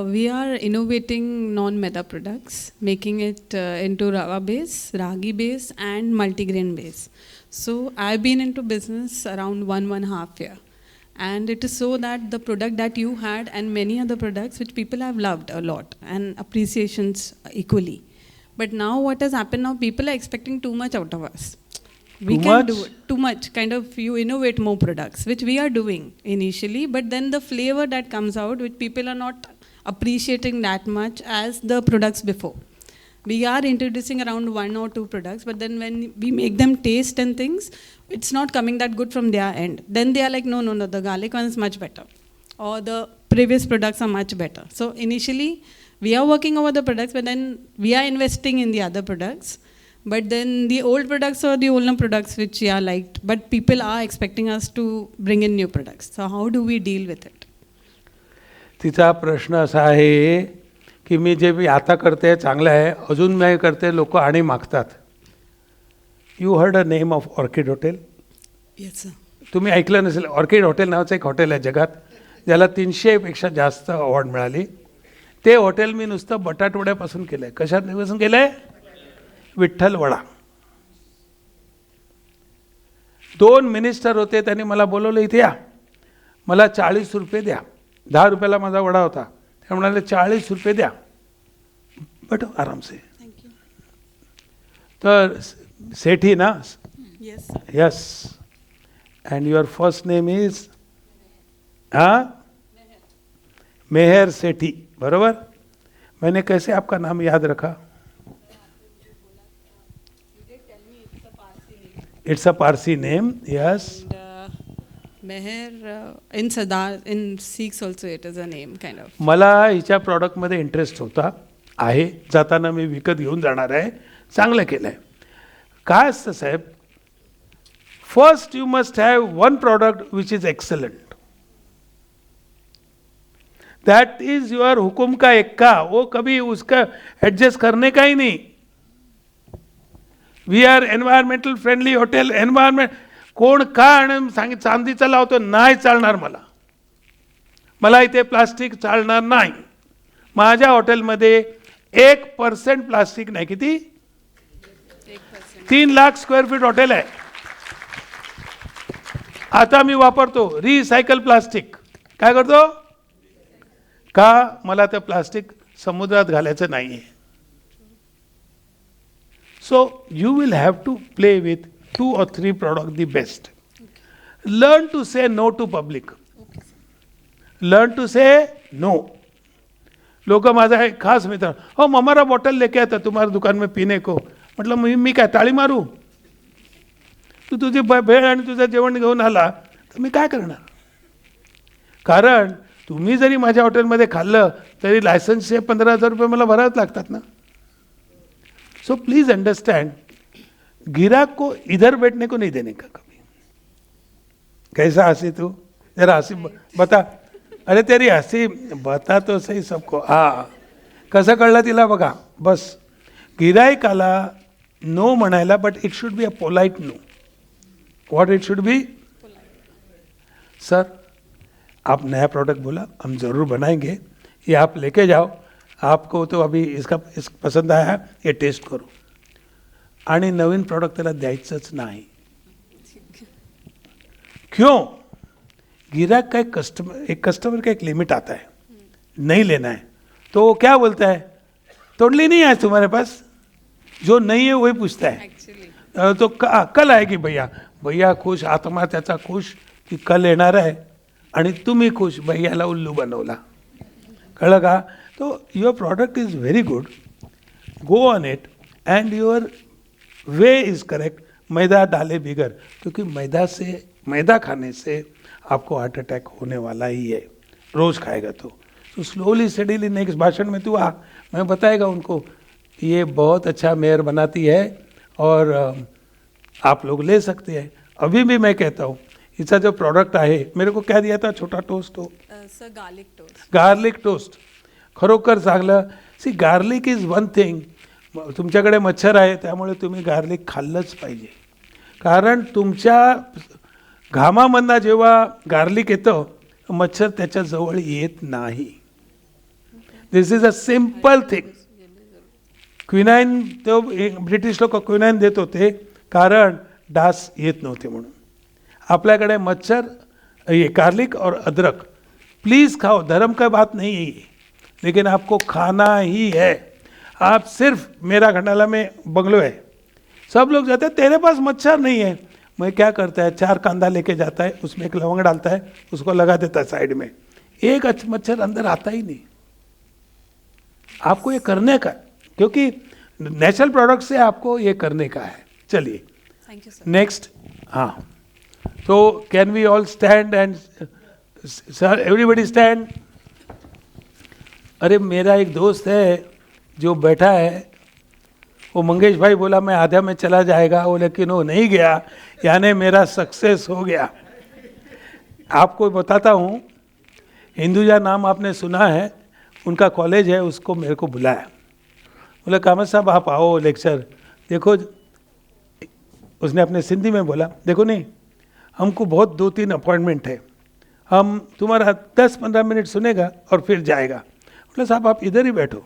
we are innovating non-maida products, making it into rava base, ragi base, and multigrain base. So I've been into business around 1.5 year, and it is so that the product that you had and many other products which people have loved a lot and appreciations equally. But now what has happened now, people are expecting too much out of us. We can do it too much, kind of you innovate more products, which we are doing initially, but then the flavor that comes out, which people are not appreciating that much as the products before. We are introducing around 1 or 2 products, but then when we make them taste and things, it's not coming that good from their end. Then they are like, no, the garlic one is much better, or the previous products are much better. So initially, we are working over the products, but then we are investing in the other products. But then the old products are the older products which are liked, but people are expecting us to bring in new products. So how do we deal with it? तिचा प्रश्न असा आहे की मी आता करते चांगलं आहे, अजून मी करते, लोक आणि मागतात. You heard a name of orchid hotel? Yes sir. तुम्ही ऐकलं नसेल, ऑर्किड हॉटेल नावाचं एक हॉटेल आहे जगात, ज्याला 300पेक्षा जास्त अवॉर्ड मिळाली. ते हॉटेल मी नुसतं बटाटवड्यापासून केलं आहे. कशापासून केलं आहे? विठ्ठल वडा. 2 मिनिस्टर होते, त्यांनी मला बोलवलं, इथे या, मला 40 रुपये द्या. 10 रुपयाला माझा वडा होता. ते म्हणाले 40 रुपये द्या. बट आराम से. तर सेठी ना? Yes. Yes. End your first name is? हाँ, मेहर सेठी, बरोबर. मैंने कैसे आपका नाम याद रखा? It's a Parsi name, yes. And, Meher in Sadar, in Sikhs also it is a name kind of. मला हिच्या प्रॉडक्टमध्ये इंटरेस्ट होता आहे. जाताना मी विकत घेऊन जाणार आहे. चांगलं केलं आहे. काय असतं साहेब, first you must have one product which is excellent. That is your हुकुम का एक्का, वो कभी उसका एडजस्ट करने का ही नहीं. We are environmental friendly hotel. Environment कोण का सांगित चांदीचा लावतो, नाही चालणार मला. मला इथे प्लास्टिक चालणार नाही. माझ्या हॉटेलमध्ये 1% प्लास्टिक नाही. किती? 3 लाख स्क्वेअर फीट हॉटेल आहे. आता मी वापरतो रिसायकल प्लास्टिक. काय करतो? का मला ते प्लास्टिक समुद्रात घालायचं नाही आहे. So you will have to play with 2 or 3 products the best. Learn to say no to public. Learn to say no. लोग माझा एक खास मित्र, हो हमारा बॉटल लेके आता तुम्हारे दुकान में पीने को. म्हटलं मी काय टाळी मारू? तू तुझी भेळ आणि तुझं जेवण घेऊन आला तर मी काय करणार? कारण तुम्ही जरी माझ्या हॉटेलमध्ये खाल्लं तरी लायसन्सचे 15,000 रुपये मला भरावेच लागतात ना. सो प्लीज अंडरस्टैंड, ग्राहक को इधर बैठने को नहीं देने का कभी. कैसा हंसी तू? जरा हंसी बता. अरे तेरी हंसी बता तो सही सबको. हा, कसं कळलं तिला बघा. बस गिरायकाला नो म्हणायला, but it should be a polite no. What it should be? Sir आप नया प्रोडक्ट बोला, हम ज़रूर बनाएंगे, ये आप लेके जाओ, आपको तो अभी इसका पसंद आया है, ये टेस्ट करो. आणि नवीन प्रॉडक्ट त्याला द्यायचंच नाही. क्यों? गिराहक का एक कस्टमर का एक लिमिट आता है, नहीं लेना है तो वो क्या बोलता है? तोड़ली नहीं है तुम्हारे पास? जो नहीं है वही पूछता है. तो कल आएगी भैया. भैया खुश, आत्मा त्याचा खुश की कल येणार आहे, आणि तुम्ही खुश, भैयाला उल्लू बनवला. कळलं का? तो your product is very good, go on it and your way is correct. मैदा डाले बिगर, क्योंकि मैदा खाने से आपको हार्ट अटैक होने वाला ही है, रोज़ खाएगा तो स्लोली स्टडीली नेक्स्ट भाषण में तू आ, मैं बताएगा उनको ये बहुत अच्छा मेयर बनाती है और आप लोग ले सकते हैं. अभी भी मैं कहता हूँ इसका जो प्रोडक्ट आहे, मेरे को क्या दिया था? छोटा टोस्ट हो, sir garlic toast. Garlic toast खरोखर चांगलं. See garlic is one thing. तुमच्याकडे मच्छर आहे त्यामुळे तुम्ही गार्लिक खाल्लंच पाहिजे, कारण तुमच्या घामामधनं जेव्हा गार्लिक येतं मच्छर त्याच्या जवळ येत नाही. This is a simple thing. Quinine, तो ब्रिटिश लोक क्विनाइन देत होते कारण डास येत नव्हते म्हणून. आपल्याकडे मच्छर, ये गार्लिक और अदरक प्लीज़ खाओ, धर्म का बात नहीं है ये, लेकिन आपको खाना ही है. आप सिर्फ, मेरा घंटाला में बंगलो है, सब लोग जाते हैं, तेरे पास मच्छर नहीं है. मैं क्या करता है, 4 कांदा लेके जाता है, उसमें एक लवंग डालता है, उसको लगा देता है साइड में, एक मच्छर अंदर आता ही नहीं. आपको ये करने का, क्योंकि नेचुरल प्रोडक्ट से आपको ये करने का है. चलिए थैंक यू सर. नेक्स्ट. हाँ, तो can we all stand and sir everybody stand. अरे मेरा एक दोस्त है जो बैठा है, वो मंगेश भाई बोला मैं आधा में चला जाएगा, वो लेकिन वो नहीं गया, यानी मेरा सक्सेस हो गया. आपको बताता हूँ, हिंदुजा नाम आपने सुना है, उनका कॉलेज है, उसको मेरे को बुलाया. बोला कामत साहब आप आओ लेक्चर. देखो, उसने अपने सिंधी में बोला, देखो नहीं हमको बहुत 2-3 अपॉइंटमेंट है, हम तुम्हारा 10-15 मिनट सुनेगा और फिर जाएगा. बोला साहब आप इधर ही बैठो,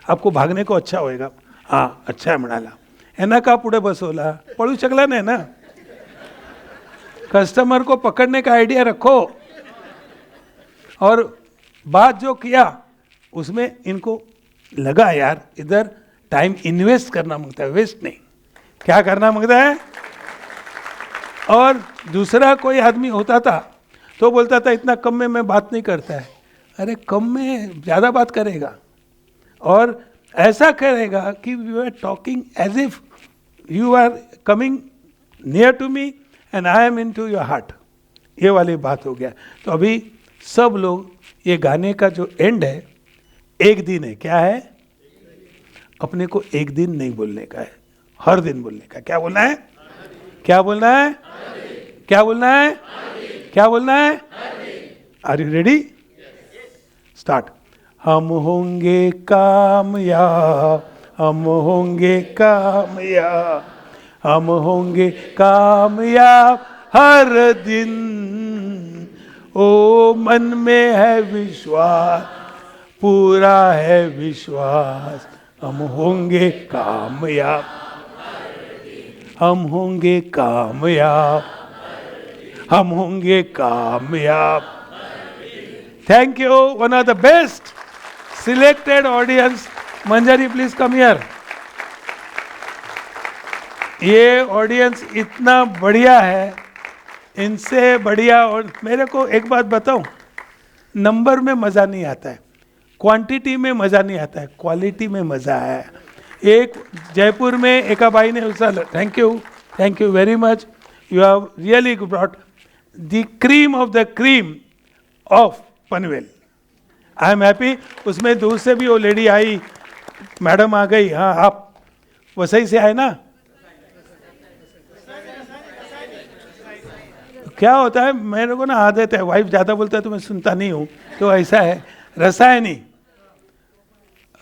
आपको भागने को अच्छा होएगा. हाँ अच्छा आहे म्हणाला. यांना का पुढे बसवला? पळू शकला नाही ना. कस्टमर को पकड़ने का आइडिया रखो. और बात जो किया उसमें इनको लगा यार इधर टाइम इन्वेस्ट करना मांगता है, वेस्ट नहीं. क्या करना मांगता है? और दूसरा कोई आदमी होता था तो बोलता था इतना कम में मैं बात नहीं करता है. अरे कम में ज़्यादा बात करेगा और ऐसा करेगा कि you are talking as if you are coming near to me and I am into your heart. ये वाली बात हो गया. तो अभी सब लोग, ये गाने का जो एंड है, एक दिन है. क्या है? अपने को एक दिन नहीं बोलने का है, हर दिन बोलने का. क्या बोलना है? क्या बोलना है? क्या बोलना है? क्या बोलना है? Are you ready? स्टार्ट. हम होंगे कामयाब, हम होंगे कामयाब, हम होंगे कामयाब हर दिन. ओ मन में है विश्वास, पूरा है विश्वास, हम होंगे कामयाब, हम होंगे कामयाब, हम होंगे कामयाब. Thank you, one of the best selected audience. Manjari please come here. ये ऑडियंस इतना बढ़िया है, इनसे बढ़िया. और मेरे को एक बात बताऊं, नंबर में मज़ा नहीं आता है, क्वांटिटी में मज़ा नहीं आता है, क्वालिटी में मज़ा है. एक जयपुर में एका भाई ने उसा, thank you very much, you have really brought the cream of the cream of Panvel. I am happy. उसमें दूर से भी वो लेडी आई, मैडम आ गई. हाँ, आप वसई से आए ना? क्या होता है, मेरे को ना आदत है, वाइफ ज़्यादा बोलता है तो मैं सुनता नहीं हूँ, तो ऐसा है. रसायनी,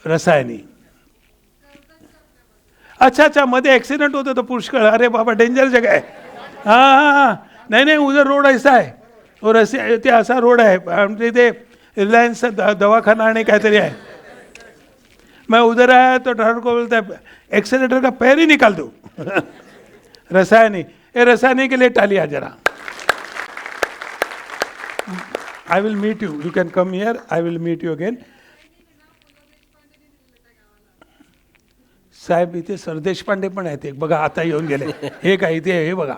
रसायनी. अच्छा, मध्ये ॲक्सिडेंट होतो तो पुष्कळ. अरे बाबा, डेंजर जगह है. हाँ, नहीं, उधर रोड ऐसा है, और ते असा रोड आहे. आमच्या इथे रिलायन्स दवाखाना आणि काहीतरी आहे. मैं उधर आया तो ड्राइवर को बोलता है एक्सेलेटर का पैर ही निकाल दो. रसायनी, ये रसायनी के लिए टालिया जरा. I will meet you, you can come here, I will meet you again. साहेब, इथे सरदेश पांडे पण आहेत. एक बघा, आता येऊन गेले. हे काय इथे, हे बघा,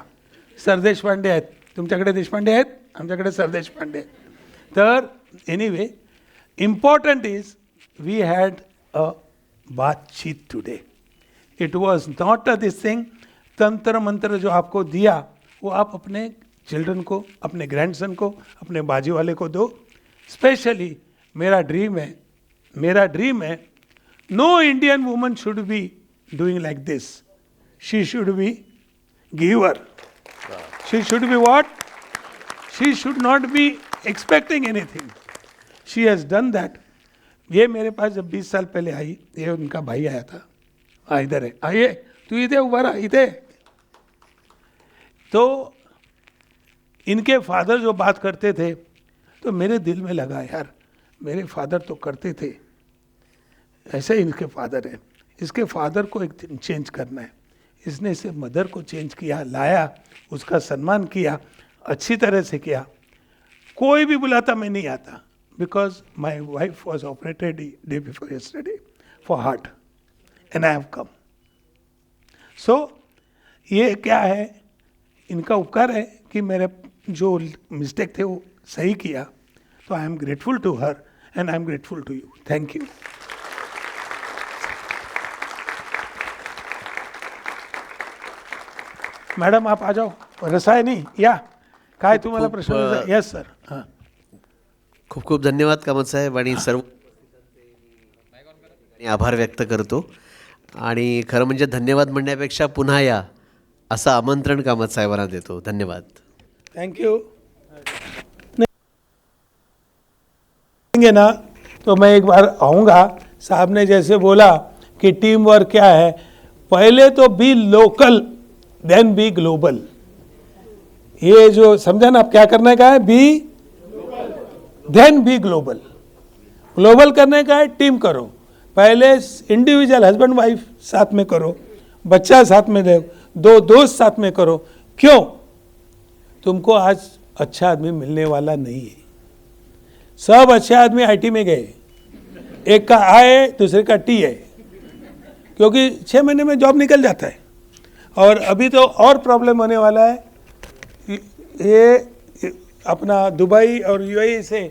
सरदेश पांडे आहेत. तुमच्याकडे देशपांडे आहेत, आमच्याकडे सरदेश पांडे. तर anyway, important is we had a बातचीत today. It was not a this thing तंत्र मंत्र जो आपको दिया वो आप अपने चिल्ड्रन को, अपने ग्रैंडसन को, अपने बाजू वाले को दो. स्पेशली मेरा ड्रीम है no Indian woman should be doing like this. She should be giver. She should be what? She should not be expecting anything. She has done that. ये मेरे पास जब 20 साल पहले आई, ये उनका भाई आया था. इधर है, आइए, तू इधे उभा रहा, इधे. तो इनके फादर जो बात करते थे तो मेरे दिल में लगा, यार मेरे फादर तो करते थे, ऐसे इनके फादर हैं. इसके फादर को एक दिन चेंज करना है. इसने इसे मदर को चेंज किया, लाया, उसका सम्मान किया, अच्छी तरह से किया. कोई भी बुलाता मैं नहीं आता, because my wife was operated day before yesterday for heart and I have come. So ये क्या है, इनका उपकार है कि मेरे जो मिस्टेक थे वो सही किया. तो I am grateful to her and I am grateful to you. Thank you. Madam आप आ जाओ. रसायनी या, काय तुम्हाला प्रश्न? Yes sir. हां, खूप खूप धन्यवाद कामत साहेब. आणि सर्व आभार व्यक्त करतो. आणि खरं म्हणजे धन्यवाद म्हणण्यापेक्षा पुन्हा या असं आमंत्रण कामत साहेबांना देतो. धन्यवाद. Thank you. ना तो मैं एक बार आऊँगा. साहब ने जैसे बोला कि टीम वर्क क्या है, पहले तो बी लोकल देन बी ग्लोबल. ये जो समझा ना, आप क्या करने का है, बी देन बी ग्लोबल. ग्लोबल करने का है, टीम करो. पहले इंडिविजुअल हस्बैंड वाइफ साथ में करो, बच्चा साथ में दो दोस्त साथ में करो. क्यों? तुमको आज अच्छा आदमी मिलने वाला नहीं है. सब अच्छे आदमी आईटी में गए, एक का आए दूसरे का टी है, क्योंकि 6 महीने में जॉब निकल जाता है. और अभी तो और प्रॉब्लम होने वाला है. ये अपना दुबई और यूएई से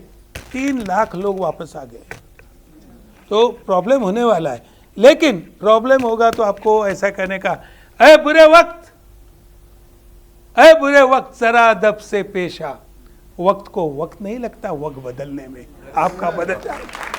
3 लाख लोग वापस आ गए, तो प्रॉब्लम होने वाला है. लेकिन प्रॉब्लम होगा तो आपको ऐसा कहने का, अरे बुरे वक्त जरा अदब से पेश आ. वक्त को वक्त नहीं लगता, वक्त बदलने में आपका बदल जाएगा.